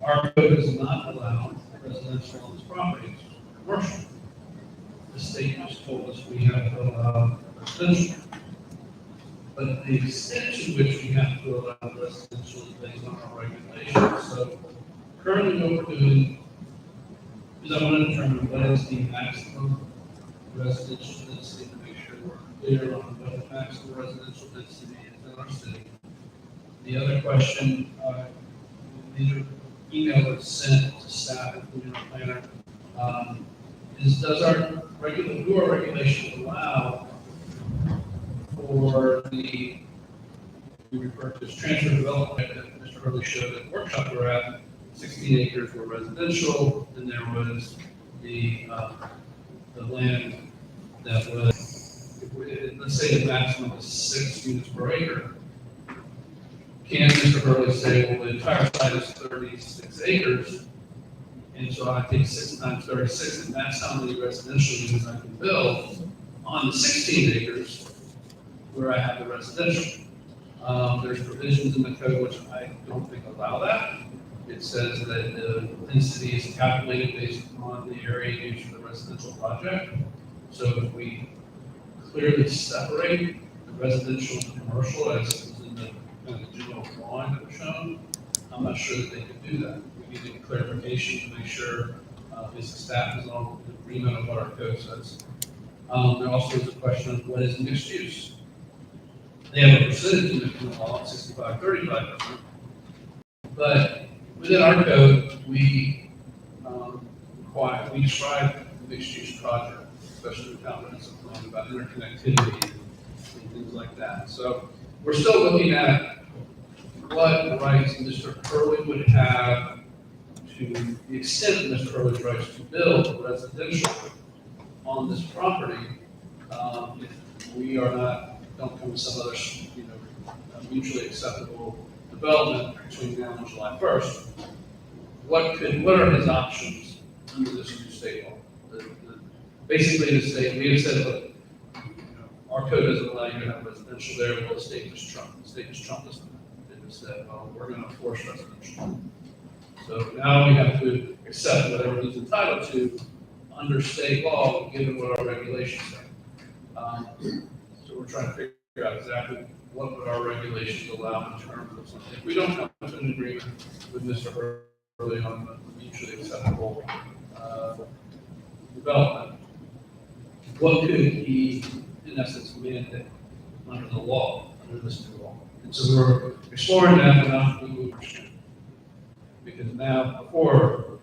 Our code does not allow residential on this property, it's commercial. The state just told us we have to allow residential. But the extent to which we have to allow residential is based on our regulations. So currently what we're doing is I want to determine what is the maximum residential density to make sure we're clear on what the maximum residential density is in our city. The other question, these are email that's sent to staff, including our planner, is does our regulations allow for the, we refer to as transfer development that Mr. Hurley showed at the workshop we're at, 16 acres were residential, and there was the land that was, let's say the maximum is 6 units per acre. Can Mr. Hurley say, well, the entire site is 36 acres, and so I take 6 times 36, and that's how many residential units I can build on the 16 acres where I have the residential. There's provisions in the code which I don't think allow that. It says that the density is calculated based on the area used for the residential project. So if we clearly separate the residential and commercial as is in the kind of general drawing that was shown, I'm not sure that they could do that. We need a clarification to make sure his staff is on agreement of what our code says. There also is a question of what is mixed use. They have a percentage in the law, 65-35%. But within our code, we describe mixed use project, especially with comprehensive plan about interconnectivity and things like that. So we're still looking at what rights Mr. Hurley would have to the extent of Mr. Hurley's rights to build residential on this property. If we are not, don't come to some other, mutually acceptable development between now and July 1st, what are his options under this new state law? Basically, the state, we have said, look, our code doesn't allow you to have residential there, well, the state just trumped us. They just said, well, we're going to force residential. So now we have to accept whatever he's entitled to under state law, given what our regulations say. So we're trying to figure out exactly what would our regulations allow in terms of something. If we don't come to an agreement with Mr. Hurley on the mutually acceptable development, what could he, in essence, mandate under the law, under this new law? And so we're exploring that enough we move. Because now, before,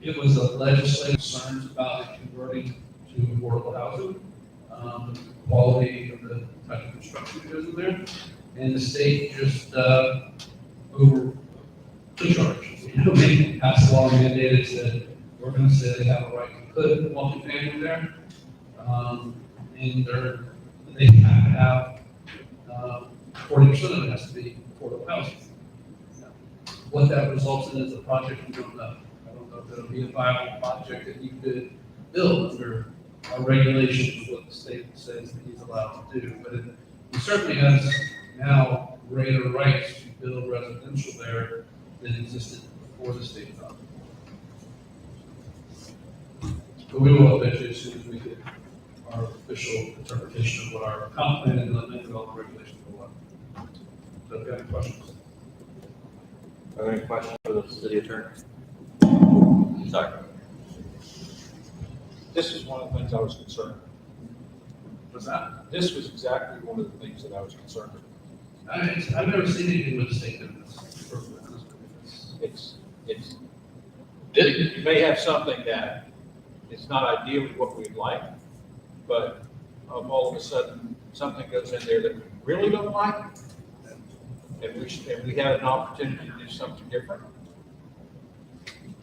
it was a legislative concerns about converting to affordable housing, quality of the type of construction that goes in there, and the state just over took charge. You know, they passed a law mandated that we're going to say they have a right to put multifamily there, and they have to have 40% of it has to be affordable housing. What that results in as a project, we don't know. I don't know if it'll be a viable project that you could build under our regulations, what the state says that he's allowed to do. But he certainly has now greater rights to build residential there than existed before the state thought. But we will update you as soon as we get our official interpretation of what our comp plan and land development regulations will look. So if you have any questions. Are there any questions for the city attorney? Sorry. This is one of the things I was concerned. What's that? This was exactly one of the things that I was concerned with. I've never seen anything with the state doing this. You may have something that is not ideally what we'd like, but all of a sudden, something goes in there that we really don't like, and we have an opportunity to do something different.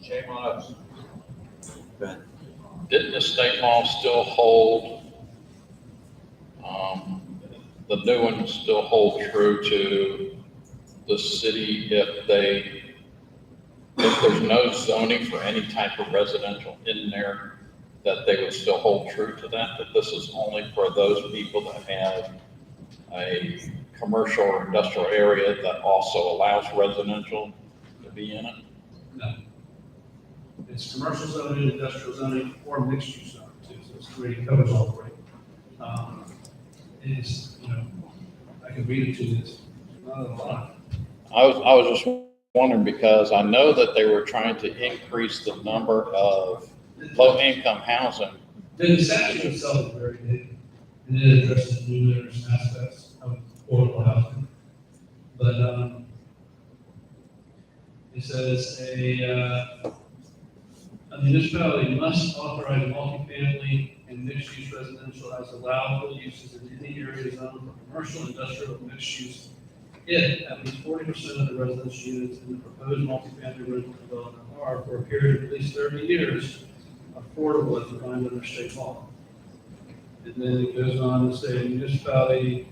Shame on us. Didn't the state law still hold, the new one still hold true to the city if there's no zoning for any type of residential in there, that they would still hold true to that this is only for those people that have a commercial or industrial area that also allows residential to be in it? No. It's commercial zoning, industrial zoning, or mixed use zoning too, so it's three, covers all three. It's, I can read it to you, it's not a lot. I was just wondering because I know that they were trying to increase the number of low-income housing. The statute itself is very big, and it addresses numerous aspects of affordable housing. But, it says a municipality must authorize multifamily and mixed-use residential as allowable uses in any area zoned for commercial, industrial, and mixed use if at least 40% of the residential units in the proposed multifamily rental development are, for a period of at least 30 years, affordable as defined under state law. And then it goes on to say municipality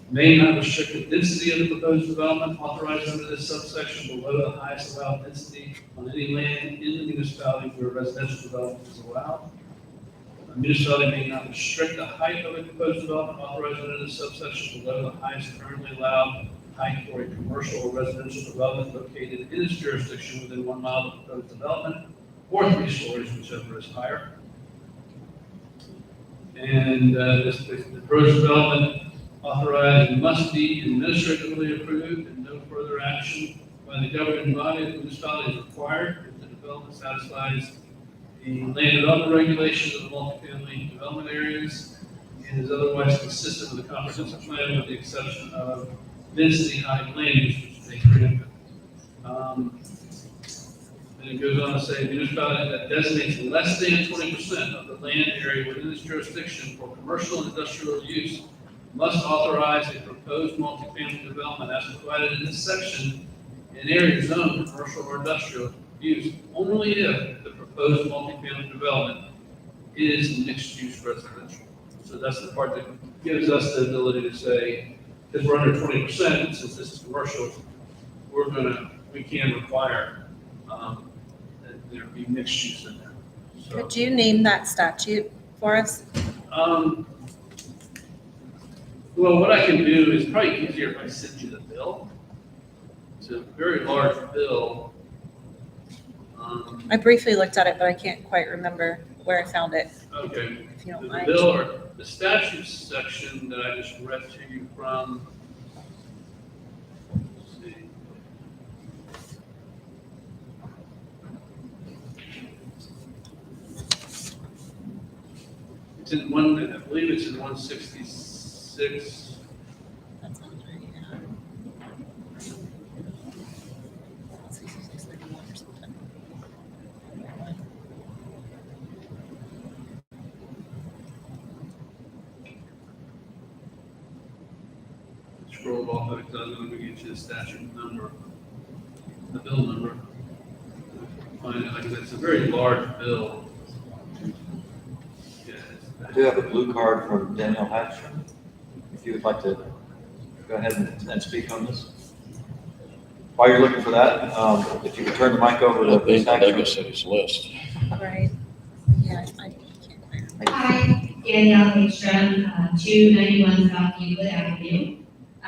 may not restrict the density of the proposed development authorized under this subsection below the highest allowed density on any land in the municipality where residential development is allowed. A municipality may not restrict the height of a proposed development authorized under this subsection below the highest currently allowed height for a commercial or residential development located in its jurisdiction within 1 mile of the proposed development, or 3 stories, whichever is higher. And the proposed development authorized must be administratively approved, and no further action by the governing body of the municipality is required if the development satisfies the land development regulations of the multifamily development areas and is otherwise consistent with the comprehensive plan with the exception of density height land use, which they grant. And it goes on to say municipality that designates less than 20% of the land area within its jurisdiction for commercial and industrial use must authorize a proposed multifamily development as provided in this section in areas zoned commercial or industrial use only if the proposed multifamily development is mixed-use residential. So that's the part that gives us the ability to say, because we're under 20%, since this is commercial, we can require that there be mixed use in there. So, Could you name that statute for us? well, what I can do is probably easier if I send you the bill. It's a very large bill. I briefly looked at it, but I can't quite remember where I found it, Okay, if you don't the mind. bill or the statute section that I just read to you from. Let's see. It's in one, I believe it's in 166. That sounds right, yeah. 6631 or something. Scroll off of it, doesn't let me get you the statute number, the bill number. Find it, like I said, it's a very large bill. Yeah, I do have a blue card from Danielle Hatcham. If you would like to go ahead and speak on this. While you're looking for that, if you could turn the mic over to Ms. Hatcham. Legacy's list. Right, yeah, I can't quite remember. Hi, Danielle Hagstrom, 291 South Euclid Avenue.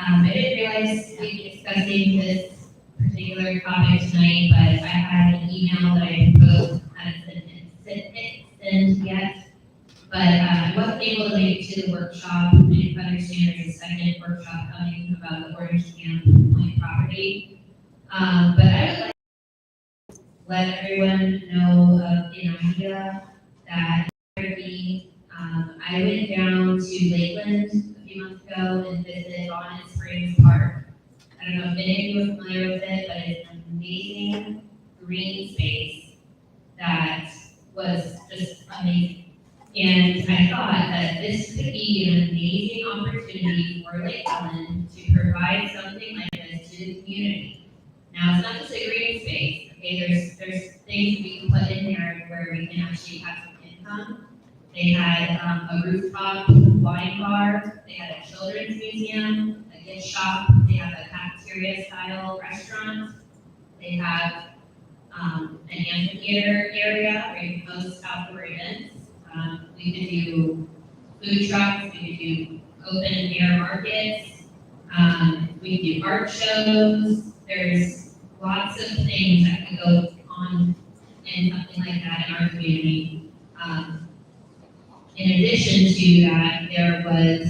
I didn't realize we'd be discussing this particular topic tonight, but I had an email that I proposed, hadn't sent yet. But I wasn't able to make it to the workshop. I understand there's a second workshop coming about the Orange Camp Point property. But I would like to let everyone know of an idea that I went down to Lakeland a few months ago and visited Bonnet Springs Park. I don't know if any of you are familiar with it, but it's an amazing green space that was just amazing. And I thought that this could be an amazing opportunity for Lakeland to provide something like this to the community. Now, it's not just a green space, okay? There's things we can put in there where we can actually have some income. They had a rooftop wine bar, they had a children's museum, a gift shop, they have a cafeteria style restaurant, they have an amphitheater area where you can host outdoor events. We could do food trucks, we could do open air markets, we could do art shows. There's lots of things that could go on in something like that in our community. In addition to that, there was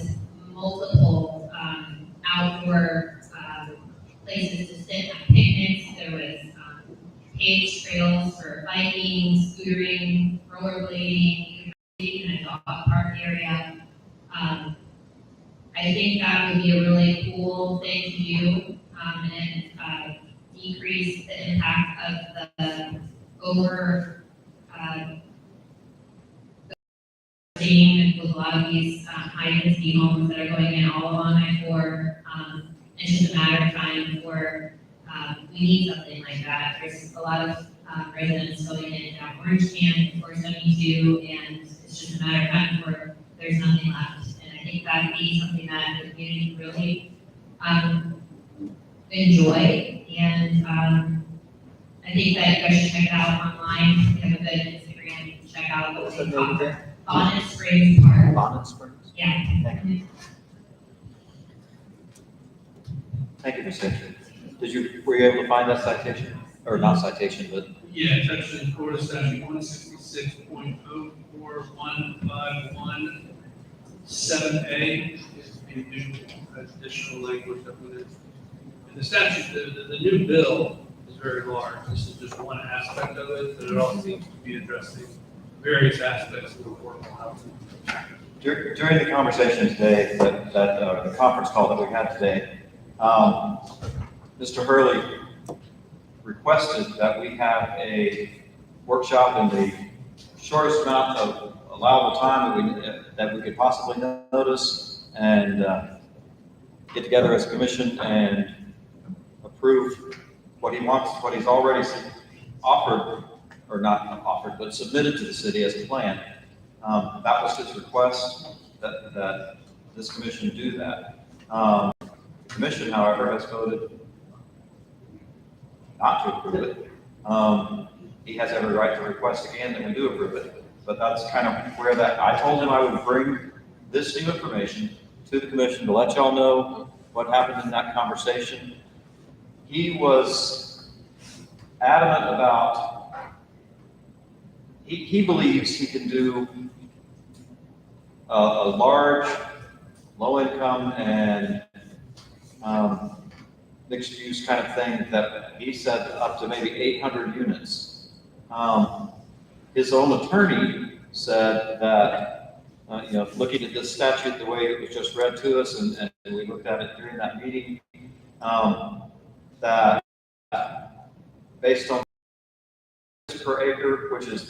multiple outdoor places to sit on picnics. There was paved trails for biking, scootering, rollerblading, even a dog park area. I think that would be a really cool thing to do and decrease the impact of the with a lot of these high-density homes that are going in all along I-4. It's just a matter of time before we need something like that. There's a lot of residents going in down Orange Camp, 472, and it's just a matter of time before there's nothing left. And I think that would be something that the community really enjoy. And I think that you guys should check it out online. We have a good Instagram to check out what they offer. Bonnet Springs Park. Bonnet Springs? Yeah. Thank you, Ms. Hatcham. Were you able to find that citation? Or not citation, but Yeah, it's actually in Florida statute 166.04151(7)A is the new additional language that went in. And the statute, the new bill is very large. This is just one aspect of it, but it all seems to be addressing various aspects of affordable housing. during the conversation today, the conference call that we had today, Mr. Hurley requested that we have a workshop in the shortest amount of allowable time that we could possibly notice and get together as a commission and approve what he wants, what he's already offered, or not offered, but submitted to the city as a plan. That was his request, that this commission do that. The commission, however, has voted not to approve it. He has every right to request again that we do approve it, but that's kind of where I told him I would bring this new information to the commission to let y'all know what happened in that conversation. he was adamant about, he believes he can do a large, low-income and mixed-use kind of thing that he said up to maybe 800 units. His own attorney said that, looking at this statute, the way it was just read to us, and we looked at it during that meeting, that based on per acre, which is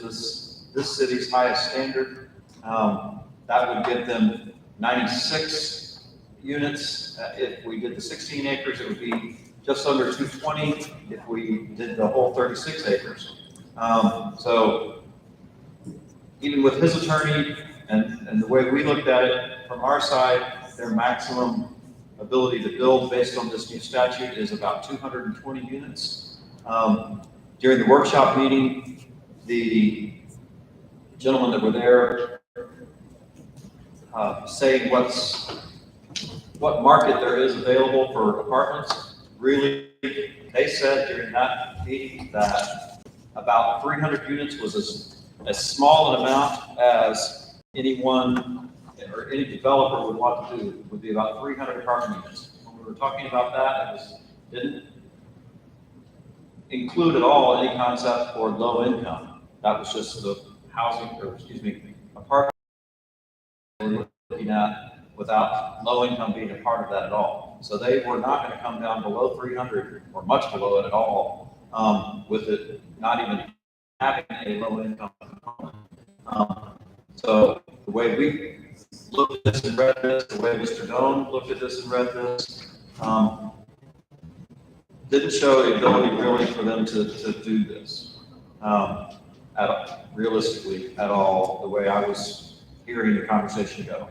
this city's highest standard, that would give them 96 units. If we did the 16 acres, it would be just under 220 if we did the whole 36 acres. So even with his attorney and the way we looked at it from our side, their maximum ability to build based on this new statute is about 220 units. During the workshop meeting, the gentlemen that were there saying what market there is available for apartments, really, they said during that meeting that about 300 units was as small an amount as anyone or any developer would want to do, would be about 300 apartment units. When we were talking about that, it didn't include at all any concept for low income. That was just the housing, or excuse me, apartment we were looking at without low income being a part of that at all. So they were not going to come down below 300 or much below it at all, with it not even having a low income component. So the way we looked at this and read this, the way Mr. Doan looked at this and read this, didn't show the ability really for them to do this realistically at all, the way I was hearing the conversation go.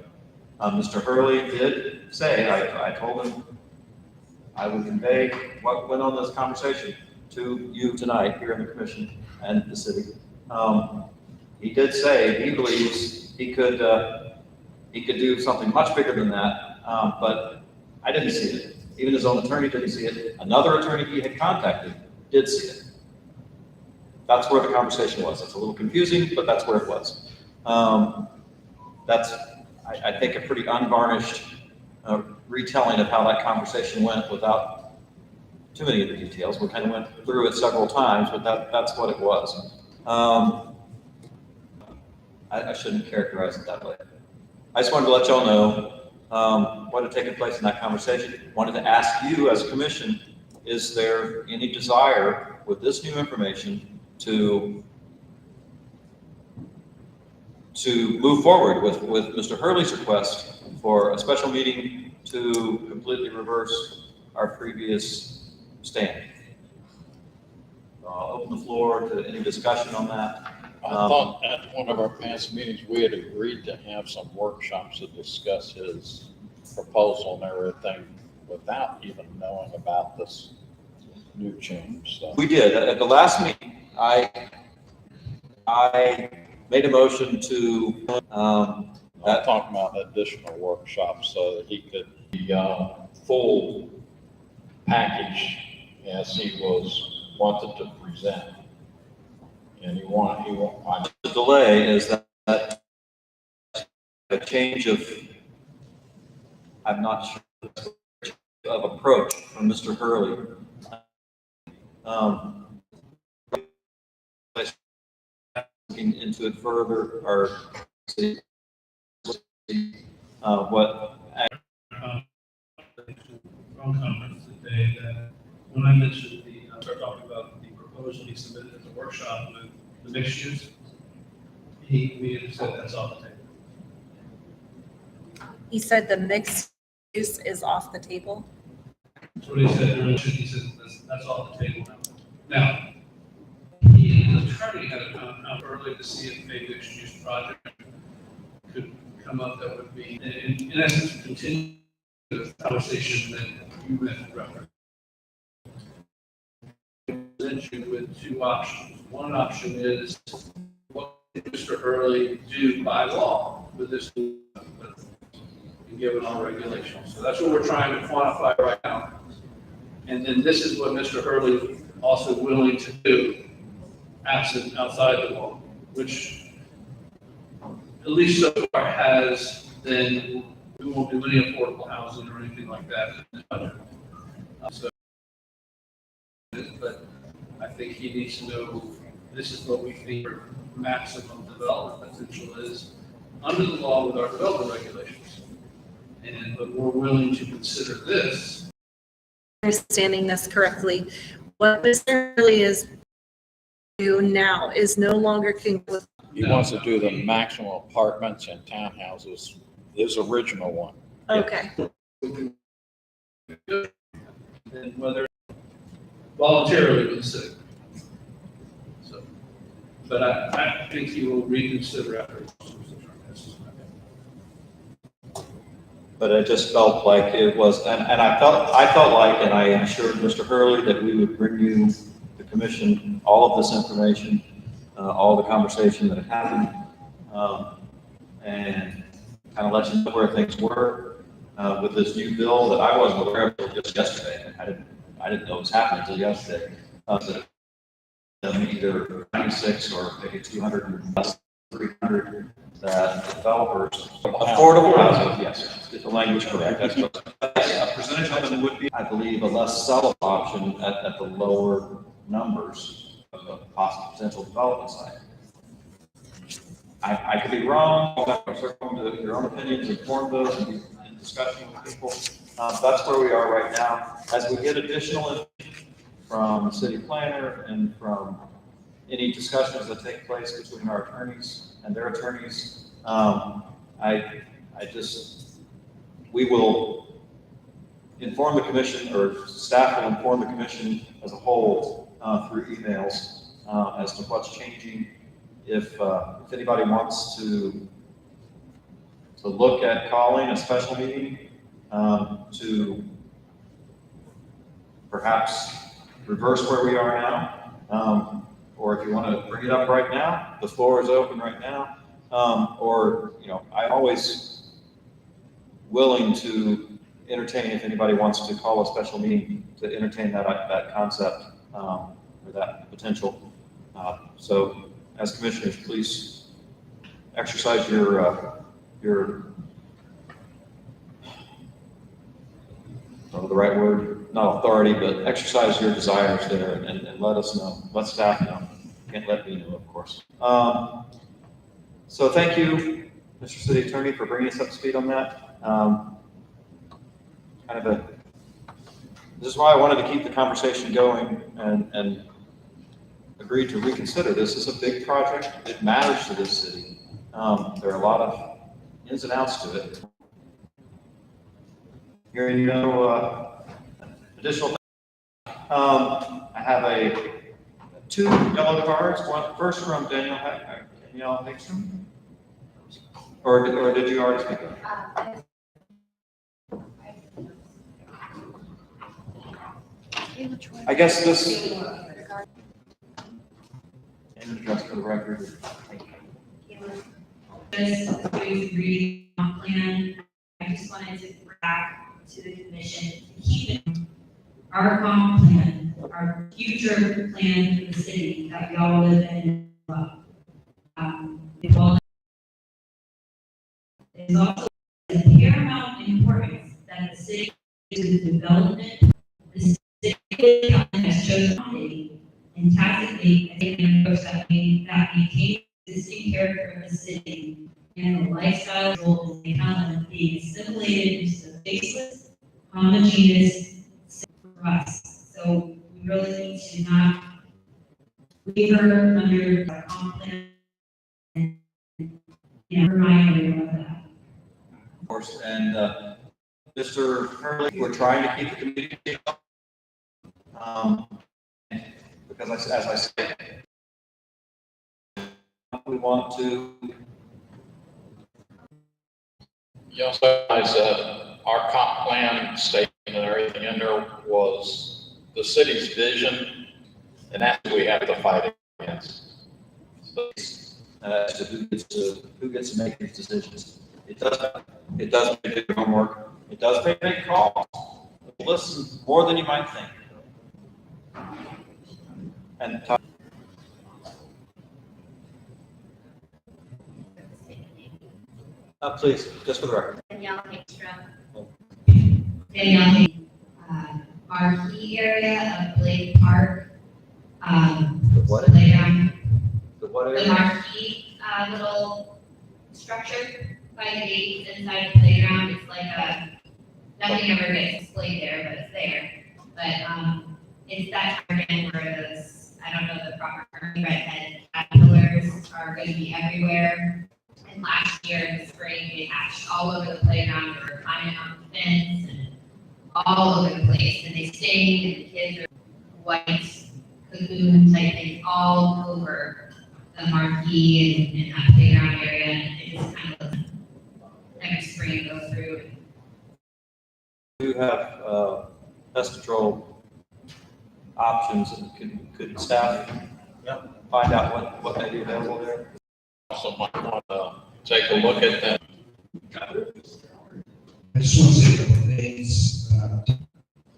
Mr. Hurley did say, I told him I would convey what went on this conversation to you tonight here in the commission and the city. He did say he believes he could do something much bigger than that, but I didn't see it. Even his own attorney didn't see it. Another attorney he had contacted did see it. That's where the conversation was. It's a little confusing, but that's where it was. That's, I think, a pretty unvarnished retelling of how that conversation went without too many of the details. We kind of went through it several times, but that's what it was. I shouldn't characterize it that way. I just wanted to let y'all know what had taken place in that conversation. Wanted to ask you as a commission, is there any desire with this new information to move forward with Mr. Hurley's request for a special meeting to completely reverse our previous stand? I'll open the floor to any discussion on that. I thought at one of our past meetings, we had agreed to have some workshops to discuss his proposal and everything without even knowing about this new change, so. We did. At the last meeting, I made a motion to, I'm talking about additional workshops so that he could be full package as he wanted to present. And he the delay is that a change of, I'm not sure, of approach from Mr. Hurley. Looking into it further, or what? Wrong conference today that when I mentioned I started talking about the proposal he submitted at the workshop with the mixed use, he immediately said that's off the table. He said the mixed use is off the table. That's what he said earlier. He said that's off the table now. Now, he and his attorney had come out early to see if a mixed use project could come up that would be, in essence, continue the conversation that you had referenced. Present you with two options. One option is what did Mr. Hurley do by law with this and given our regulations. So that's what we're trying to quantify right now. And then this is what Mr. Hurley is also willing to do, absent outside the law, which at least so far has, then we won't do any affordable housing or anything like that in the budget. So, but I think he needs to know, this is what we think our maximum development potential is under the law with our development regulations. But we're willing to consider this. Understanding this correctly, what Mr. Hurley is do now is no longer with. He wants to do the maximum apartments and townhouses, his original one. Okay. And whether voluntarily consider. So, but I think he will reconsider after. But it just felt like it was, and I felt like, and I assured Mr. Hurley that we would bring you, the commission, all of this information, all the conversation that had happened, and kind of let you know where things were with this new bill that I wasn't aware of until just yesterday. I didn't know it was happening until yesterday. Either 96 or maybe 200 and less 300 that developers, affordable housing, yes, get the language correct. That's what, a percentage of them would be, I believe, a less settled option at the lower numbers of the possible potential development side. I could be wrong, circling to your own opinions, inform those, and be in discussion with people. That's where we are right now. As we get additional information from the city planner and from any discussions that take place between our attorneys and their attorneys, we will inform the commission, or staff will inform the commission as a whole through emails as to what's changing. If anybody wants to look at calling a special meeting to perhaps reverse where we are now, or if you want to bring it up right now, the floor is open right now. Or, I'm always willing to entertain if anybody wants to call a special meeting to entertain that concept or that potential. So as commissioners, please exercise your the right word, not authority, but exercise your desires there and let us know, let staff know. Can't let me know, of course. So thank you, Mr. City Attorney, for bringing us up to speed on that. This is why I wanted to keep the conversation going and agreed to reconsider this. This is a big project. It matters to this city. There are a lot of ins and outs to it. Hearing no additional, I have two yellow cards. One first from Danielle Hickstrom. Or did you already speak? I guess this. And address for the record. Just reading plan, I just wanted to bring back to the commission, to keep our comp plan, our future plan for the city that we all live in. It is also of paramount importance that the city is the development, the city has chosen and tactically take an approach that maintains the existing character of the city and the lifestyle goals and talent being assimilated into the faceless, homogeneous for us. So we really need to not leave her under the comp plan and remind everyone of that. Of course, and Mr. Hurley, we're trying to keep the community up. Because as I said, we want to. Yes, I said, our comp plan statement and everything in there was the city's vision, and that's what we have to fight against. So, As to who gets to make these decisions. It does make big homework. It does make big calls. Listen more than you might think. And Todd, please, just for the record. Danielle Hickstrom. Danielle, marquee area of Blake Park. The what? Playground, The what the area? marquee, little structure by the gates inside the playground. It's like nothing ever gets displayed there, but it's there. But, it's that time again where those, I don't know the proper term, redhead caterpillars are gonna be everywhere. And last year in the spring, they hatched all over the playground, they were climbing on the fence and all over the place, and they sting, and the kids are white cocoon type things all over the marquee and that playground area, and it just kind of every spring go through. We do have pest control options, and could staff find out what may be available there? Also might want to take a look at that. I just want to say a couple of things,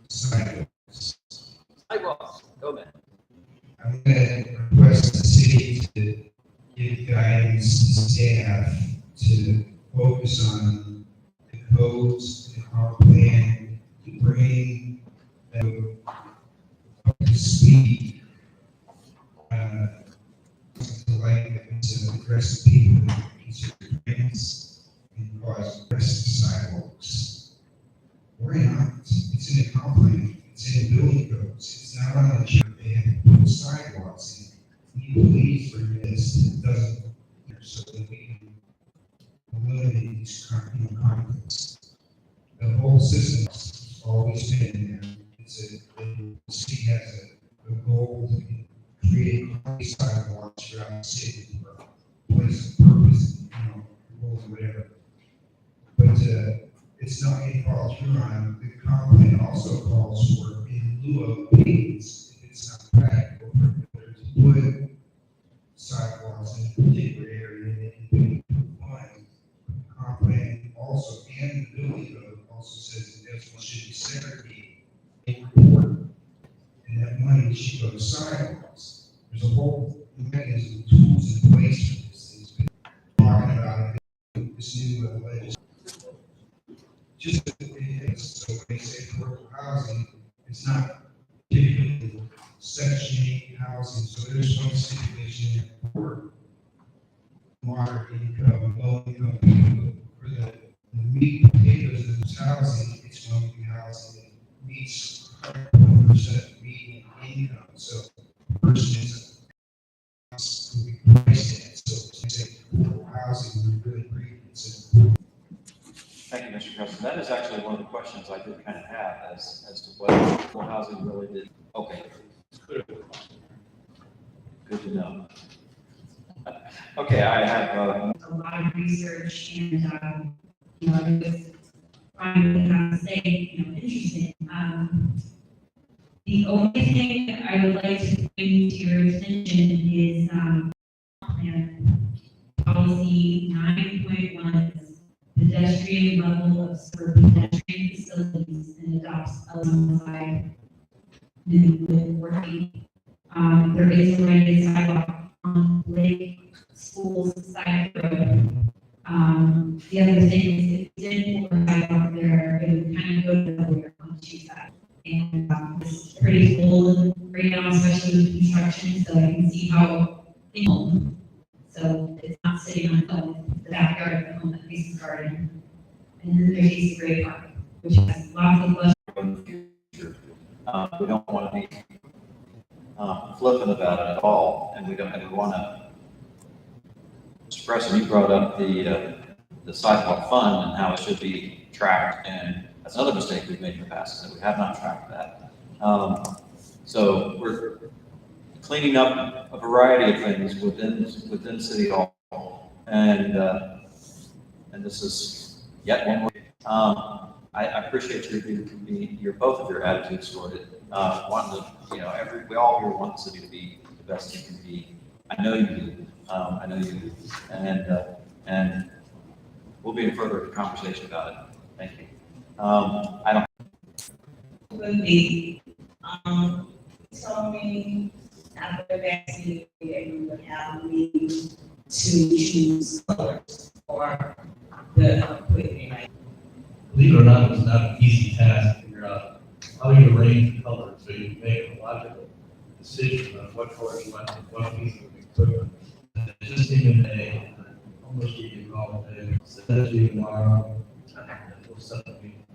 sidewalks. Sidewalks, go man. I'm going to request the city to give guidance to staff to focus on the codes and our plan to bring them up to speed. To address people that consider grants and cause rest sidewalks. We're not, it's in the comp plan, it's in the building codes, it's not on the agenda, they have to put sidewalks in. We believe for this, it doesn't, so that we can eliminate these conflicts. The whole system has always been there, the city has a goal to create sidewalks throughout the city. What is the purpose, rules or whatever. But it's not getting followed through on. The comp plan also calls for in lieu of pavements, if it's not practical, to put sidewalks in a particular area and be compliant. The comp plan also, and the building code also says that this one should be segregated in report. And that money should go to sidewalks. There's a whole mechanism, tools in place for this. It's been talking about it, this new legislation. Just as it is, so when they say affordable housing, it's not typically Section 8 housing, so there's no stipulation for moderate income, low income people. For the meat and potatoes of this housing, it's going to be housing that meets 100% median income. So the person is will be priced in. So when they say affordable housing, we really agree it's important. Thank you, Mr. President. That is actually one of the questions I did kind of have as to what affordable housing really did. Okay. Good to know. Okay, I have, A lot of research and, it was trying to say, interesting. The only thing I would like to bring to your attention is, plan policy 9.1, pedestrian level of for pedestrian facilities, and adopts alongside with working. There is already a sidewalk on Lake School's side road. The other thing is if you did pour a sidewalk there, it would kind of go nowhere on two sides. And it's pretty full right now, especially with construction, so I can see how they home. So it's not sitting on the backyard of the home that faces garden. And then there's East Gray Park, which has lots of lush. we don't want to be flippant about it at all, and we don't ever want to express. And you brought up the sidewalk fund and how it should be tracked, and that's another mistake we've made in the past, is that we have not tracked that. So we're cleaning up a variety of things within City Hall, and this is yet one more. I appreciate your both of your attitudes toward it. Wanting to, we all here want the city to be the best it can be. I know you do. I know you do. And we'll be in further conversation about it. Thank you. I don't. Would be, tell me after vaccine, we would have me to choose colors for the equipment. Believe it or not, it's not an easy task to figure out how you arrange colors, so you can make a logical decision on what colors you want, to what piece of equipment. And it's just even a, almost you call it a, strategy tomorrow. We'll set up a meeting.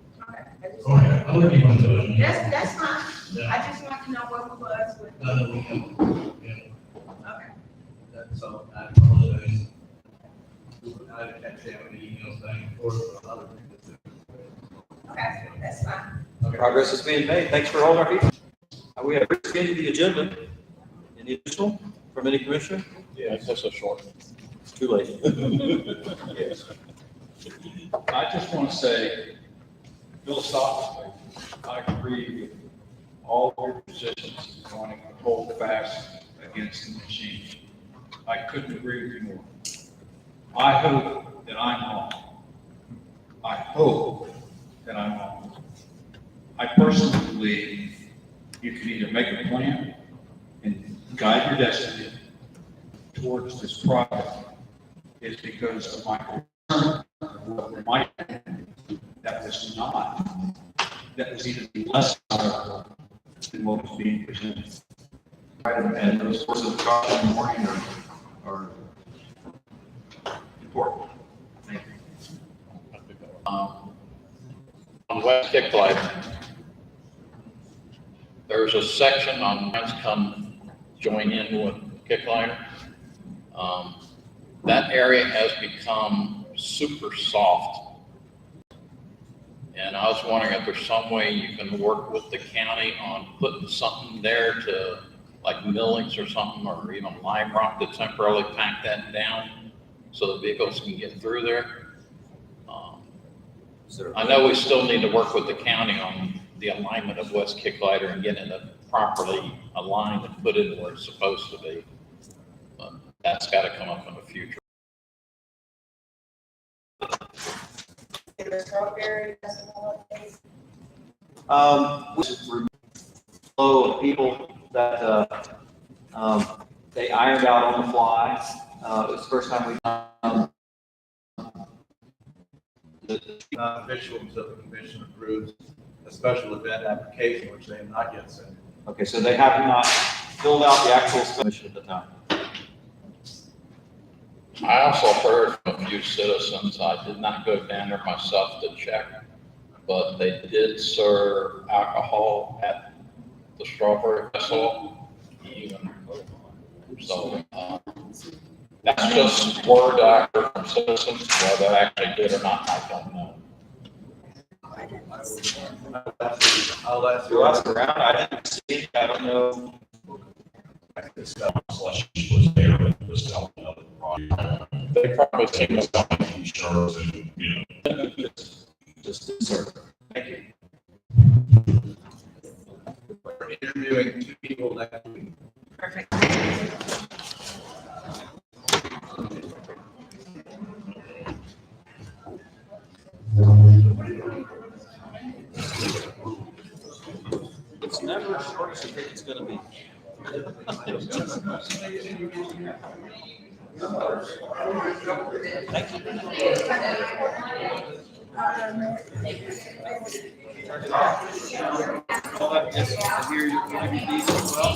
Okay, I'll let you one of those. That's fine. Yeah. I just want to know what was with. No, we can, yeah. Okay. That's all, I apologize. I can't say how many emails back and forth, but other things. Okay, that's fine. Progress is being made. Thanks for holding our feet. We have reached the end of the agenda. Any additional from any commissioner? Yes, that's a short. It's too late. Yes. I just want to say, philosophically, I agree with all your positions wanting to hold fast against the machine. I couldn't agree with you more. I hope that I'm wrong. I hope that I'm wrong. I personally believe you can either make a plan and guide your destiny towards this project is because of my concern of what might happen that was not, that was even less powerful than what was being presented. And those sources of caution in the morning are important. Thank you. On West Kick Light, there's a section on West come join in with Kick Lighter. That area has become super soft. And I was wondering if there's some way you can work with the county on putting something there to, like millings or something, or even lime rock to temporarily pack that down so the vehicles can get through there. I know we still need to work with the county on the alignment of West Kick Lighter and getting it properly aligned and put in where it's supposed to be. But that's got to come up in the future. Flow of people that, they ironed out on the fly. It was the first time we've done. Officials of the commission approved a special event application, which they have not yet sent. Okay, so they have not filled out the actual submission at the time. I also heard from a few citizens, I did not go down there myself to check, but they did serve alcohol at the Strawberry Festival. Even so, that's just word I heard from citizens, whether they actually did or not, I don't know. I'll ask You'll ask around, I didn't see it, I don't know. They probably came up. Just, sir. Thank you. We're interviewing 2 people next week. Perfect. It's never as short as you think it's gonna be. Thank you. Yes, I hear you, give me these as well.